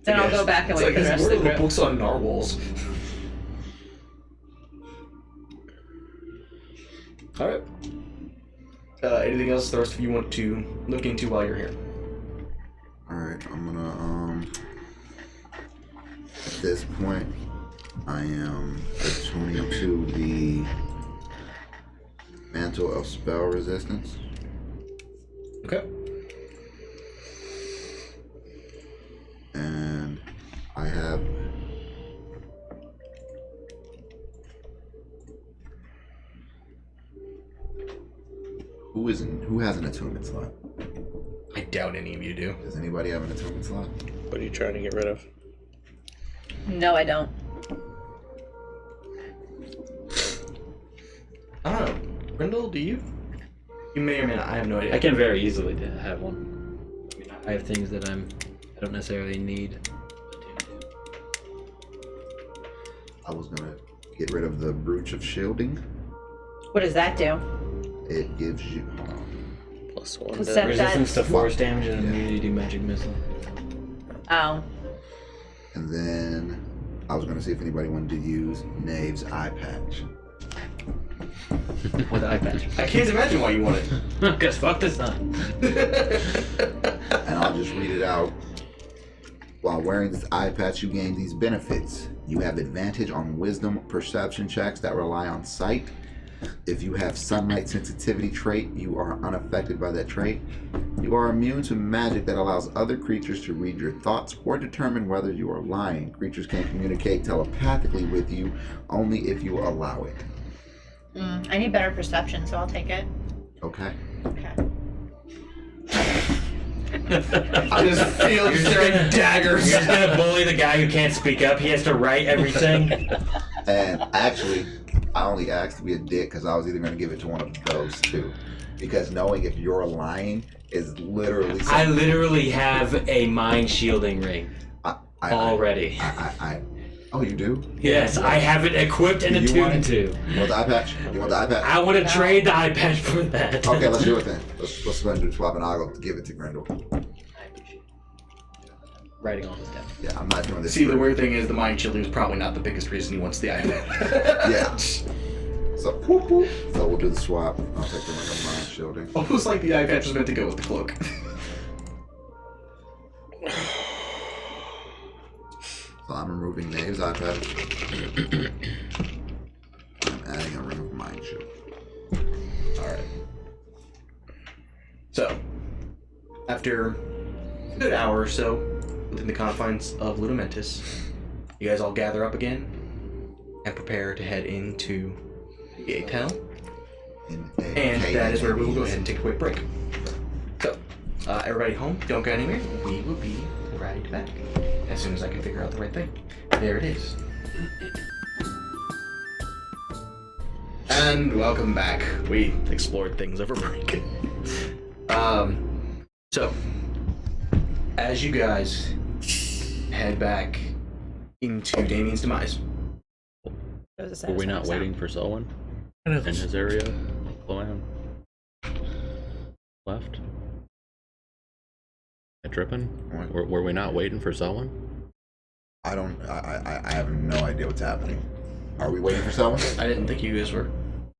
B: Then I'll go back and wait for the rest of the
A: the
B: group.
A: books on narwhals. Alright. Anything else the rest of you want to look into while you're here?
D: Alright, I'm gonna, at this point, I am attuning to the Mantle of Spell Resistance.
A: Okay.
D: And I have who has an attunement slot?
A: I doubt any of you do.
D: Does anybody have an attunement slot?
I: What are you trying to get rid of?
B: No, I don't.
A: I don't know. Grendel, do you? You may or may not. I have no idea.
F: I can very easily have one. I mean, I have things that I don't necessarily need.
D: I was gonna get rid of the Brooch of Shielding.
B: What does that do?
D: It gives you
I: +1
B: What's
I: to
B: that?
F: Resistance to force damage and
D: Yeah.
F: immunity to magic missile.
B: Oh.
D: and then I was gonna see if anybody wanted to use Knave's eye patch.
F: With the eye patch.
A: I can't imagine why you want it.
F: Because fuck the sun.
D: And I'll just read it out. While wearing this eye patch, you gain these benefits. You have advantage on wisdom perception checks that rely on sight. If you have sunlight sensitivity trait, you are unaffected by that trait. You are immune to magic that allows other creatures to read your thoughts or determine whether you are lying. Creatures can communicate telepathically with you only if you allow it.
B: I need better perception, so I'll take it.
D: Okay?
B: Okay.
A: I just feel you're staring daggers.
F: You're just gonna bully the guy who can't speak up. He has to write everything.
D: And actually, I only asked to be a dick because I was either going to give it to one of those two. Because knowing if you're lying is literally...
F: I literally have a mind shielding ring already.
D: Oh, you do?
F: Yes, I have it equipped and
D: You want
F: attuned to.
D: You want the eye patch? You want the eye patch?
F: I want to trade the eye patch for that.
D: Okay, let's do it then. Let's go ahead and do swap, and I'll go give it to Grendel.
F: Writing all this down.
D: Yeah, I'm not doing this.
A: See, the weird thing is the mind shielding is probably not the biggest reason he wants the iPad.
D: Yeah. So, whoop, whoop. So we'll do the swap. I'll take the ring of mind shielding.
A: Almost like the iPad was meant to go with the cloak.
D: So I'm removing Knave's eye patch. I'm adding a ring of mind shield.
A: Alright. So, after a good hour or so within the confines of Ludomentis, you guys all gather up again and prepare to head into the 8th hell. And that is where we will go ahead and take a quick break. So, everybody home, don't go anywhere. We will be right back as soon as I can figure out the right thing. There it is. And welcome back. We explored things over break. So, as you guys head back into Damien's demise.
H: Were we not waiting for Selwyn? in his area. Cloan. Left. Tripping? Were we not waiting for someone?
D: I have no idea what's happening. Are we waiting for someone?
A: I didn't think you guys were.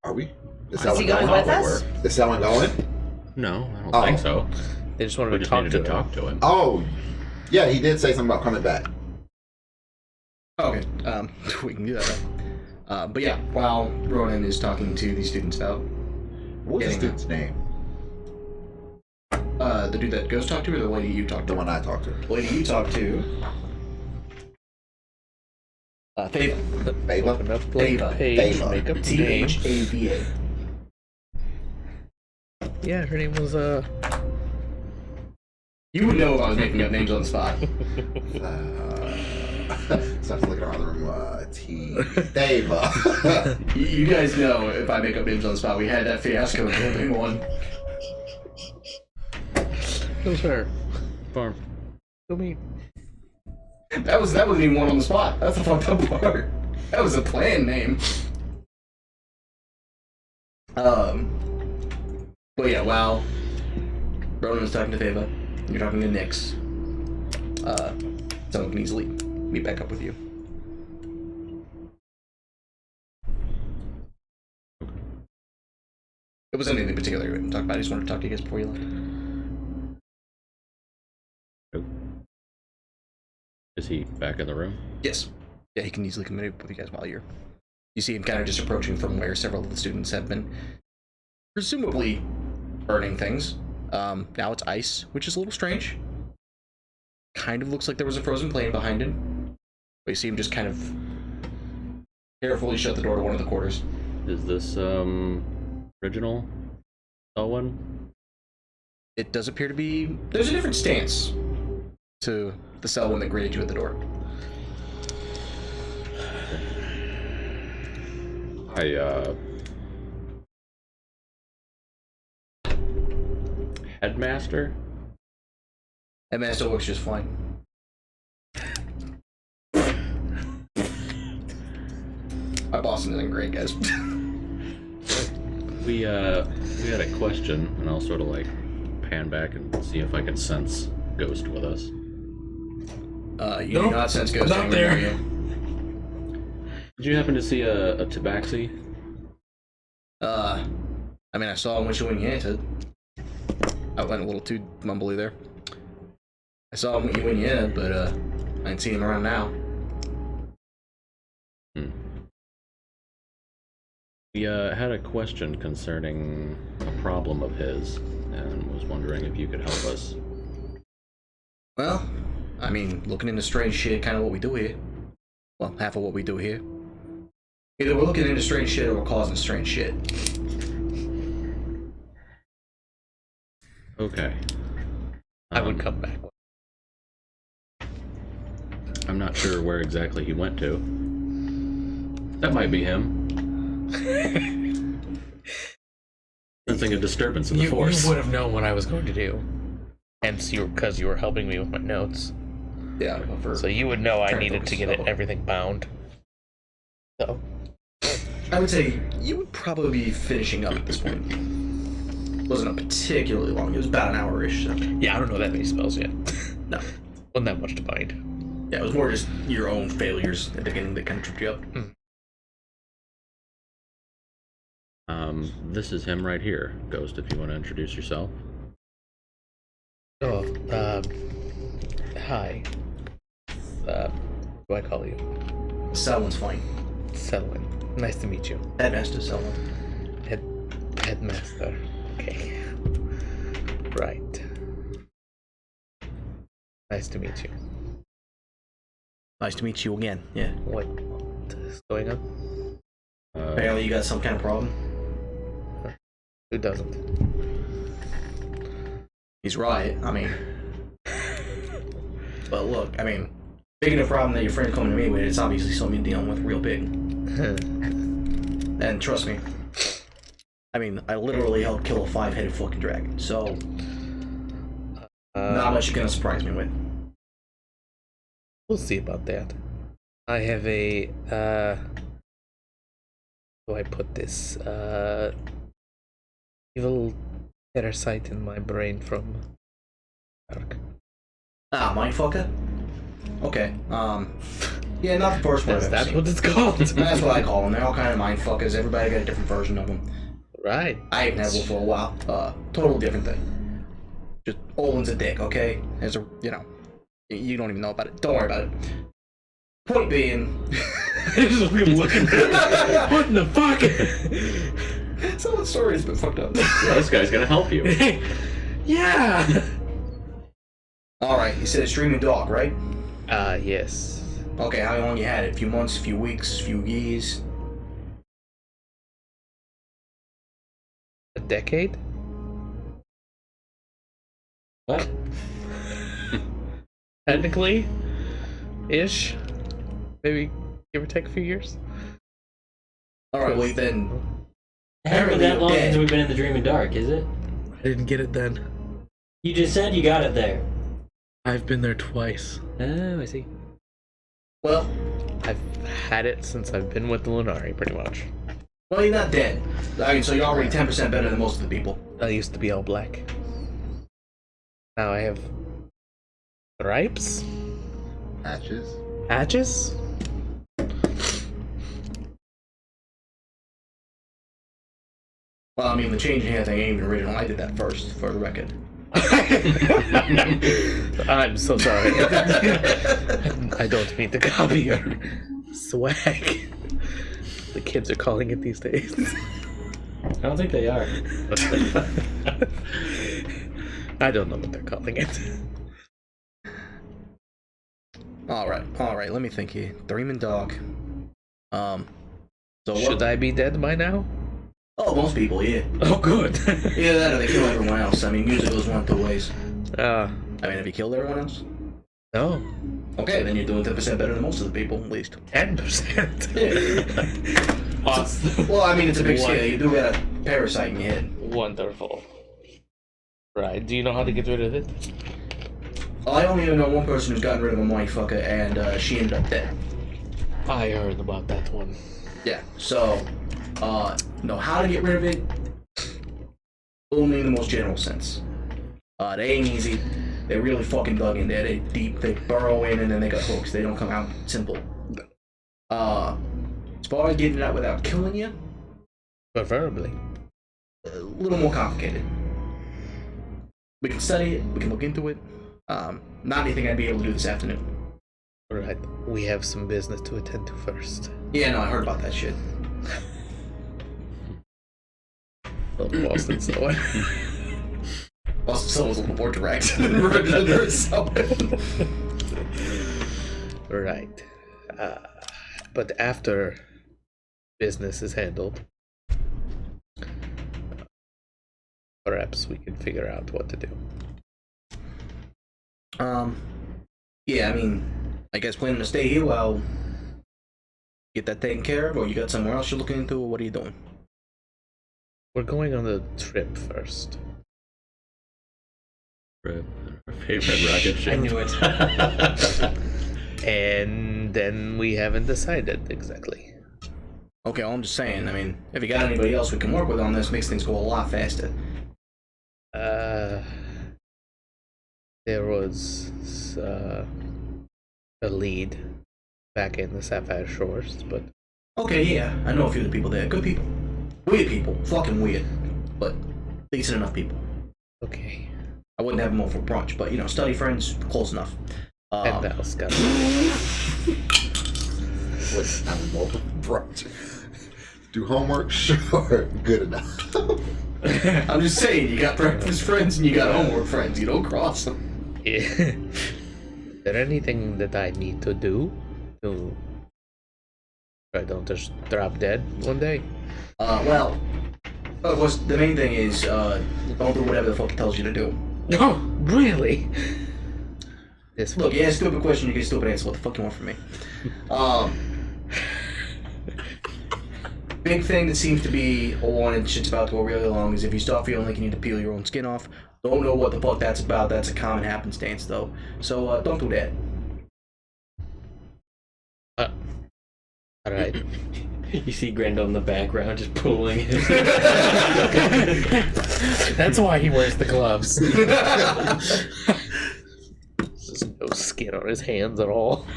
D: Are we? Is
B: he going with us?
D: Is someone going?
H: No, I don't think so.
I: They just wanted
H: We
I: to
H: just
I: talk
H: needed
I: to
H: to
I: him.
H: talk to him.
D: Oh, yeah, he did say something about coming back.
A: Okay, we can do that. But yeah, while Ronan is talking to the students about
D: What's the
A: Getting
D: student's name?
A: the dude that Ghost talked to, or the lady you talked to?
D: The one I talked to.
A: The lady you talked to. Thava.
D: Fava?
I: Open up blank
A: Ava.
I: page,
D: Ava.
I: make up the name.
A: Thava.
I: Yeah, her name was
A: You would know if I was making up names on the spot.
D: Starts looking around the room. Fava.
A: You guys know if I make up names on the spot. We had that fiasco in Campaign 1.
I: Who's her?
H: Farm.
I: Who me?
A: That wasn't even one on the spot. That's the fucked up part. That was a planned name. But yeah, while Ronan was talking to Thava, you're talking to Nyx. Someone can easily meet back up with you. It wasn't anything particular you wouldn't talk about. I just wanted to talk to you guys before you left.
H: Is he back in the room?
A: Yes. Yeah, he can easily communicate with you guys while you're... You see him kind of just approaching from where several of the students have been presumably burning things. Now it's ice, which is a little strange. Kind of looks like there was a frozen plane behind him. But you see him just kind of carefully shut the door to one of the quarters.
H: Is this original Selwyn?
A: It does appear to be... There's a different stance to the Selwyn that greeted you at the door.
H: Headmaster?
A: Headmaster works just fine. My boss isn't great, guys.
H: We had a question, and I'll sort of like pan back and see if I can sense Ghost with us.
A: You do not sense Ghost
G: not
A: anywhere
G: there.
A: near you.
H: Did you happen to see a tabaxi?
A: I mean, I saw him when you entered. I went a little too mumbly there. I saw him when you entered, but I didn't see him around now.
H: We had a question concerning a problem of his, and was wondering if you could help us.
A: Well, I mean, looking into strange shit, kind of what we do here. Well, half of what we do here. Either we're looking into strange shit or we're causing strange shit.
H: Okay.
I: I would come back.
H: I'm not sure where exactly he went to. That might be him. Sensing a disturbance in the force.
I: You would have known what I was going to do. Hence, because you were helping me with my notes.
A: Yeah,
I: So you would know I
A: trying to
I: needed to
A: focus
I: get
A: on-
I: everything bound. So,
A: I would say you would probably be finishing up at this point. Wasn't a particularly long. It was about an hour-ish. So.
I: yeah, I don't know that many spells yet.
A: No.
I: Wasn't that much to bind.
A: Yeah, it was more just your own failures at the beginning that kind of tripped you up.
H: This is him right here. Ghost, if you want to introduce yourself.
I: Oh, hi. What do I call you?
A: Selwyn's fine.
I: Selwyn. Nice to meet you.
A: Headmaster Selwyn.
I: Headmaster. Okay. Right. Nice to meet you.
A: Nice to meet you again. Yeah.
I: What is going on?
A: Apparently you got some kind of problem.
I: Who doesn't?
A: He's right. I mean, but look, I mean, big enough problem that your friend's coming to me with, it's obviously something you're dealing with real big. And trust me, I mean, I literally helped kill a 5-headed fucking dragon, so not much you're gonna surprise me with.
I: We'll see about that. I have a do I put this? Evil parasite in my brain from Dark.
A: Ah, mindfucker. Okay. Yeah, not the first one.
I: Is
A: I've
I: that
A: ever
I: what
A: seen.
I: it's called?
A: That's what I call them. They're all kind of mindfuckers. Everybody got a different version of them.
I: Right.
A: I haven't had one for a while. Total different thing. Just Olin's a dick, okay? As a, you don't even know about it. Don't worry about it. Point being,
C: Looking what in the fuck?
A: someone's story has been fucked up.
H: Yeah, this guy's gonna help you.
C: Yeah.
A: All right, you said a streaming dog, right?
I: Yes.
A: Okay, how long you had it? A few months, a few weeks, a few years?
I: A decade?
F: What?
I: Technically, ish. Maybe give or take a few years.
A: All right, well then,
F: It hasn't been that
A: Apparently
F: long
A: you're
F: since
A: dead.
F: we've been in the Dreaming Dark, is it?
G: I didn't get it then.
F: You just said you got it there.
G: I've been there twice.
I: Oh, I see.
A: well,
I: I've had it since I've been with the Lunari, pretty much.
A: well, you're not dead. I mean, so you're already 10% better than most of the people.
I: I used to be all black. Now I have stripes,
D: Patches.
I: patches.
A: Well, I mean, the change in hair thing ain't even original. I did that first, for the record.
I: I'm so sorry. I don't mean to copy your swag. The kids are calling it these days.
F: I don't think they are.
I: I don't know what they're calling it.
A: All right. Let me think here. Dreaming dog. So
I: Should I be dead by now?
A: Oh, most people, yeah.
I: Oh, good.
A: Either that or they kill everyone else. I mean, music goes one of two ways. I mean, have you killed everyone else?
I: No.
A: Okay, then you're doing 10% better than most of the people, at least.
I: 10%.
A: Yeah.
I: Awesome.
A: Well, I mean, it's a big
I: One.
A: scale. You do got a parasite in your head.
I: Wonderful. Right. Do you know how to get rid of it?
A: I only even know one person who's gotten rid of a mindfucker, and she ended up dead.
I: I heard about that one.
A: Yeah, so, know how to get rid of it, only in the most general sense. They ain't easy. They really fucking dug in there. They deep, they burrow in, and then they got hooks. They don't come out simple. As far as getting it out without killing you,
I: Preferably.
A: a little more complicated. We can study it, we can look into it. Not anything I'd be able to do this afternoon.
I: Alright. We have some business to attend to first.
A: Yeah, no, I heard about that shit.
I: Little Boston someone.
A: Boston Soul was a little more direct than Revenge herself.
I: Right. But after business is handled, perhaps we can figure out what to do.
A: Yeah, I mean, I guess planning to stay here while get that taken care of, or you got somewhere else you're looking into, or what are you doing?
I: We're going on the trip first.
H: Our favorite rocket ship.
F: I knew it.
I: And then we haven't decided exactly.
A: Okay, well, I'm just saying, I mean, if you got anybody else we can work with on this, makes things go a lot faster.
I: There was a lead back in the Sapphire Shores, but
A: Okay, yeah, I know a few of the people there. Good people. Weird people. Fucking weird. But decent enough people.
I: okay.
A: I wouldn't have them over for brunch, but, study friends, close enough.
I: And that was got
D: What's brunch? Do homework? Sure. Good enough.
A: I'm just saying, you got breakfast friends and you got homework friends. You don't cross them.
I: Is there anything that I need to do to I don't just drop dead one day?
A: Well, of course, the main thing is, don't do whatever the fuck he tells you to do.
I: Oh, really? This
A: Look, you ask a stupid question, you get a stupid answer. What the fuck you want from me? Big thing that seems to be on and shit's about to go really long is if you start feeling like you need to peel your own skin off. Don't know what the fuck that's about. That's a common happenstance, though. So, don't do that.
I: Alright.
F: You see Grendel in the background just pulling it.
G: That's why he wears the gloves.
I: There's no skin on his hands at all.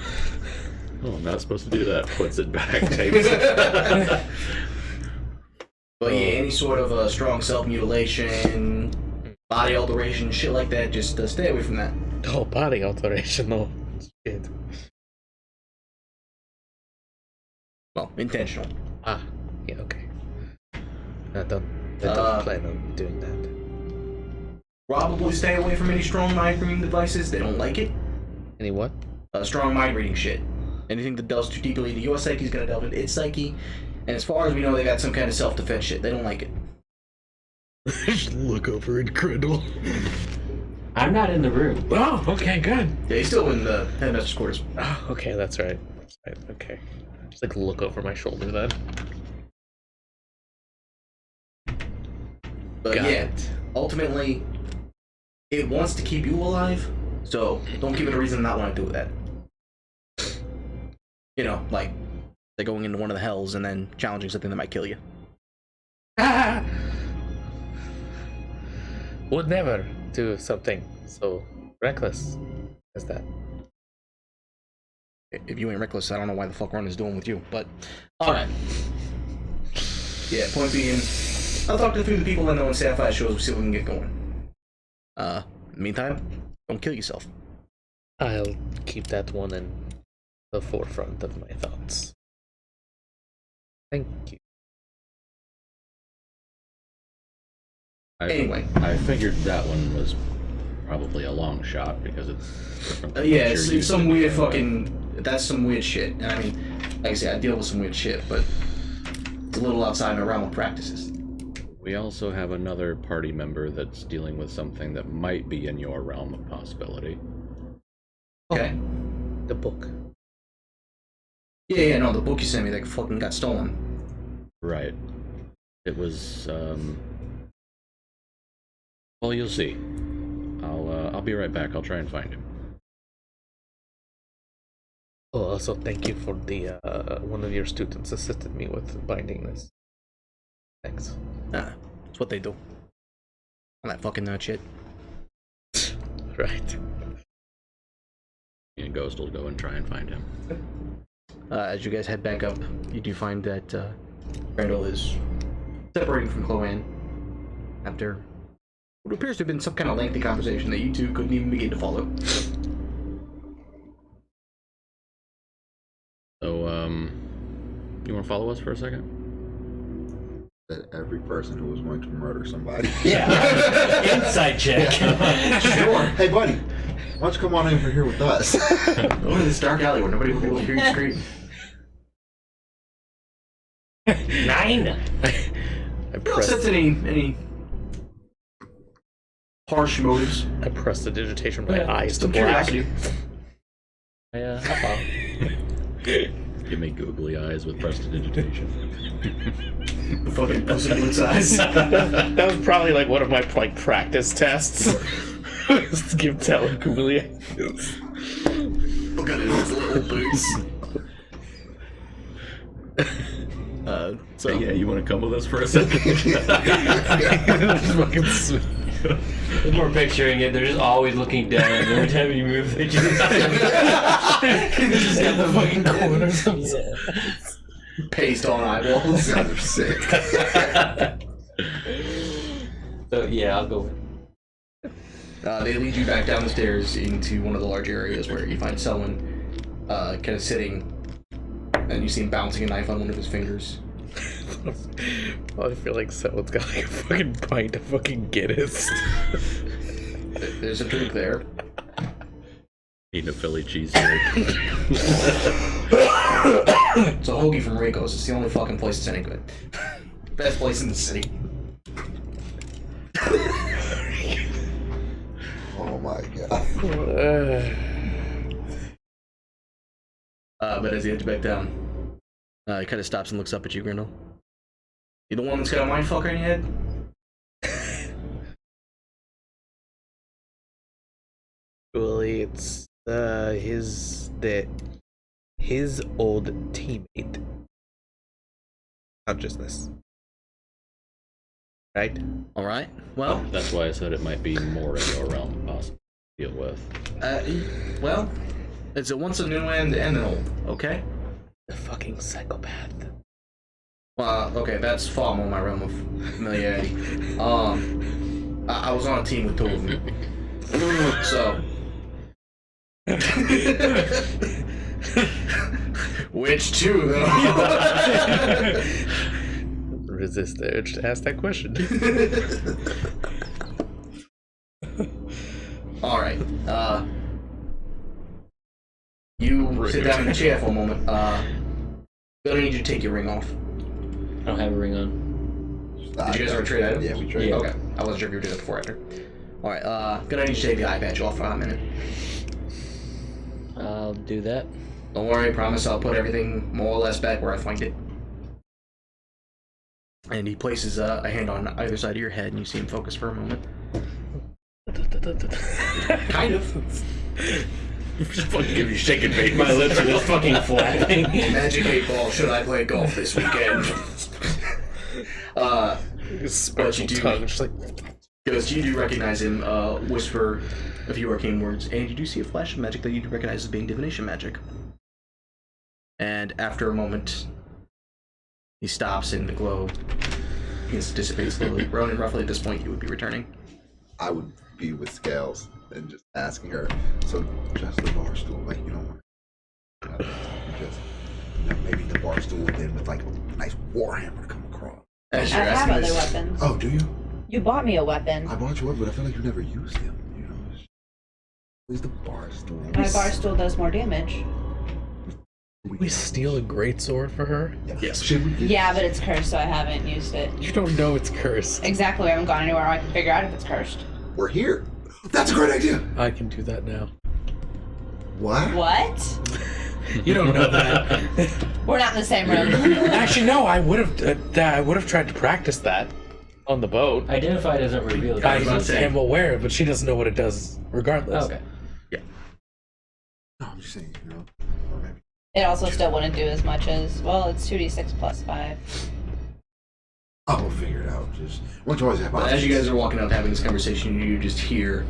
H: Oh, I'm not supposed to do that. Puts it back, tapes it.
A: But yeah, any sort of strong self-mutilation, body alteration, shit like that, just stay away from that.
I: Oh, body alteration, though. Shit.
A: Well, intentional.
I: Ah, yeah, okay. I don't plan on doing that.
A: Probably stay away from any strong mind reading devices. They don't like it.
I: Any what?
A: Strong mind reading shit. Anything that delves too deeply into your psyche is gonna delve into its psyche. And as far as we know, they got some kind of self-defense shit. They don't like it.
G: Just look over at Grendel.
F: I'm not in the room.
G: Oh, okay, good.
A: Yeah, he's still in the headmaster's quarters.
I: Oh, okay, that's right. That's right, okay. Just like look over my shoulder then.
A: But
I: Got
A: yeah,
I: it.
A: ultimately, it wants to keep you alive, so don't give it a reason to not want to do that. You know, like, they're going into one of the hells and then challenging something that might kill you.
I: Would never do something so reckless as that.
A: If you ain't reckless, I don't know why the fuck Ron is doing with you, but alright. Yeah, point being, I'll talk to a few of the people I know in Sapphire shows, we'll see if we can get going. In the meantime, don't kill yourself.
I: I'll keep that one in the forefront of my thoughts. Thank you.
A: Anyway.
H: I figured that one was probably a long shot because it's different than
A: Yeah,
H: what
A: it's
H: you're used
A: some
H: to
A: weird
H: doing.
A: fucking, that's some weird shit. And I mean, like I say, I deal with some weird shit, but it's a little outside my realm of practices.
H: We also have another party member that's dealing with something that might be in your realm of possibility.
A: Okay.
I: The book.
A: Yeah, no, the book you sent me that fucking got stolen.
H: Right. It was, well, you'll see. I'll be right back. I'll try and find him.
I: Oh, also thank you for the one of your students assisted me with binding this. Thanks.
A: That's what they do. All that fucking nut shit.
I: Right.
H: Me and Ghost will go and try and find him.
A: As you guys head back up, you do find that Randall is separating from Chloanne after what appears to have been some kind of lengthy conversation that you two couldn't even begin to follow.
H: So, you want to follow us for a second?
D: That every person who was going to murder somebody.
F: Yeah. Inside check.
A: Sure.
D: Hey, buddy, why don't you come on over here with us?
A: Go into this dark alley where nobody will be able to hear you scream.
F: 9.
I: I
A: No sense
I: pressed,
A: any harsh motives.
I: I pressed the digitation with
F: Yeah,
I: my eyes to
A: Some
I: black.
A: curiosity.
H: Give me googly eyes with prestidigitation.
A: The fucking pussy blitz eyes.
I: That was probably like one of my like practice tests. Just to give telling Kumelia.
A: Look at his little boots.
H: So yeah, you want to come with us for a second?
I: Fucking sweet.
F: We're picturing it. They're just always looking down. And every time you move, they just
G: Just got the fucking corners of his
A: Paste on eyeballs.
D: You guys are sick.
F: So yeah, I'll go.
A: They lead you back down the stairs into one of the large areas where you find Selwyn kind of sitting, and you see him bouncing a knife on one of his fingers.
I: I feel like someone's got like a fucking pint of fucking Guinness.
A: There's a drink there.
H: Eating a Philly cheesesteak.
A: It's a hoagie from Rico's. It's the only fucking place that's any good. Best place in the city.
D: Oh my god.
A: But as he heads back down, he kind of stops and looks up at you, Grindel. You the one that's got a mindfucker in your head?
I: Well, it's his old teammate.
J: consciousness. Right?
A: All right. Well,
H: That's why I said it might be more in your realm possible to deal with.
A: well, it's a once a new and an old. Okay.
I: The fucking psychopath.
A: Okay, that's far more my realm of familiarity. I was on a team with two of them, so. Which two, though?
I: Resist the urge to ask that question.
A: All right. You sit down in the chair for a moment. Gonna need you to take your ring off.
F: I don't have a ring on.
A: Did you guys ever trade items?
D: Yeah, we traded.
F: Yeah.
A: Okay. I wasn't sure if you were doing that before or after. All right. Gonna need you to take the eye patch off for a minute.
F: I'll do that.
A: Don't worry. I promise I'll put everything more or less back where I find it. And he places a hand on either side of your head, and you see him focus for a moment. Kind of.
C: Just fucking give you shaking face. My lips are just fucking flapping.
A: Magic 8 Ball. Should I play golf this weekend? But you do.
I: Tongue, just like,
A: Because you do recognize him whisper a few arcane words, and you do see a flash of magic that you do recognize as being divination magic. And after a moment, he stops, and the glow dissipates slowly. Ronan, roughly at this point, you would be returning.
D: I would be with Scales and just asking her, so just the bar stool, like, you don't want to just, maybe the bar stool then with like a nice warhammer come across.
A: As
B: I
A: you're
B: have
A: asking
B: other
A: this,
B: weapons.
D: Oh, do you?
B: You bought me a weapon.
D: I bought you one, but I feel like you never used him, you know? Where's the bar stool?
B: My bar stool does more damage.
C: We steal a greatsword for her?
A: Yes.
D: Should we get
B: Yeah, but it's cursed, so I haven't used it.
C: You don't know it's cursed.
B: Exactly. I haven't gone anywhere where I can figure out if it's cursed.
D: We're here. That's a great idea.
C: I can do that now.
D: What?
B: What?
C: You don't know that.
B: We're not in the same room.
C: Actually, no. I would have tried to practice that.
I: on the boat.
F: Identify doesn't reveal it.
C: I
A: was about to say.
C: am aware, but she doesn't know what it does, regardless.
F: Okay.
D: No, I'm just saying, you know. Or maybe.
B: It also still wouldn't do as much as, well, it's 2d6 plus 5.
D: Oh, we'll figure it out. Just once you always have
A: But as you guys are walking out having this conversation, you just hear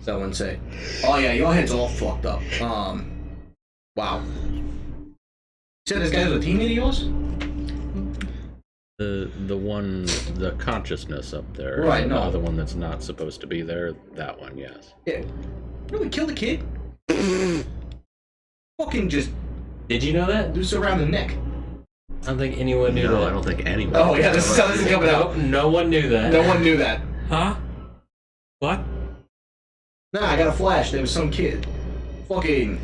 A: someone say, "Oh yeah, your head's all fucked up." Wow. You said this guy was a teammate of yours?
H: The one, the consciousness up there.
A: Right, no.
H: The other one that's not supposed to be there. That one, yes.
A: Yeah. Really killed a kid? Fucking just
F: Did you know that?
A: loose around the neck.
F: I don't think anyone knew
H: No,
F: that.
H: I don't think anyone.
A: Oh yeah, this is how this is coming out.
F: No one knew that.
A: No one knew that.
C: Huh? What?
A: Nah, I got a flash. There was some kid. Fucking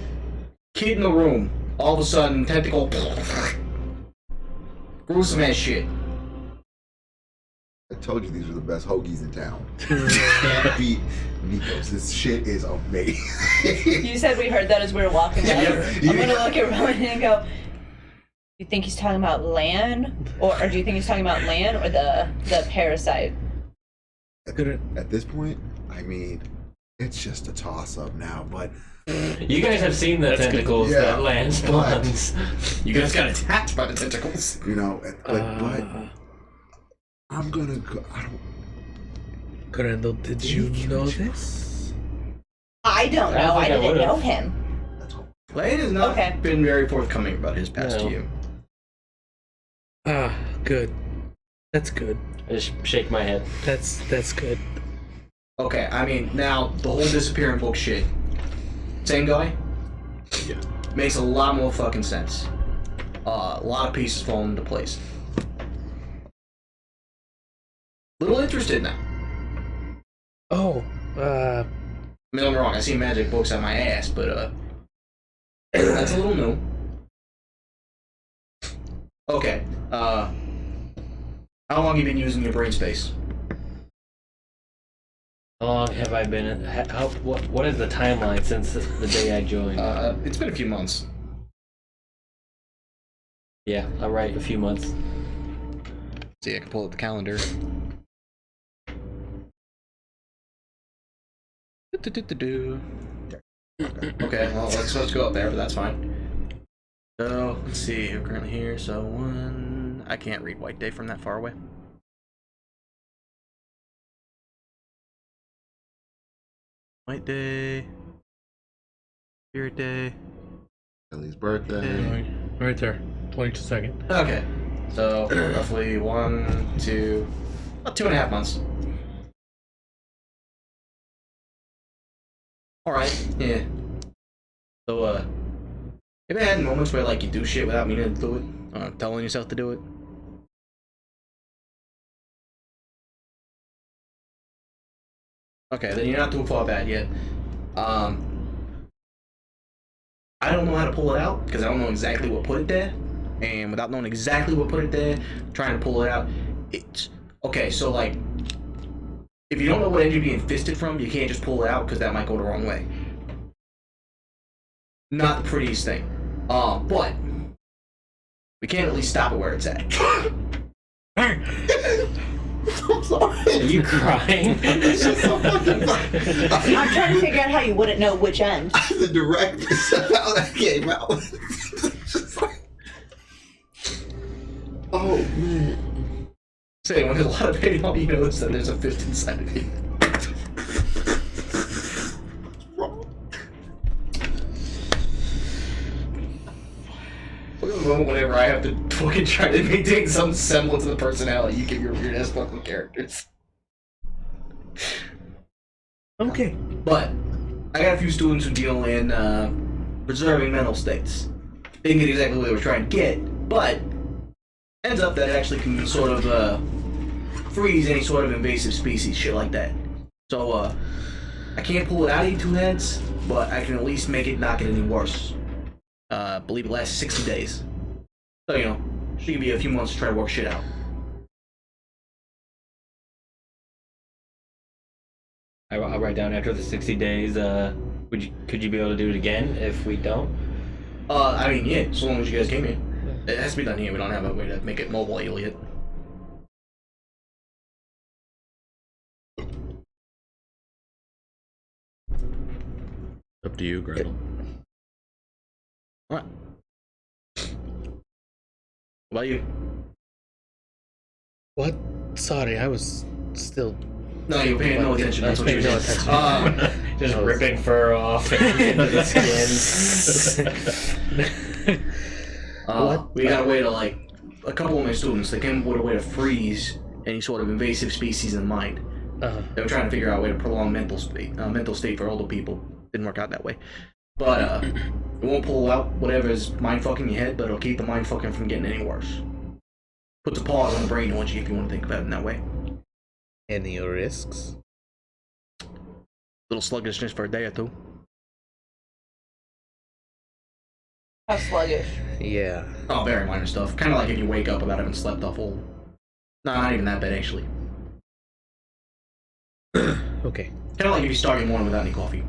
A: kid in the room. All of a sudden, tentacle. Gruesome ass shit.
D: I told you these were the best hoagies in town. Can't beat Nikos. This shit is amazing.
B: You said we heard that as we were walking up. I'm gonna look at Rowan and go, you think he's talking about land? Or do you think he's talking about land or the parasite?
D: At this point, I mean, it's just a toss-up now, but
F: You guys have seen the tentacles
D: Yeah,
F: that land spawns.
A: You guys got attacked by the tentacles.
D: you know, but I'm gonna go. I don't.
C: Grendel, did you know this?
B: I don't
F: I
B: know.
F: think
B: I
F: I
B: didn't
F: would've.
B: know him.
D: That's all.
A: Lane has not
B: Okay.
A: been very forthcoming about his past
F: No.
A: to you.
C: Ah, good. That's good.
F: I just shake my head.
C: That's good.
A: Okay, I mean, now, the whole disappearing book shit. Same guy?
H: Yeah.
A: Makes a lot more fucking sense. A lot of pieces fall into place. Little interested now.
C: Oh,
A: I mean, don't get me wrong, I see magic books on my ass, but, that's a little new. Okay, how long have you been using your brain space?
F: How long have I been? What is the timeline since the day I joined?
A: It's been a few months.
F: Yeah, all right, a few months.
A: See, I can pull up the calendar. Okay, well, let's go up there, but that's fine. So, let's see, we're currently here, so I can't read White Day from that far away. White Day. Spirit Day.
D: Ellie's birthday.
C: Right there. 22nd.
A: Okay. So, roughly 1, 2, about 2.5 months. Alright, yeah. So, have you ever had moments where, like, you do shit without meaning to do it? Telling yourself to do it? Okay, then you're not too far bad yet. I don't know how to pull it out, because I don't know exactly what put it there. And without knowing exactly what put it there, trying to pull it out, it's... Okay, so, like, if you don't know what end you're being fisted from, you can't just pull it out, because that might go the wrong way. Not the prettiest thing. But we can't at least stop it where it's at.
D: I'm sorry.
F: Are you crying?
D: It's just so fucking funny.
B: I'm trying to figure out how you wouldn't know which end.
D: The director, how that came out. It's just like, oh man.
A: Say, when there's a lot of pain on you notice that there's a fist inside of you. Look at the moment whenever I have to fucking try to maintain some semblance of the personality you give your weird ass fucking characters.
C: Okay.
A: But I got a few students who deal in preserving mental states. They didn't get exactly what they were trying to get, but ends up that it actually can sort of freeze any sort of invasive species, shit like that. So I can't pull it out of you two heads, but I can at least make it not get any worse. I believe it lasts 60 days. So, you know, should give you a few months to try to work shit out.
F: I'll write down after the 60 days. Could you be able to do it again if we don't?
A: I mean, yeah, so long as you guys came here. It has to be done here. We don't have a way to make it mobile yet.
H: Up to you, Gretel.
A: Alright. What about you?
I: What? Sorry, I was still.
A: No, you're paying no attention. That's what you're
I: paying
A: doing.
I: no attention.
F: Just ripping fur off into the skin.
A: We got a way to, like, a couple of my students, they came with a way to freeze any sort of invasive species in mind. They were trying to figure out a way to prolong mental state for older people. Didn't work out that way. But, it won't pull out whatever's mind fucking your head, but it'll keep the mind fucking from getting any worse. Puts a pause on the brain once if you want to think about it in that way.
I: Any risks?
A: Little sluggishness for a day or two.
B: How sluggish.
I: Yeah.
A: Oh, very minor stuff. Kind of like if you wake up about having slept off old. No, not even that bad, actually.
I: Okay.
A: Kind of like if you start your morning without any coffee.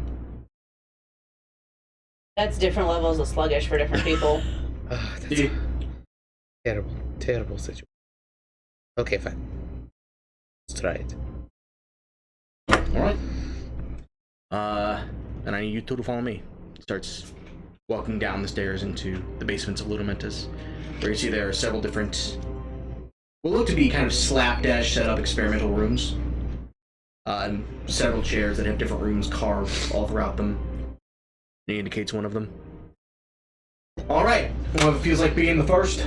B: That's different levels of sluggish for different people.
I: That's
A: Yeah.
I: terrible, terrible situation. Okay, fine. Let's try it.
A: Alright. And I need you two to follow me. Starts walking down the stairs into the basements of Ludomentus, where you see there are several different, what look to be kind of slapdash set up experimental rooms. And several chairs that have different rooms carved all throughout them. He indicates one of them. Alright, whoever feels like being the first,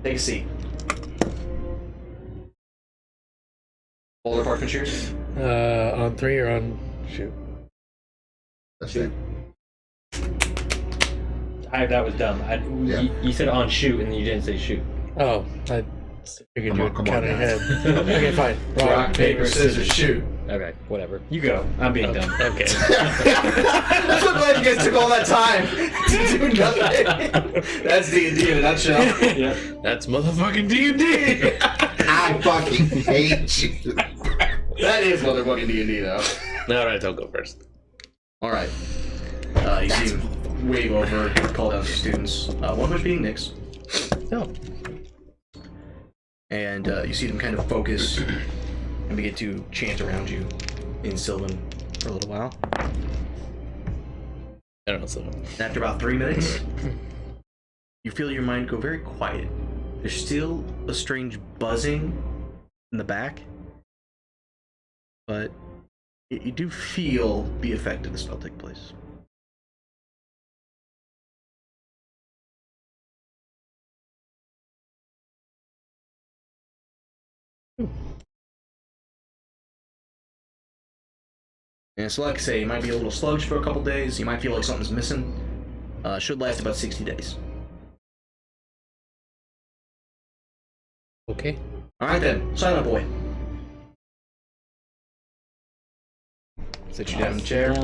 A: take a seat. Polar parchment chairs?
C: On 3 or on shoot?
D: That's it.
F: That was dumb.
D: Yeah.
F: You said on shoot and you didn't say shoot.
C: Oh, I figured
D: Come
C: you
D: on,
C: would
D: come
C: count
D: on,
C: ahead.
D: guys.
C: Okay, fine.
A: Rock, paper, scissors, shoot.
F: Okay, whatever. You go. I'm being dumb.
I: Okay.
A: I'm so glad you guys took all that time to do nothing. That's D&D in a nutshell.
F: Yeah.
I: That's motherfucking D&D.
D: I fucking hate you.
A: That is motherfucking D&D though.
I: All right, I'll go first.
A: Alright. You see him wave over, call down to students. One of which being Nyx.
I: No.
A: And you see them kind of focus and begin to chant around you in Sylvan for a little while.
I: I don't know. So.
A: And after about 3 minutes, you feel your mind go very quiet. There's still a strange buzzing in the back, but you do feel the effect of the spell take place. And so, like I say, you might be a little sluggish for a couple days. You might feel like something's missing. Should last about 60 days.
I: Okay.
A: All right then, Silent Boy. Sit you down in the chair.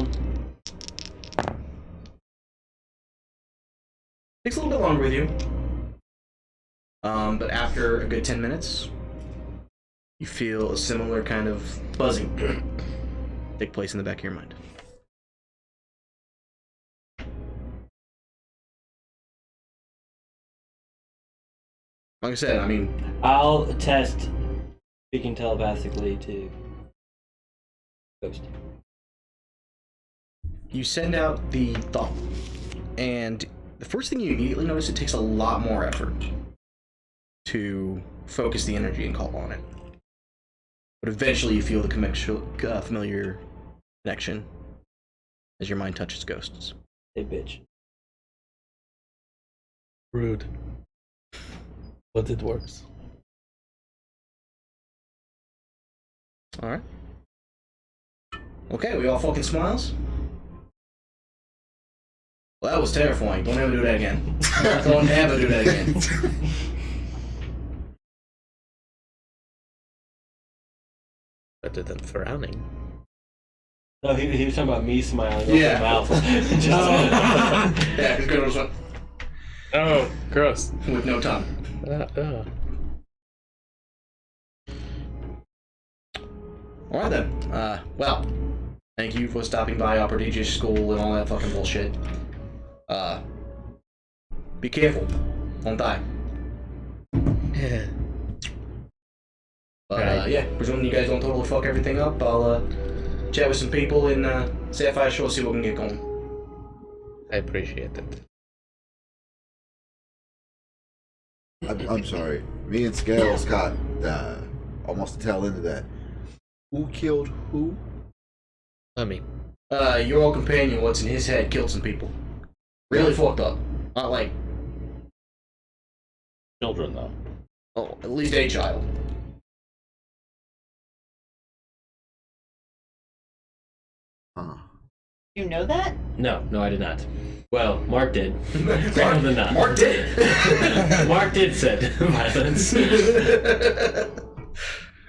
A: Takes a little bit longer with you. But after a good 10 minutes, you feel a similar kind of buzzing take place in the back of your mind. Like I said, I mean,
F: I'll test speaking telepathically to Ghost.
A: you send out the thought, and the first thing you immediately notice, it takes a lot more effort to focus the energy and call on it. But eventually you feel the familiar connection as your mind touches Ghosts.
F: Hey, bitch.
C: Rude. But it works.
A: Alright. Okay, we all fucking smiles? Well, that was terrifying. Don't ever do that again. Don't ever do that again.
I: Better than frowning.
F: No, he was talking about me smiling
A: Yeah.
F: open mouth.
A: Yeah, because Ghost went
I: Oh, gross.
A: with no tongue. Alright then. Well, thank you for stopping by our prodigious school and all that fucking bullshit. Be careful. Don't die. But, yeah, presuming you guys don't totally fuck everything up, I'll, chat with some people in, Sapphire Shore, see what we can get going.
I: I appreciate it.
J: I'm sorry. Me and Scales got almost the tail end of that. Who killed who?
I: I mean,
A: Your old companion, what's in his head, killed some people. Really fucked up. Not like,
C: Children, though.
A: oh, at least a child.
J: Huh.
B: You know that?
F: No, I did not. Well, Mark did. Grendel did not.
A: Mark did!
F: Mark did said violence.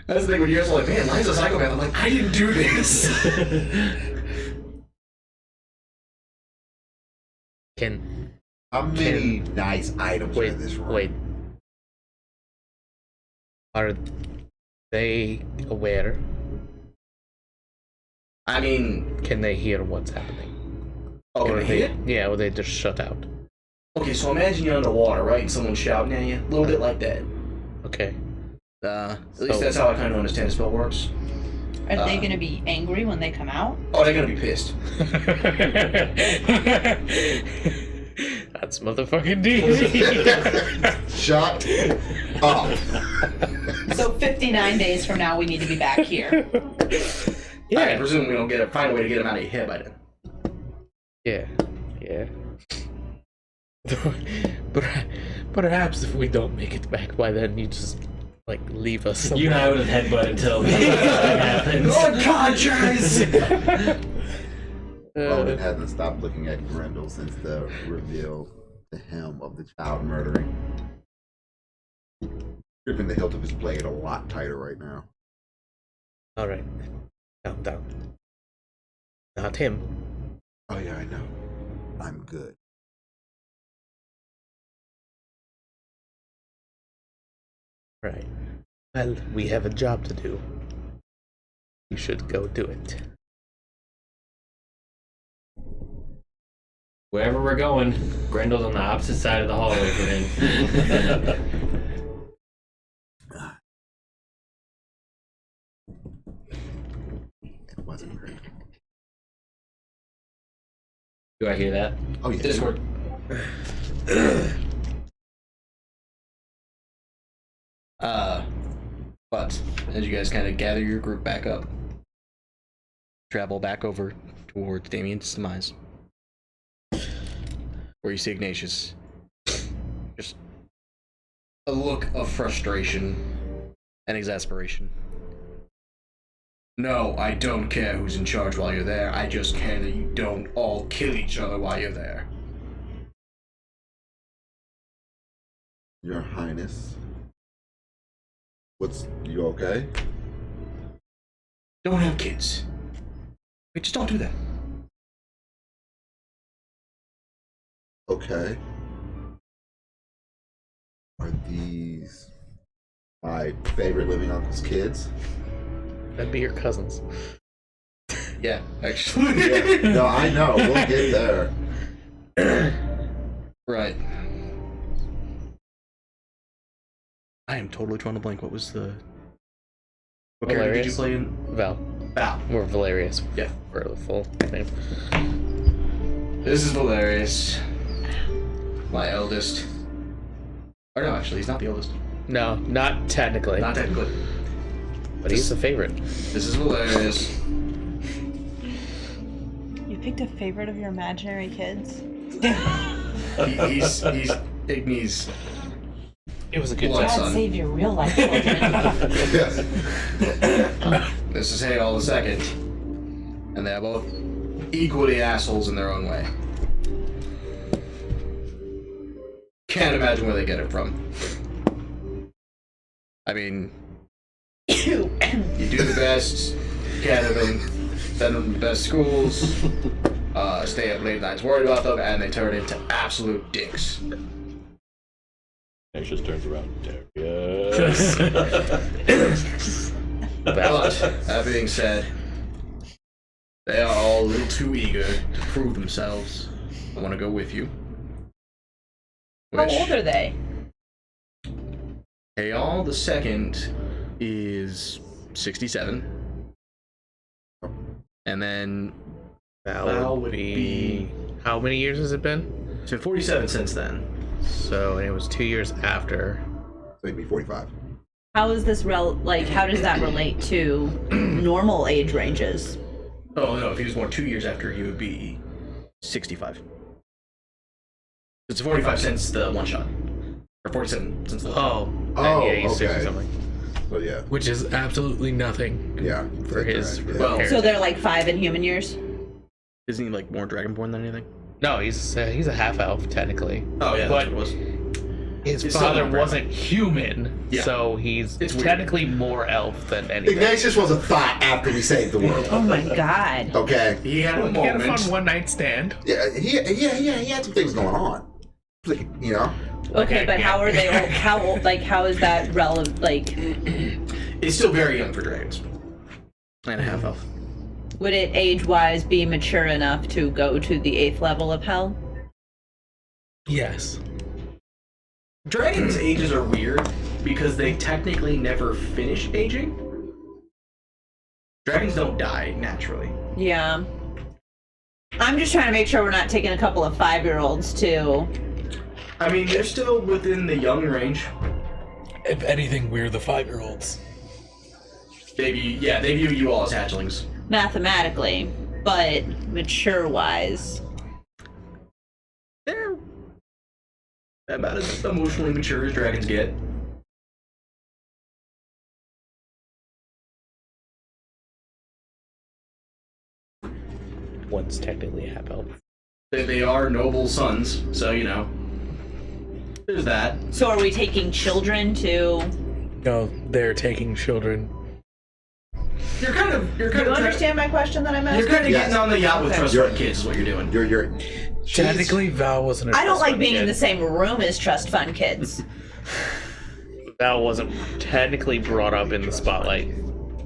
A: That's the thing when you're just like, man, Line's a psychopath. I'm like, I didn't do this.
J: How many nice items are in this room?
I: wait. Are they aware?
A: I mean,
I: Can they hear what's happening?
A: oh, can
I: Or
A: they hear it?
I: Yeah, or they just shut out.
A: Okay, so imagine you're underwater, right? And someone's shouting at you. A little bit like that.
I: Okay.
A: At least that's how I kind of understand the spell works.
B: Are they gonna be angry when they come out?
A: Oh, they're gonna be pissed.
I: That's motherfucking D.
J: Shut up.
B: So 59 days from now, we need to be back here.
A: I presume we don't find a way to get him out of your head by then.
I: Yeah. Perhaps if we don't make it back by then, you just like leave us.
F: You and I would have headbutt until that happens.
A: Unconscious!
J: Logan hasn't stopped looking at Grendel since the reveal to him of the child murdering. Gripping the hilt of his blade a lot tighter right now.
I: All right, calm down. Not him.
J: Oh yeah, I know. I'm good.
I: Right. Well, we have a job to do. You should go do it.
F: Wherever we're going, Grendel's on the opposite side of the hallway from him.
J: It wasn't great.
F: Do I hear that?
J: Oh yeah.
A: Discord. But as you guys kind of gather your group back up, travel back over towards Damien's demise, where you see Ignatius, just a look of frustration and exasperation. No, I don't care who's in charge while you're there. I just care that you don't all kill each other while you're there.
J: Your Highness. You okay?
A: Don't have kids. Wait, just don't do that.
J: Okay. Are these my favorite living uncle's kids?
I: That'd be your cousins.
A: Yeah, actually.
J: Yeah. No, I know. We'll get there.
A: Right. I am totally drawing a blank. What was the... What character did you
I: Valerius?
A: play in?
I: Val.
A: Val.
I: Or Valerius.
A: Yeah.
I: For the full name.
A: This is Valerius. My eldest. Or no, actually, he's not the oldest.
I: No, not technically.
A: Not technically.
I: But he's a favorite.
A: This is Valerius.
B: You picked a favorite of your imaginary kids?
A: He's Ignis.
I: It was a good
A: Blood
I: job.
A: son.
B: Save your real life children.
J: Yes.
A: This is Hael the Second. And they are both equally assholes in their own way. Can't imagine where they get it from. I mean, you do the best, gather them, send them to the best schools, stay up late nights worried about them, and they turn into absolute dicks.
H: It just turns around. Darius.
A: But, that being said, they are all a little too eager to prove themselves. I want to go with you.
B: How old are they?
A: Hael the Second is 67. And then
I: Val would be... How many years has it been?
A: it's been 47 since then.
I: So it was 2 years after.
J: Maybe 45.
B: How is this how does that relate to normal age ranges?
A: Oh no, if he was born 2 years after, he would be 65. It's 45 since the one shot. Or 47 since the one shot.
J: Oh,
I: yeah, he's 60
J: okay.
I: something.
J: So yeah.
C: Which is absolutely nothing.
J: Yeah.
I: For his...
J: Yeah.
A: Well,
I: character.
B: So they're like 5 in human years?
A: Isn't he like more Dragonborn than anything?
I: No, he's a half elf technically.
A: Oh yeah,
I: But
A: that's what it was.
I: his
A: It's
I: father
A: still not
I: wasn't human,
A: Yeah.
I: so he's
A: It's weird.
I: technically more elf than anything.
D: Ignatius was a thought after we saved the world.
B: Oh my god.
D: Okay.
A: He had a
C: He had a
A: moment.
C: fun one night stand.
D: Yeah, he had some things going on. You know?
B: Okay, but how are they how old how is that relevant
A: It's still very young for dragons. And a half elf.
B: would it age-wise be mature enough to go to the 8th level of hell?
C: Yes.
A: Dragons' ages are weird because they technically never finish aging. Dragons don't die naturally.
B: Yeah. I'm just trying to make sure we're not taking a couple of 5-year-olds too.
A: I mean, they're still within the young range.
G: If anything, we're the 5-year-olds.
A: They view you all as hatchlings.
B: Mathematically, but mature-wise.
A: They're about as emotionally mature as dragons get.
I: One's technically a half elf.
A: They are noble sons, so you know. There's that.
B: So are we taking children to...
C: No, they're taking children.
A: You're kind of
B: Do you understand my question that I'm asking?
A: You're kind of
D: Yes.
A: getting on the yacht with
B: Okay.
A: trust fund kids is what you're doing.
D: You're
C: Technically, Val wasn't a
B: I don't like
C: trust
B: being in
C: fund
B: the same room as trust fund kids.
I: Val wasn't technically brought up in the spotlight.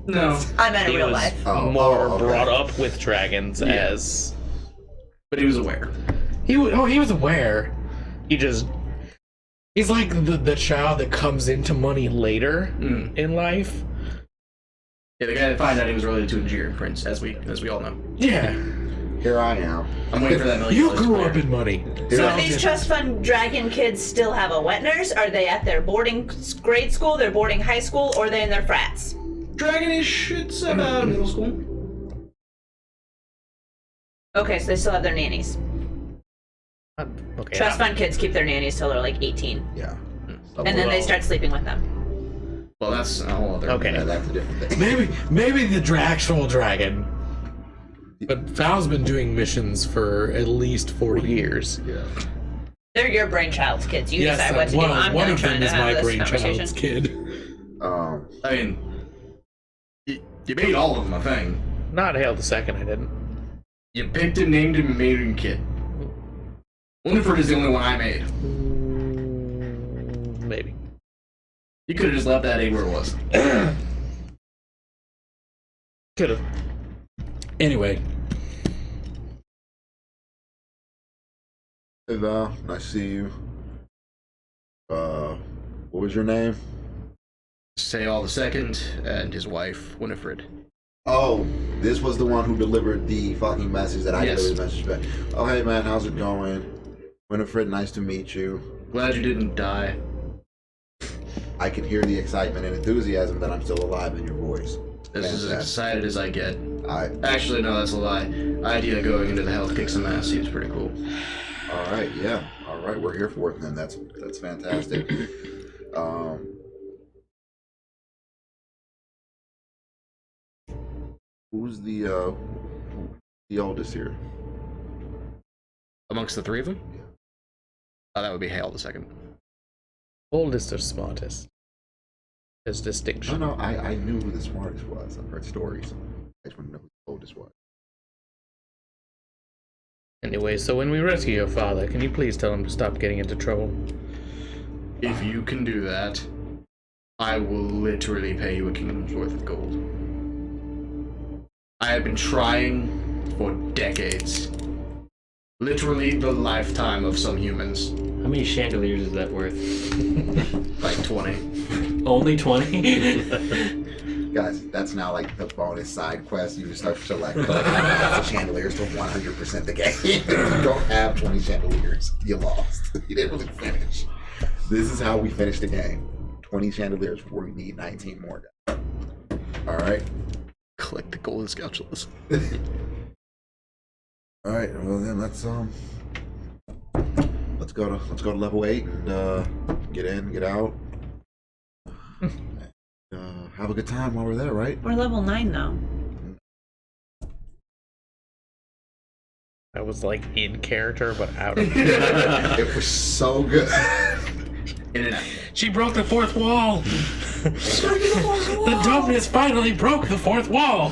A: No.
B: I meant in
I: He
B: real
I: was
B: life.
I: more
D: okay.
I: brought up with dragons as
A: But he was aware.
C: He was aware. He's like the child that comes into money later in life.
A: Yeah, the guy that found out he was related to a Nigerian prince, as we all know.
C: Yeah.
J: here I am.
A: I'm waiting for that $1 million.
G: You
A: to
G: grew
A: clear.
G: up in money.
J: Here
B: So
J: I am.
B: these trust fund dragon kids still have a wet nurse? Are they at their boarding grade school, their boarding high school, or are they in their frats?
A: Dragonish, it's about middle school.
B: Okay, so they still have their nannies.
I: Okay.
B: Trust fund kids keep their nannies till they're like 18.
J: Yeah.
B: And then they start sleeping with them.
A: Well, that's a whole other.
I: Okay.
J: Yeah, that's a different thing.
G: Maybe the actual dragon. But Val's been doing missions for at least 40 years.
J: Yeah.
B: They're your brainchild's kids. You
G: Yes,
B: decide what to do.
G: one,
B: I'm
G: one
B: done
G: of
B: trying
G: them
B: to
G: is my
B: have this
G: brainchild's
B: conversation.
G: kid.
A: I mean, you made all of them a thing.
I: Not Hail the Second, I didn't.
A: You picked him, named him, and made him a kid. Winifred is the only one I made.
I: Maybe.
A: You could have just left that A where it was.
I: Could have.
G: Anyway,
J: Hey Val, nice to see you. What was your name?
A: Sayal II and his wife, Winifred.
J: Oh, this was the one who delivered the fucking message that I
A: Yes.
J: delivered the message back. Oh, hey man, how's it going? Winifred, nice to meet you.
A: Glad you didn't die.
J: I can hear the excitement and enthusiasm that I'm still alive in your voice.
A: This is as
J: Fantastic.
A: excited as I get.
J: I
A: Actually, no, that's a lie. Idea of going into the hell kick some ass seems pretty cool.
J: All right, yeah. All right, we're here for it then. That's fantastic. Who's the oldest here?
A: Amongst the three of them? Oh, that would be Hale II.
I: Oldest or smartest? There's distinction.
J: No, I knew who the smartest was. I've heard stories. I just want to know who the oldest was.
I: Anyway, so when we rescue your father, can you please tell him to stop getting into trouble?
A: If you can do that, I will literally pay you a kingdom's worth of gold. I have been trying for decades. Literally the lifetime of some humans.
F: How many chandeliers is that worth?
A: Like 20.
F: Only 20?
J: Guys, that's now like the bonus side quest. You start to like collect the chandeliers to 100% the game. If you don't have 20 chandeliers, you lost. You didn't really finish. This is how we finish the game. 20 chandeliers before we need 19 more. All right.
A: Collect the golden scalpels.
J: All right. Well then, let's go to level 8 and get in, get out. Have a good time while we're there, right?
B: We're level 9 now.
I: I was like in character, but out of
J: It was so good.
A: In and out.
G: she broke the fourth wall. The dumbness finally broke the fourth wall.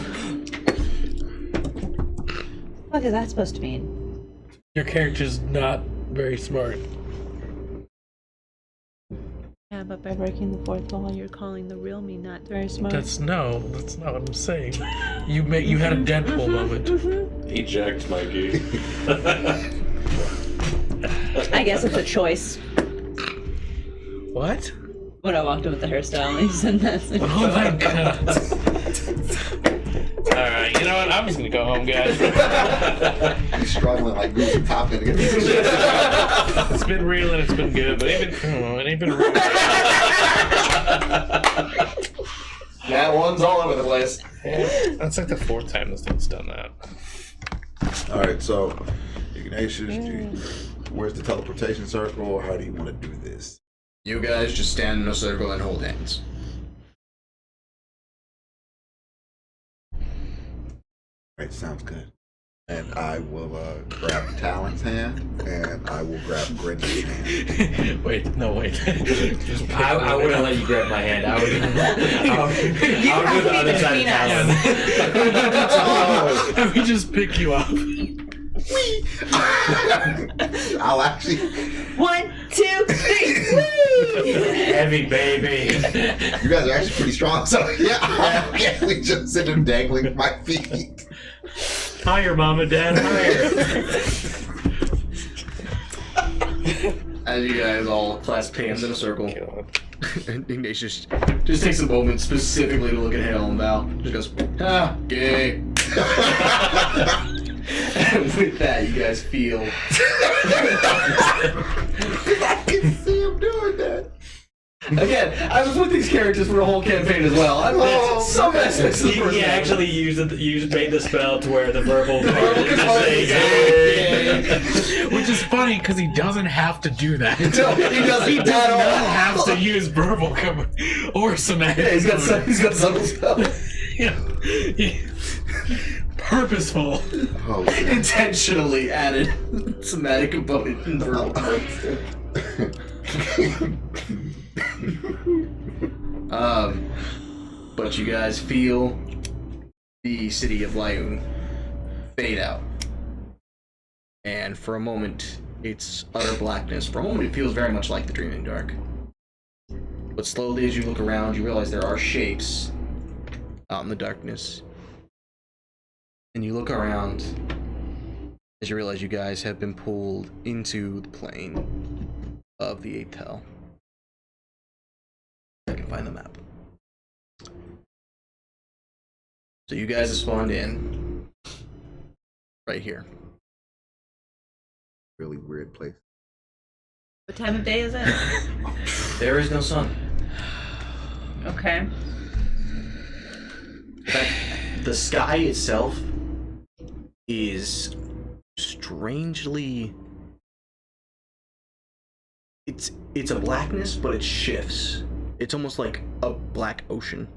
B: What is that supposed to mean?
G: Your character's not very smart.
K: Yeah, but by breaking the fourth wall, you're calling the real me not very smart.
G: That's not what I'm saying. You had a Deadpool moment.
H: Eject, Mikey.
B: I guess it's a choice.
G: What?
B: When I walked in with the hairstyle, he said that.
G: Oh my god.
I: Alright, you know what? I'm just gonna go home, guys.
J: He's struggling like Goose Poppin to get this shit.
I: It's been real and it's been good, but it ain't been real.
A: That one's all over the place.
I: That's like the 4th time this thing's done that.
J: All right, so Ignatius, where's the teleportation circle? How do you want to do this?
A: You guys just stand in a circle and hold hands.
J: All right, sounds good. And I will grab Talon's hand, and I will grab Grindel's hand.
G: Wait.
F: I wouldn't let you grab my hand. I would do the other side of Talon.
G: Let me just pick you up.
J: I'll actually.
B: 1, 2, 3. Whee!
F: Heavy baby.
J: You guys are actually pretty strong, so yeah, I'll actually just sit and dangling my feet.
F: Higher, Mom and Dad. Higher.
A: As you guys all clasp hands in a circle, Ignatius just takes a moment specifically to look at Hale and Val. Just goes, ah, gay. with that, you guys feel.
J: I can see him doing that.
A: Again, I was with these characters for a whole campaign as well. I love some aspects of the
F: He
A: personality.
F: actually made the spell to where the verbal part is just saying,
G: Which is funny because he doesn't have to do that.
A: No, he doesn't.
G: He
A: at
G: does
A: all.
G: not have to use verbal or somatic.
A: Yeah, he's got subtle spell.
G: Purposeful.
J: Oh, shit.
A: Intentionally added somatic component in verbal. But you guys feel the city of Lyun fade out. And for a moment, it's utter blackness. For a moment, it feels very much like the Dreaming Dark. But slowly, as you look around, you realize there are shapes out in the darkness. And you look around as you realize you guys have been pulled into the plane of the 8th Hell. I can find the map. So you guys have spawned in right here.
J: Really weird place.
B: What time of day is it?
A: There is no sun.
B: Okay.
A: In fact, the sky itself is strangely... It's a blackness, but it shifts. It's almost like a black ocean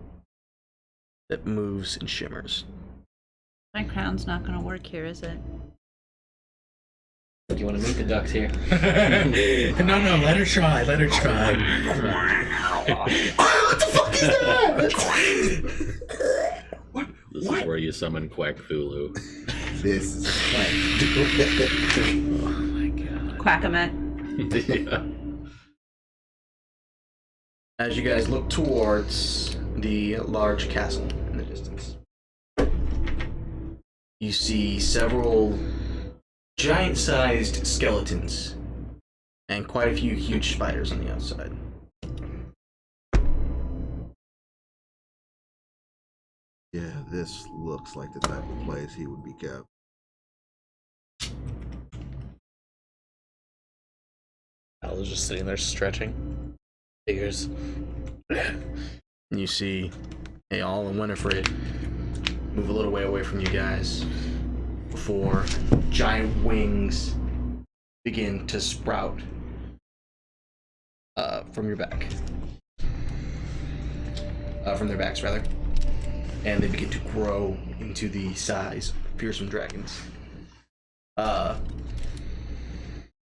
A: that moves and shimmers.
K: My crown's not gonna work here, is it?
F: do you want to meet the ducks here?
G: No, let her try. Let her try.
J: What the fuck is that?
H: This is where you summon Quack Thulu.
J: This is
H: Oh my god.
B: Quackamet.
H: Yeah.
A: As you guys look towards the large castle in the distance, you see several giant-sized skeletons and quite a few huge spiders on the outside.
J: Yeah, this looks like the type of place he would be kept.
I: I was just sitting there stretching. Figures.
A: And you see Eyal and Winifred move a little way away from you guys before giant wings begin to sprout from your back. From their backs, rather. And they begin to grow into the size of fearsome dragons.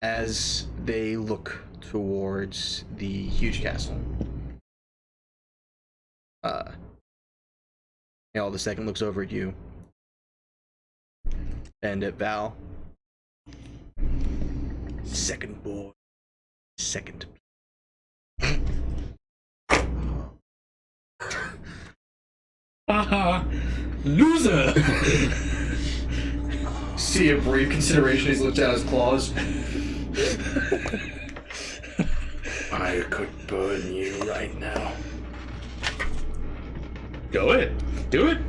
A: As they look towards the huge castle, Eyal the second looks over at you and at Val. Second boy. Second.
G: Haha. Loser.
A: See a brief consideration as he looks down his claws. I could burn you right now.
C: Go it. Do it.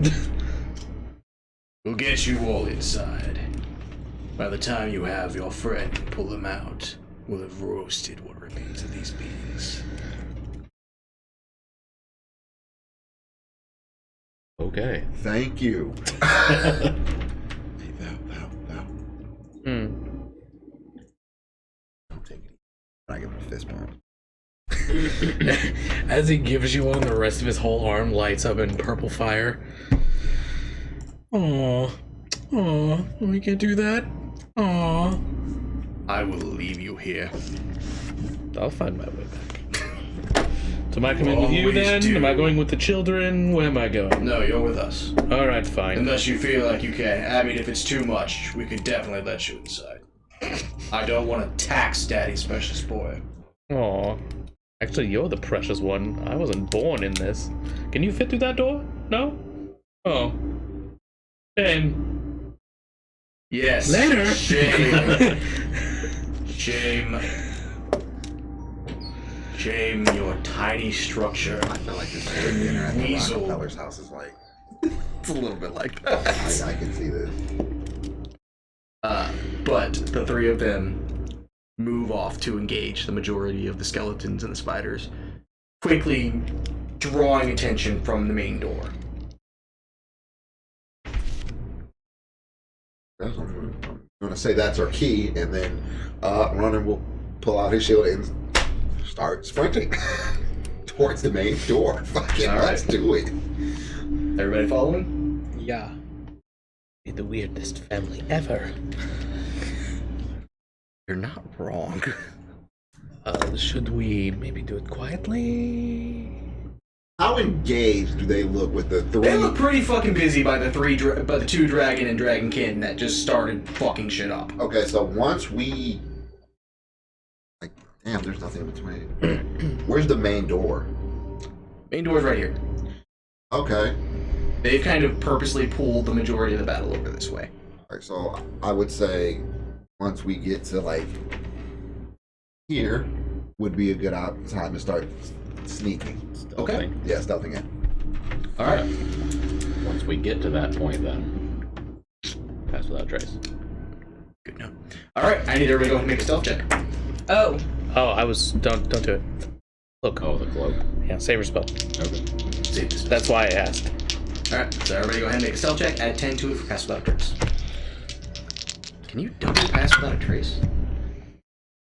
A: We'll get you all inside. By the time you have your friend and pull him out, we'll have roasted what remains of these beings.
H: Okay.
J: Thank you. Hey, Val. Don't take it. I give him a fist bump.
G: As he gives you one, the rest of his whole arm lights up in purple fire. Aww. We can't do that. Aww.
A: I will leave you here.
I: I'll find my way back. So am I coming with you
A: Always
I: then?
A: do.
I: Am I going with the children? Where am I going?
A: No, you're with us.
I: Alright, fine.
A: Unless you feel like you can. I mean, if it's too much, we could definitely let you inside. I don't want to tax Daddy's precious boy.
I: Aw. Actually, you're the precious one. I wasn't born in this. Can you fit through that door? No? Oh. Shame.
A: Yes.
G: Later.
A: Shame. Shame. Shame your tiny structure.
J: I feel like this is dinner at the
A: Weasel.
J: Rockefeller's house is like.
A: It's a little bit like that.
J: I can see this.
A: but the three of them move off to engage the majority of the skeletons and the spiders, quickly drawing attention from the main door.
D: I'm gonna say that's our key, and then Ronan will pull out his shield and start sprinting towards the main door. Fucking
A: All right.
D: let's do it.
A: Everybody following?
I: Yeah. Be the weirdest family ever.
A: You're not wrong.
I: Should we maybe do it quietly?
D: How engaged do they look with the three?
A: They look pretty fucking busy by the two dragon and dragonkin that just started fucking shit up.
D: Okay, so once we damn, there's nothing in between. Where's the main door?
A: Main door's right here.
D: Okay.
A: They've kind of purposely pulled the majority of the battle over this way.
D: Alright, so I would say once we get to like here would be a good time to start sneaking.
A: Okay.
D: Yeah, stealthing in.
A: All right.
H: Once we get to that point, then pass without trace.
A: Good note. All right. I need everybody to go and make a stealth check.
B: Oh.
I: Oh, I was. Don't do it. Look.
H: Oh, the cloak.
I: Yeah, saber spell.
H: Okay.
A: See this.
I: That's why I asked.
A: All right. So everybody go ahead and make a stealth check. Add 10 to it for pass without a trace. Can you double pass without a trace?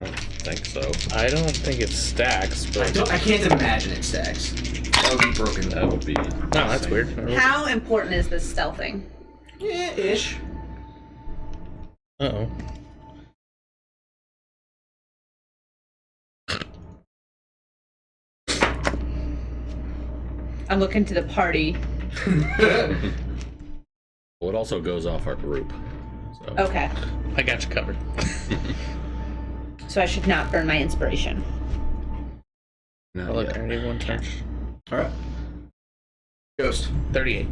H: I don't think so.
I: I don't think it stacks, but
A: I can't imagine it stacks. That would be broken.
H: That would be.
I: no, that's weird.
B: How important is this stealthing?
A: Yeah, ish.
I: Uh-oh.
B: I'm looking to the party.
H: Well, it also goes off our group. So.
B: Okay.
I: I got you covered.
B: So I should not burn my inspiration.
H: Not
I: Look,
H: yet.
I: I need one touch.
A: All right. Ghost.
I: 38.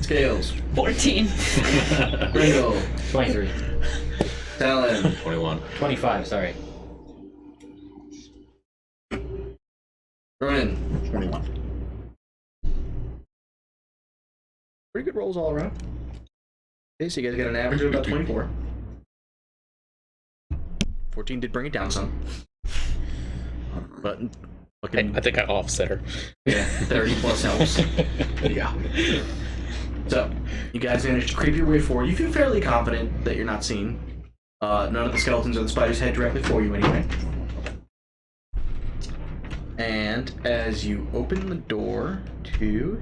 A: Scales.
B: 14.
A: Gringle.
F: 23.
A: Talon.
H: 21.
F: 25, sorry.
A: Ronan.
D: 21.
A: Pretty good rolls all around. Okay, so you guys got an average of about 24. 14 did bring it down some. But fucking
I: I think I offset her.
A: yeah, 30 plus helps. Yeah. So, you guys managed to creep your way forward. You feel fairly confident that you're not seen. None of the skeletons or the spiders head directly for you anyway. And as you open the door to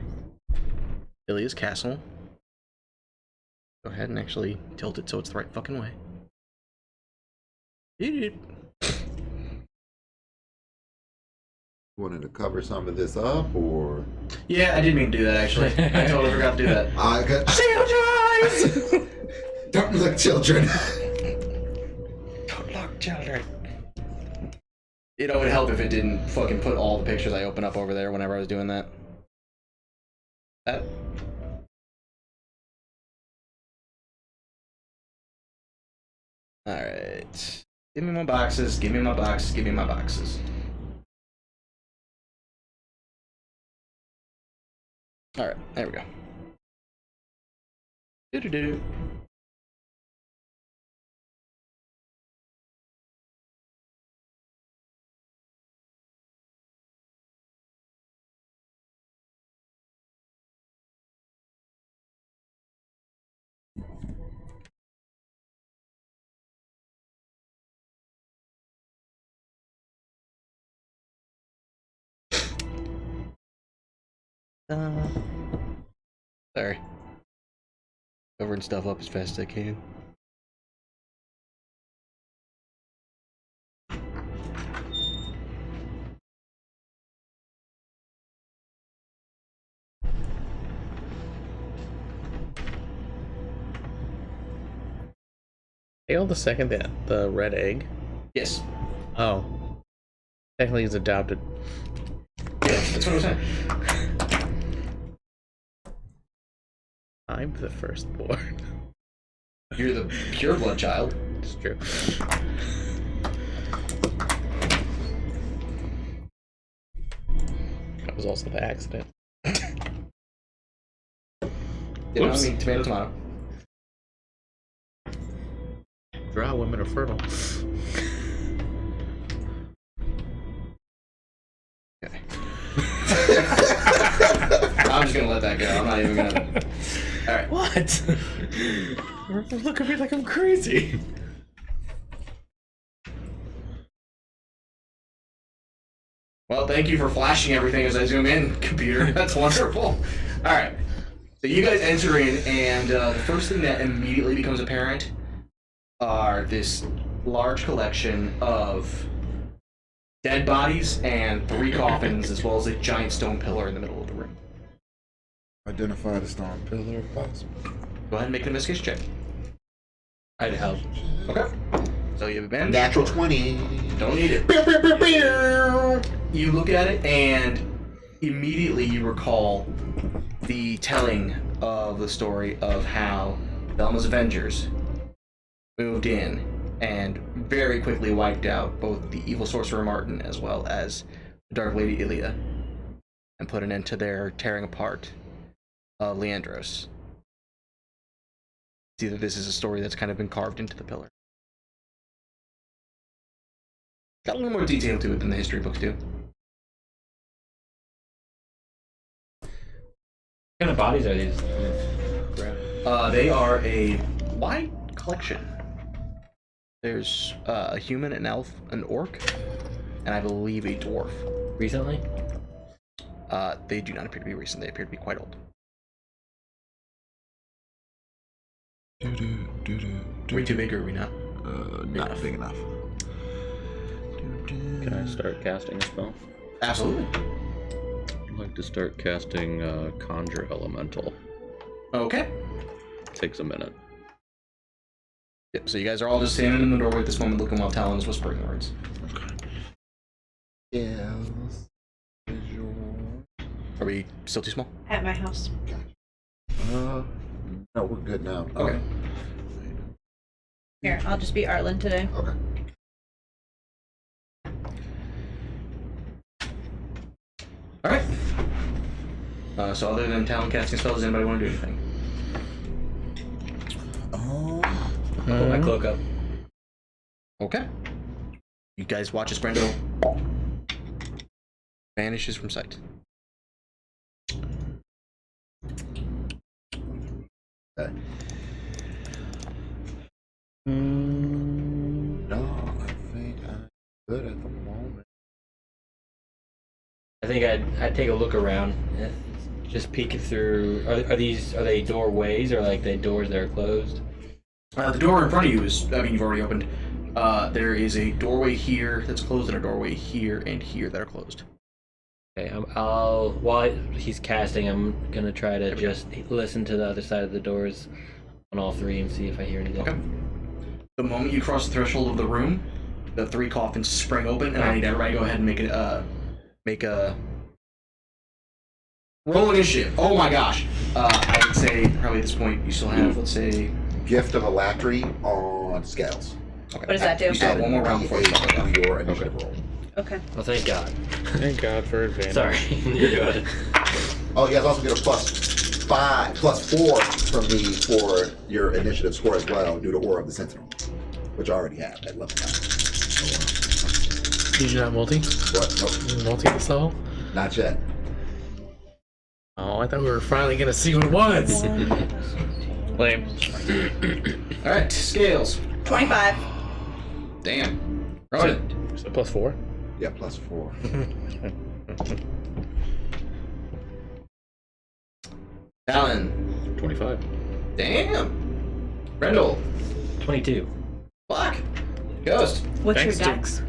A: Ilia's castle, go ahead and actually tilt it so it's the right fucking way.
D: Wanted to cover some of this up, or
A: Yeah, I didn't mean to do that actually. I totally forgot to do that.
D: I got children. Don't look, children.
A: Don't look, children. You know, it would help if it didn't fucking put all the pictures I open up over there whenever I was doing that. That. Alright. Give me my boxes, give me my boxes, give me my boxes. Alright, there we go. Do-do-do. Sorry. Covering stuff up as fast as I can.
I: Hail the second, the red egg.
A: Yes.
I: Oh. Technically he's adopted.
A: Yeah, that's what I'm saying.
I: I'm the firstborn.
A: You're the pure blood child.
I: It's true. That was also the accident.
A: You know, I
I: Whoops.
A: mean, tomato, tomato.
H: Drow women are fertile.
A: Okay. I'm just gonna let that go. I'm not even gonna. All right.
G: What? Look at me like I'm crazy.
A: Well, thank you for flashing everything as I zoom in, computer. That's wonderful. All right. So you guys enter in, and the first thing that immediately becomes apparent are this large collection of dead bodies and 3 coffins, as well as a giant stone pillar in the middle of the room.
J: Identify the stone pillar if possible.
A: Go ahead and make an investigation check.
F: I'd help.
A: Okay. So you have been
D: Natural 20.
A: Don't need it. You look at it, and immediately you recall the telling of the story of how Velma's Avengers moved in and very quickly wiped out both the evil sorcerer Martin as well as the Dark Lady Ilia and put an end to their tearing apart of Leandros. It's either this is a story that's kind of been carved into the pillar. Got a little more detail to it than the history books do.
F: What kind of bodies are these?
A: They are a wide collection. There's a human, an elf, an orc, and I believe a dwarf.
F: Recently?
A: They do not appear to be recent. They appear to be quite old. Are we too big or are we not?
J: Not big enough.
H: Can I start casting a spell?
A: Absolutely.
H: I'd like to start casting Conjure Elemental.
A: Okay.
H: Takes a minute.
A: Yep, so you guys are all just standing in the doorway at this moment looking while Talon is whispering words.
J: Yes.
A: Are we still too small?
B: At my house.
J: No, we're good now.
A: Okay.
B: Here, I'll just be Arlen today.
J: Okay.
A: Alright. So other than Talon casting spells, does anybody want to do anything?
F: Put my cloak up.
A: Okay. You guys watch as Grendel vanishes from sight.
J: Okay. No, I think I'm good at the moment.
F: I think I'd take a look around. Just peek through. Are they doorways or like the doors that are closed?
A: The door in front of you is, I mean, you've already opened. There is a doorway here that's closed and a doorway here and here that are closed.
F: Okay, while he's casting, I'm gonna try to just listen to the other side of the doors on all 3 and see if I hear anything.
A: Okay. The moment you cross the threshold of the room, the 3 coffins spring open, and I need everybody to go ahead and make a roll initiative. Oh my gosh! I would say probably at this point you still have, let's say,
D: Gift of Alatri on scales.
A: okay.
B: What does that do?
A: You still have one more round before you start.
D: Do your initiative roll.
B: Okay.
F: Well, thank God.
I: Thank God for advantage.
F: Sorry, you're good.
D: Oh, you guys also get a +4 from me for your initiative score as well, due to Aura of the Sentinel, which I already have at level 9.
I: Did you not multi?
D: What? Nope,
I: Multi the soul?
D: not yet.
I: Oh, I thought we were finally gonna see what it was. Lame.
A: Alright, scales.
B: 25.
A: Damn. Right.
I: So +4?
D: Yeah, +4.
A: Talon.
H: 25.
A: Damn. Grendel.
F: 22.
A: Black. Ghost.
B: What's
I: Thanks
B: your
I: to-
B: dex?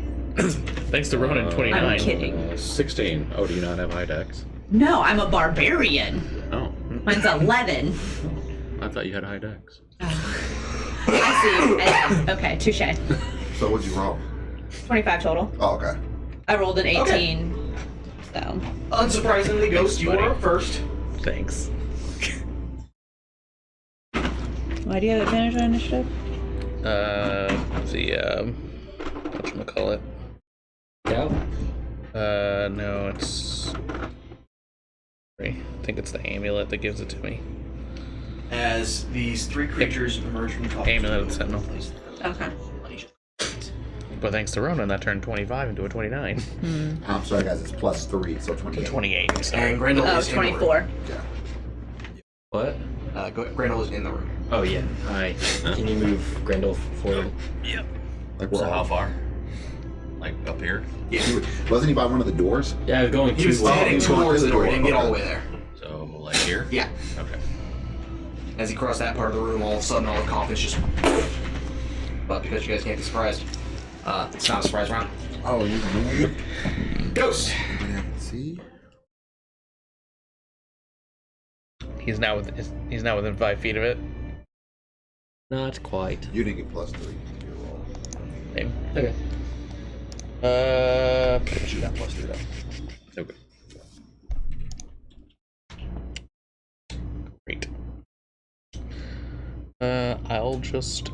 I: Thanks to Ronan, 29.
B: I'm kidding.
H: 16. Oh, do you not have high dex?
B: No, I'm a barbarian.
H: Oh,
B: Mine's 11.
H: I thought you had high dex.
B: I see. Okay, touche.
D: So what'd you roll?
B: 25 total.
D: Oh, okay.
B: I rolled an 18. So.
A: Unsurprisingly, Ghost, you are up first.
I: Thanks.
K: Why do you have advantage on initiative?
I: Whatchamacallit?
F: Yeah.
I: No, it's... I think it's the amulet that gives it to me.
A: as these three creatures emerge from the coffin.
I: Aim it at the sentinel.
B: Okay.
I: But thanks to Ronan, that turned 25 into a 29.
J: I'm sorry, guys. It's +3, so 28.
I: 28. So.
A: And Grendel
B: Oh,
A: is in the room.
B: 24.
J: Yeah.
F: What?
A: Grendel is in the room.
F: Oh yeah. Hi. Can you move Grendel forward?
J: Like
H: So
J: we're
H: how
J: all.
H: far? Like up here?
J: Wasn't he by one of the doors?
F: Yeah, I was going
A: He was
F: to.
A: heading
J: he's going
A: towards
J: to
A: the
J: the
A: door. He
J: door,
A: didn't get all the
J: okay.
A: way there.
H: So like here?
A: Yeah.
H: Okay.
A: As he crossed that part of the room, all of a sudden all the coffins just... But because you guys can't be surprised, it's not a surprise round.
J: Oh, you moved.
A: Ghost!
J: Anybody I can see?
I: He's now within 5 feet of it.
F: Not quite.
J: You didn't get +3 to your roll.
I: Same.
F: Okay.
J: But you got +3 though.
H: Okay.
I: Great. I'll just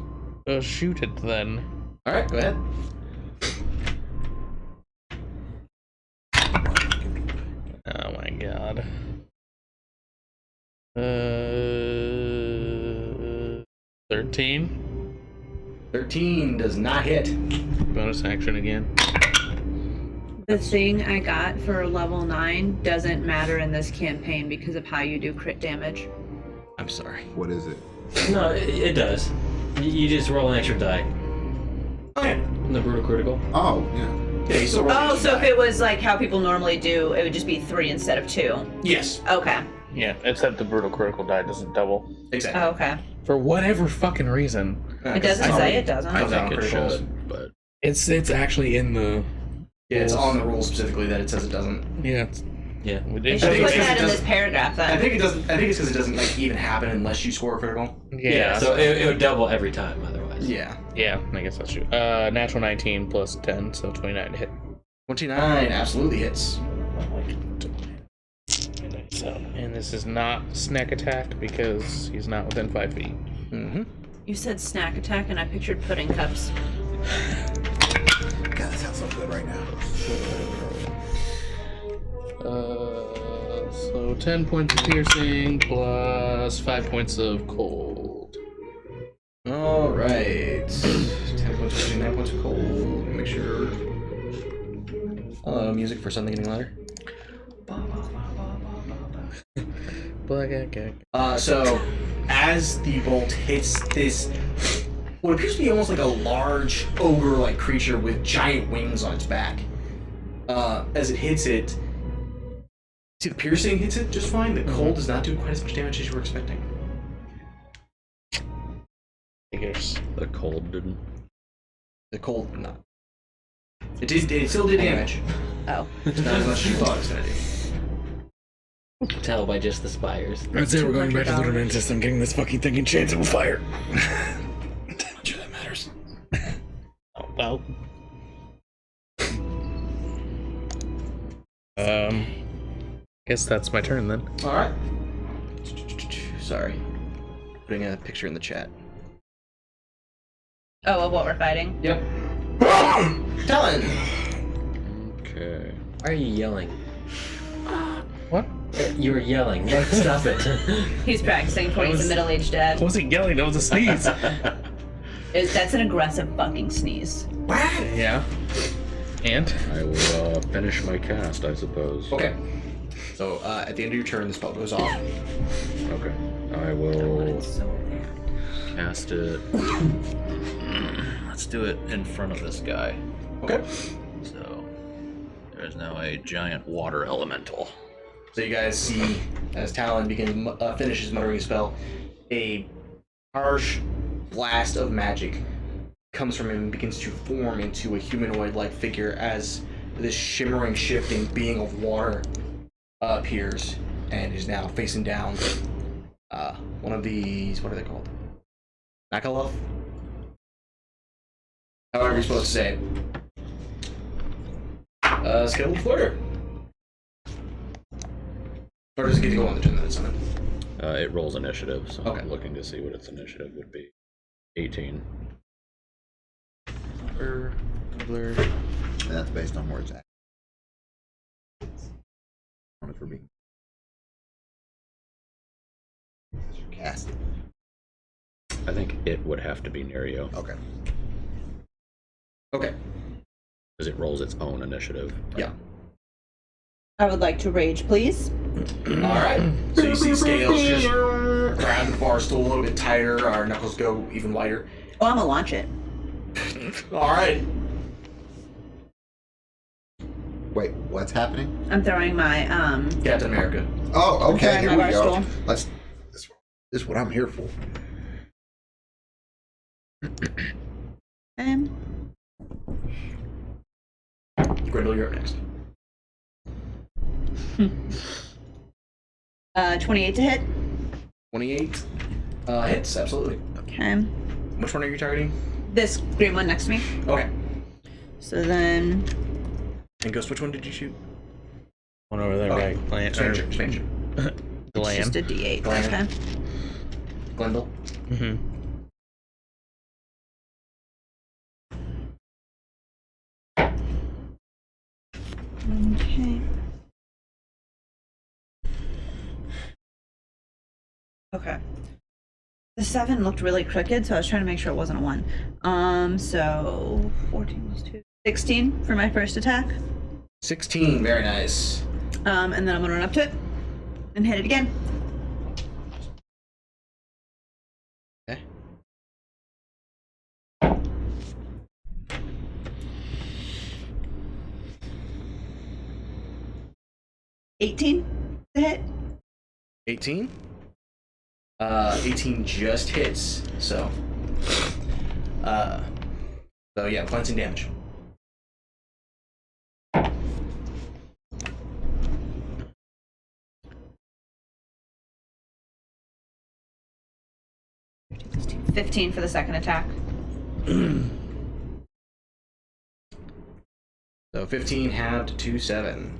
I: shoot it then.
A: Alright, go ahead.
I: Oh my god. 13.
A: 13 does not hit.
I: Bonus action again.
K: The thing I got for level 9 doesn't matter in this campaign because of how you do crit damage.
A: I'm sorry.
J: What is it?
F: No, it does. You just roll an extra die.
A: Okay.
F: The brutal critical.
J: Oh, yeah.
A: Yeah, you still roll
B: Oh,
A: each
B: so if
A: die.
B: it was like how people normally do, it would just be 3 instead of 2.
A: Yes,
B: Okay.
I: Yeah, except the brutal critical die doesn't double.
A: exactly.
B: Okay.
I: For whatever fucking reason.
B: It doesn't say it doesn't.
A: I
I: I think it
A: criticals.
I: should.
H: But
G: It's actually in the.
A: Yeah, it's on the rule specifically that it says it doesn't.
I: Yeah.
F: Yeah.
I: We
B: They
I: did.
B: should
A: think
B: put
A: it's
B: that in
A: because it
B: this paragraph then.
A: I think it doesn't. I think it's because it doesn't like even happen unless you score a critical.
I: Yeah.
F: So it would double every time otherwise.
A: Yeah.
I: Yeah, I guess that's true. Natural 19 plus 10, so 29 to hit.
A: 29 absolutely hits.
I: So, and this is not snack attack because he's not within 5 feet.
A: Mm-hmm.
B: You said snack attack and I pictured pudding cups.
J: God, that sounds so good right now.
I: So 10 points of piercing plus 5 points of cold.
A: All right. 10 points of piercing, 9 points of cold. Make sure. Music for something getting louder. So as the bolt hits this, what appears to be almost like a large ogre-like creature with giant wings on its back, as it hits it, see the piercing hits it just fine. The cold does not do quite as much damage as you were expecting.
I: Figures.
H: the cold didn't.
A: The cold did not. It still did damage.
B: Oh.
A: Just not as much as you thought it was gonna do.
F: Tell by just the spires.
G: I'd say we're going back to the Luminous. I'm getting this fucking thing enchanted with fire.
A: Not sure that matters.
I: Oh, well. Guess that's my turn then.
A: All right. Sorry. Putting a picture in the chat.
B: Oh, of what we're fighting?
A: Yep. Talon.
H: Okay.
F: Why are you yelling?
I: What?
F: You were yelling. Stop it.
B: He's practicing before he's a middle-aged dad.
I: I wasn't yelling, that was a sneeze.
B: That's an aggressive fucking sneeze.
I: Yeah. And?
H: I will finish my cast, I suppose.
A: Okay. So at the end of your turn, the spell goes off.
H: Okay. I will cast it. Let's do it in front of this guy.
A: Okay.
H: So there is now a giant water elemental.
A: So you guys see as Talon finishes muttering a spell, a harsh blast of magic comes from him and begins to form into a humanoid-like figure as this shimmering, shifting being of water appears and is now facing down one of these. What are they called? Nakaloth? However you're supposed to say it. Skeletal Flirter. Or does it get to go on the turn that it's on?
H: It rolls initiative, so
A: Okay.
H: I'm looking to see what its initiative would be. 18.
J: That's based on where it's at. If we're being cast it?
H: I think it would have to be near you
J: Okay.
A: Okay.
H: because it rolls its own initiative.
A: Yeah.
B: I would like to rage, please.
A: All right. So you see Scales just grab the bar stool a little bit tighter. Our knuckles go even wider.
B: Oh, I'm gonna launch it.
A: All right.
J: Wait, what's happening?
B: I'm throwing my
A: Captain America.
J: Oh, okay.
B: trying
J: Here
B: my
J: we
B: bar
J: go.
B: stool.
J: Let's. This is what I'm here for.
A: Grendel, you're up next.
B: 28 to hit.
A: 28 hits, absolutely.
B: Okay.
A: Which one are you targeting?
B: This green one next to me.
A: Okay.
B: So then
A: And Ghost, which one did you shoot?
C: One over there,
A: Okay.
C: right? Gland.
A: Stranger. Stranger.
B: it's just a D8.
A: Glam.
B: Okay.
A: Glendale.
C: Mm-hmm.
B: Okay. Okay. The 7 looked really crooked, so I was trying to make sure it wasn't a 1. So 14 plus 2. 16 for my first attack.
A: 16. Very nice.
B: And then I'm gonna run up to it and hit it again.
A: Okay.
B: $18 to hit.
A: 18. 18 just hits. So yeah, cleansing damage.
B: $15 for the second attack.
A: So 15 halved to 7.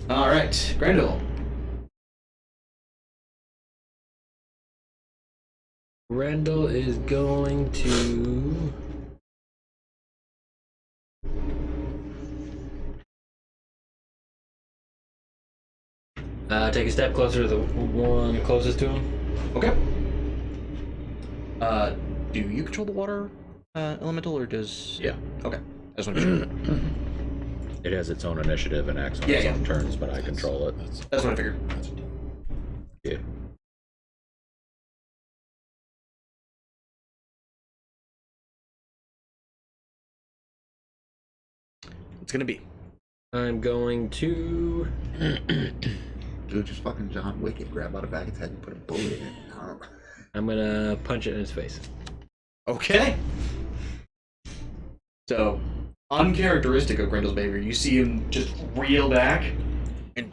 A: All right, Grendel.
F: Grendel is going to. Take a step closer to the one closest to him.
A: Okay. Do you control the water elemental, or does?
H: Yeah.
A: Okay. I just want to be sure.
H: It has its own initiative and acts on
A: Yeah,
H: its
A: yeah.
H: own turns, but I control it.
A: That's what I figured.
H: Yeah.
A: It's gonna be.
F: I'm going to.
J: Dude, just fucking John Wick it. Grab out a bag of head and put a bullet in it. I don't know.
F: I'm gonna punch it in his face.
A: Okay. So, uncharacteristic of Grendel's behavior, you see him just reel back, and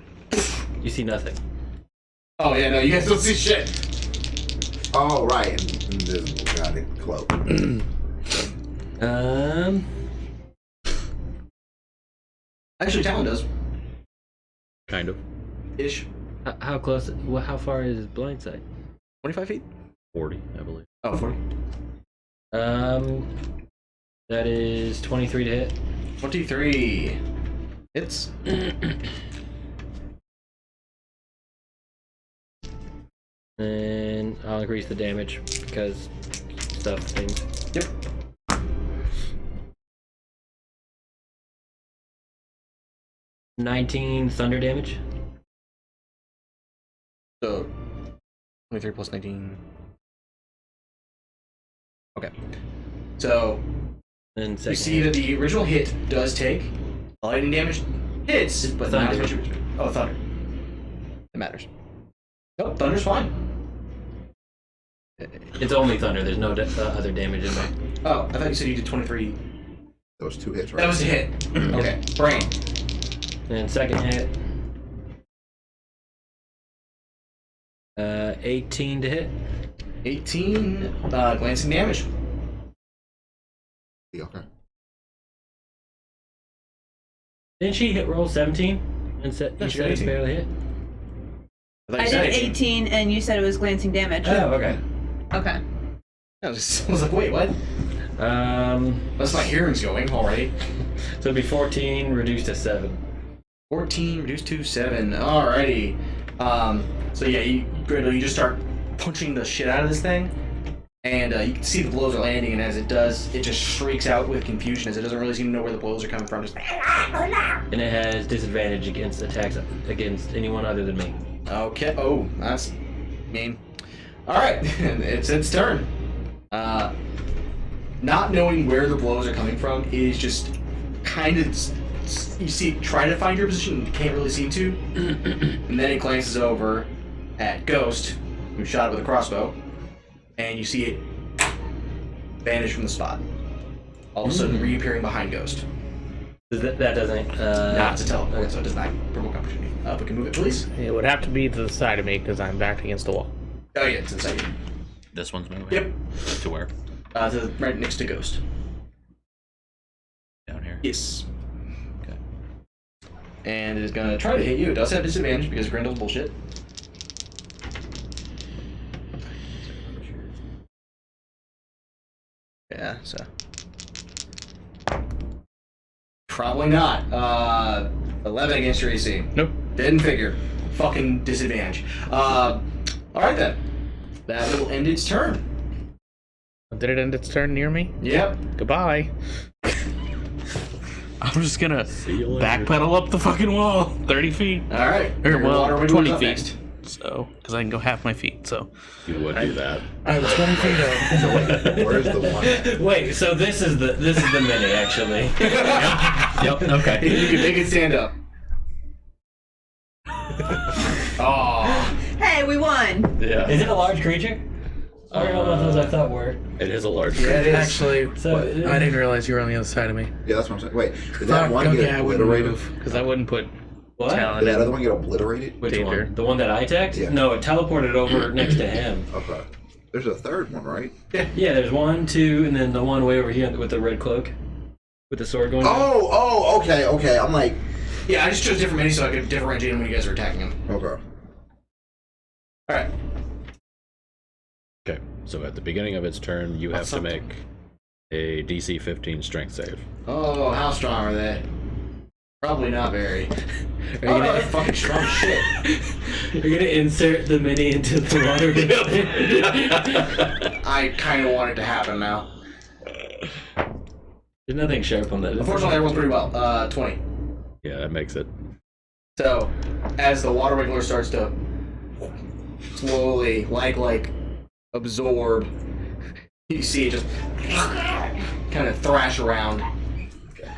F: You see nothing.
A: oh yeah, no, you guys don't see shit.
J: Oh, right. Invisible. Got it. Cloak.
A: Actually, Talon does
H: Kind of.
A: ish.
F: How close? How far is blind sight?
A: 25 feet.
H: 40, I believe.
A: Oh, 40.
F: That is 23 to hit.
A: 23. Hits.
F: And I'll increase the damage because stuff things.
A: Yep.
F: $19 thunder damage.
A: So, 23 plus 19. Okay. So,
F: And
A: you
F: second
A: see that the original hit does take lightning damage. Hits, but not as
F: Thunder.
A: much. Oh, thunder. It matters. Nope, thunder's fine.
F: It's only thunder. There's no other damage in there.
A: Oh, I thought you said you did 23.
J: Those 2 hits, right?
A: That was a hit. Okay, brain.
F: And second hit. 18 to hit.
A: 18 glancing damage.
J: Okay.
F: Didn't she hit roll 17? And said
A: No,
F: you
A: she
F: said
A: got
F: it's
A: 18.
F: barely hit.
A: thought
B: I
A: you said
B: did 18 and you said it was glancing damage.
A: Oh, okay.
B: Okay.
A: I was like, wait, what? That's my hearing's going already.
F: So it'd be 14 reduced to 7.
A: 14 reduced to 7. Alrighty. So yeah, Grindel, you just start punching the shit out of this thing, and you can see the blows are landing, and as it does, it just shrieks out with confusion as it doesn't really seem to know where the blows are coming from. Just
F: And it has disadvantage against attacks against anyone other than me.
A: okay. Oh, that's mean. All right, it's its turn. Not knowing where the blows are coming from is just kind of. You see, try to find your position, can't really seem to, and then it glances over at Ghost, who shot it with a crossbow, and you see it vanish from the spot. All of a sudden, reappearing behind Ghost.
F: That doesn't.
A: It's a teleport, so it does not provoke opportunity. But can move it, please.
I: It would have to be to the side of me because I'm backed against the wall.
A: Oh yeah, it's inside you.
H: This one's moving?
A: Yep.
H: To where?
A: Right next to Ghost.
H: Down here?
A: Yes.
H: Okay.
A: And it is gonna try to hit you. It does have disadvantage because Grindel's bullshit. Yeah, so. Probably not. 11 against your AC.
I: Nope.
A: Didn't figure. Fucking disadvantage. Alright then. That will end its turn.
I: Did it end its turn near me?
A: Yep.
I: Goodbye. I'm just gonna
H: you later.
I: backpedal up the fucking wall 30 feet.
A: Alright.
I: Or, well, 20 feet.
A: Next.
I: So, because I can go half my feet, so.
H: You would do that.
G: I'm 20 feet up.
J: So wait, where's the one?
F: Wait, so this is the mini actually.
H: Yep, okay.
A: You can make it stand up. Oh.
K: Hey, we won.
H: Yeah.
F: Is it a large creature? I don't know about those I thought were.
H: It is a large
A: Yeah, it is.
G: Actually,
F: So
G: I didn't realize you were on the other side of me.
J: Yeah, that's what I'm saying. Wait, did that
G: Fuck,
J: one
G: okay,
J: get
G: I wouldn't
J: obliterated?
G: move.
I: Because I wouldn't put
F: what?
I: talent
J: Did that
I: in.
J: other one get obliterated?
F: Which
I: Danger.
F: one? The one that I attacked?
J: Yeah.
F: No, it teleported over next to him.
J: Okay. There's a third one, right?
F: Yeah, there's 1, 2, and then the one way over here with the red cloak, with the sword going.
J: Oh, okay. I'm like,
A: Yeah, I just chose different minis so I could differentiate them when you guys are attacking them.
J: okay.
A: Alright.
H: Okay, so at the beginning of its turn, you have to make a DC 15 strength save.
A: Oh, how strong are they? Probably not very.
F: Are
A: Oh,
F: you
A: no,
F: gonna,
A: they're fucking strong as shit.
F: you're gonna insert the mini into the water.
A: I kind of want it to happen now.
F: There's nothing sharp on that.
A: Unfortunately, I rolled pretty well. 20.
H: Yeah, that makes it.
A: So, as the water wiggler starts to slowly, like absorb, you see it just kind of thrash around.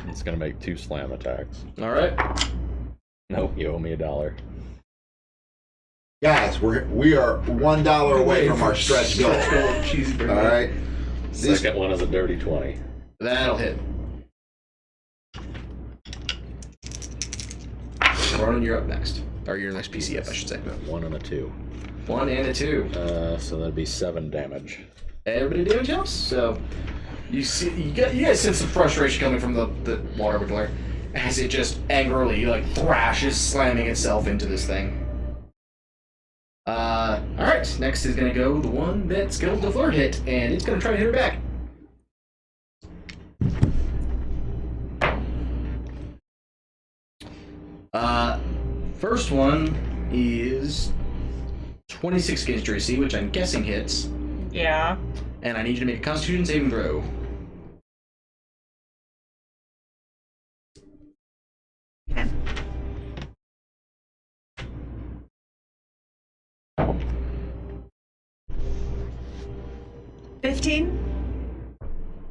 H: It's gonna make 2 slam attacks.
A: All right.
H: Nope, you owe me $1.
J: Guys, we are $1 away from our stretch goal.
A: Cheeseburger.
J: All right. This
H: Second one is a dirty 20.
A: That'll hit. Ronan, you're up next. Or your next PC up, I should say.
H: 1 and a 2.
A: 1 and a 2.
H: So that'd be 7 damage.
A: Everybody damage jumps. So you see, you guys sense some frustration coming from the water wiggler as it just angrily thrashes, slamming itself into this thing. All right. Next is gonna go the one that Skittle the Flirt hit, and it's gonna try to hit her back. First one is 26 against your AC, which I'm guessing hits.
B: Yeah.
A: And I need you to make a Constitution saving throw.
B: Okay.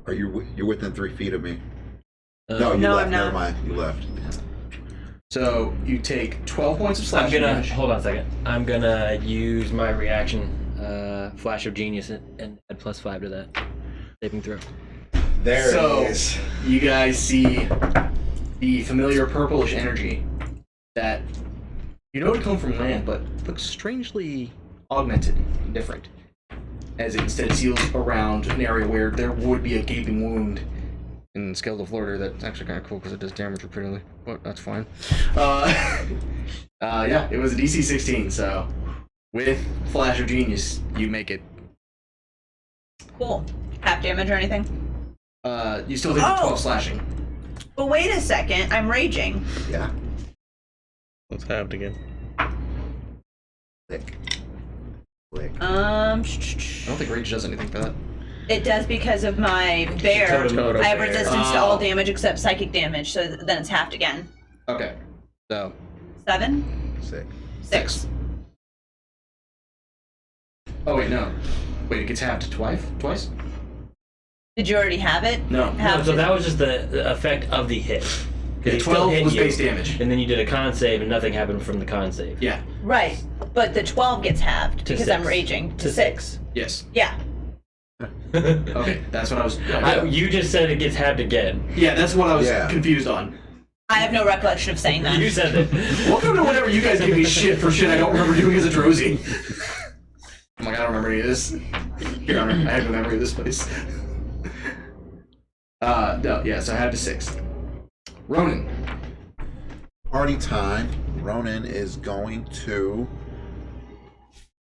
J: Are you're within 3 feet of me?
F: Uh,
J: No, you
K: No,
J: left.
K: I'm
J: Never
K: not.
J: mind. You left.
A: So you take 12 points of
F: I'm
A: slashing
F: gonna
A: damage.
F: hold on a second. I'm gonna use my reaction, Flash of Genius, and add +5 to that saving throw.
J: There
A: So
J: it is.
A: you guys see the familiar purplish energy that you know to come from land, but looks strangely augmented and different, as it instead seals around an area where there would be a gaping wound. In Scale of Florida, that's actually kind of cool because it does damage repeatedly, but that's fine. Yeah, it was a DC 16, so with Flash of Genius, you make it.
B: Cool. Half damage or anything?
A: You still take the
B: Oh!
A: 12 slashing.
B: But wait a second, I'm raging.
J: Yeah.
I: Let's have it again.
J: Click. Click.
A: I don't think rage does anything for that.
B: It does because of my bear.
I: Totem
B: I have
I: bear.
B: resistance to all damage except psychic damage, so then it's halved again.
A: Okay. So
B: 7?
J: 6.
B: 6.
A: oh wait, no. Wait, it gets halved twice?
B: Did you already have it?
A: No.
F: No, so that was just the effect of the hit. 'Cause
A: Yeah,
F: he still
A: 12
F: hit
A: was
F: you,
A: base damage.
F: and then you did a con save, and nothing happened from the con save.
A: Yeah.
B: Right, but the 12 gets halved
F: To
B: because
F: 6.
B: I'm raging to
F: To
B: 6.
A: Yes.
B: Yeah.
A: Okay, that's what I was.
F: You just said it gets halved again.
A: Yeah, that's what I was
J: Yeah.
A: confused on.
B: I have no recollection of saying that.
F: You said it.
A: Welcome to whenever you guys give me shit for shit I don't remember doing as a Drozy. I'm like, I don't remember any of this. Your Honor, I have no memory of this place. No, yeah, so I had to 6. Ronan.
J: Party time. Ronan is going to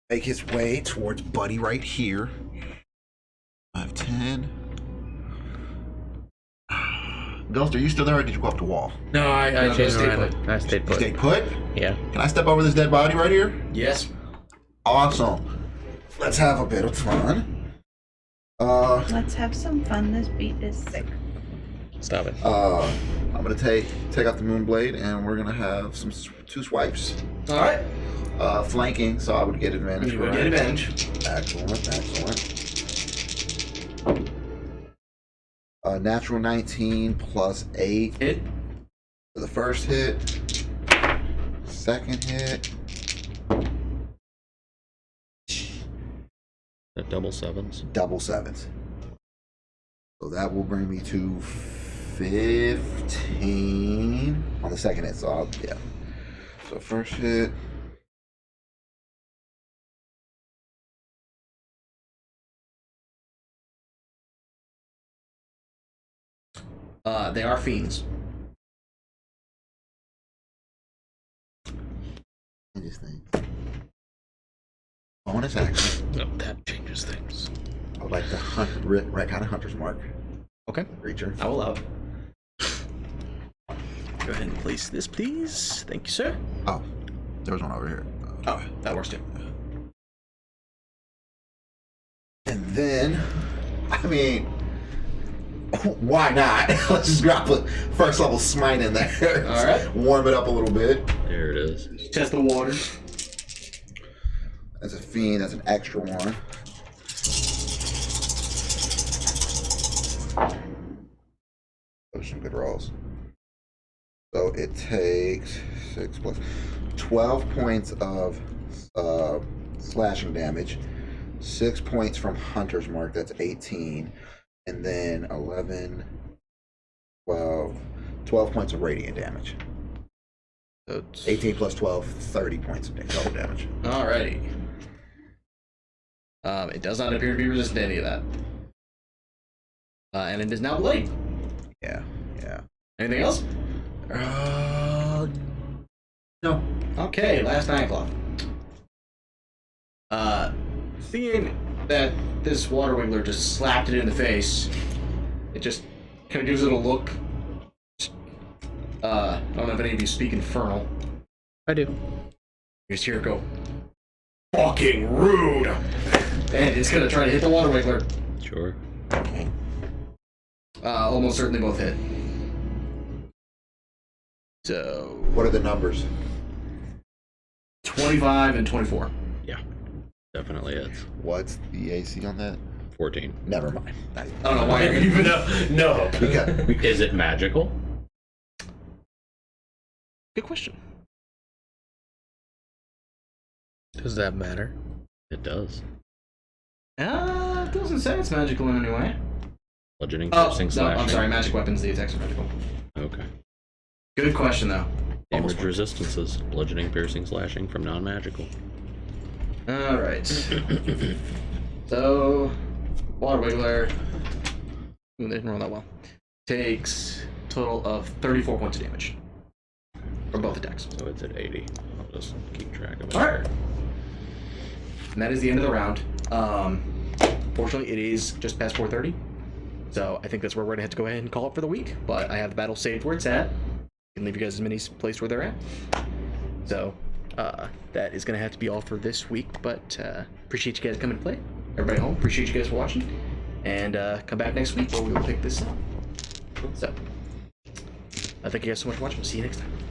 J: make his way towards Buddy right here. 5, 10. Ghost, are you still there or did you go up the wall?
I: No, I
A: No,
I: changed
A: stay
I: my
A: put.
I: I stayed put.
J: Stay put?
I: Yeah.
J: Can I step over this dead body right here?
A: Yes.
J: Awesome. Let's have a bit of fun.
B: Let's have some fun. This beat is sick.
I: Stop it.
J: I'm gonna take out the Moonblade and we're gonna have some 2 swipes.
A: All right.
J: Flanking, so I would get advantage.
A: You would
J: correct?
A: get advantage.
J: Excellent. Natural 19 plus 8
A: Hit.
J: for the first hit. Second hit.
H: That double 7s.
J: Double 7s. So that will bring me to 15 on the second hit. So I'll, yeah. So first hit.
A: They are fiends.
J: Interesting. Bonus action.
I: No, that changes things.
J: I would like to hunt, right kind of hunter's mark.
A: Okay.
J: Creature.
A: I will allow. Go ahead and place this, please. Thank you, sir.
J: Oh, there was one over here.
A: Oh, that works too.
J: And then, I mean, why not? Let's just drop a first level smite in there.
A: All right.
J: Warm it up a little bit.
H: There it is.
A: Test the water.
J: That's a fiend. That's an extra one. Those are some good rolls. So it takes 6 plus 12 points of slashing damage, 6 points from Hunter's Mark, that's 18, and then 11, 12 points of radiant damage. So it's 18 plus 12, 30 points of total damage.
A: Alrighty. It does not appear to be resistant to any of that. And it is now late.
J: Yeah.
A: Anything else?
J: No.
A: Okay, last Nightclaw. Seeing that this water wiggler just slapped it in the face, it just kind of gives it a look. I don't know if any of you speak Infernal.
I: I do.
A: You just hear it go, fucking rude! And it's gonna try to hit the water wiggler.
H: Sure.
A: Almost certainly both hit. So,
J: What are the numbers?
A: 25 and 24.
H: Yeah. Definitely it's
J: What's the AC on that?
H: 14.
J: Never mind.
A: I don't know why you're even.
F: No.
H: Is it magical?
A: Good question.
I: Does that matter?
H: It does.
A: It doesn't say it's magical in any way.
H: Bludgeoning,
A: Oh,
H: piercing,
A: no,
H: slashing.
A: I'm sorry, magic weapons, the attacks are magical.
H: Okay.
A: Good question, though.
H: Damage resistances. Bludgeoning, piercing, slashing from non-magical.
A: Alright. So, Water Wiggler. Ooh, they didn't roll that well. Takes a total of 34 points of damage. From both attacks.
H: So it's at 80. I'll just keep track of it.
A: Alright. And that is the end of the round. Fortunately, it is just past 4:30. So I think that's where we're going to have to go ahead and call it for the week. But I have the battle saved where it's at. I can leave you guys as many placed where they're at. So that is going to have to be all for this week, but appreciate you guys coming to play. Everybody home, appreciate you guys for watching. And come back next week where we will pick this up. So, thank you guys so much for watching. We'll see you next time.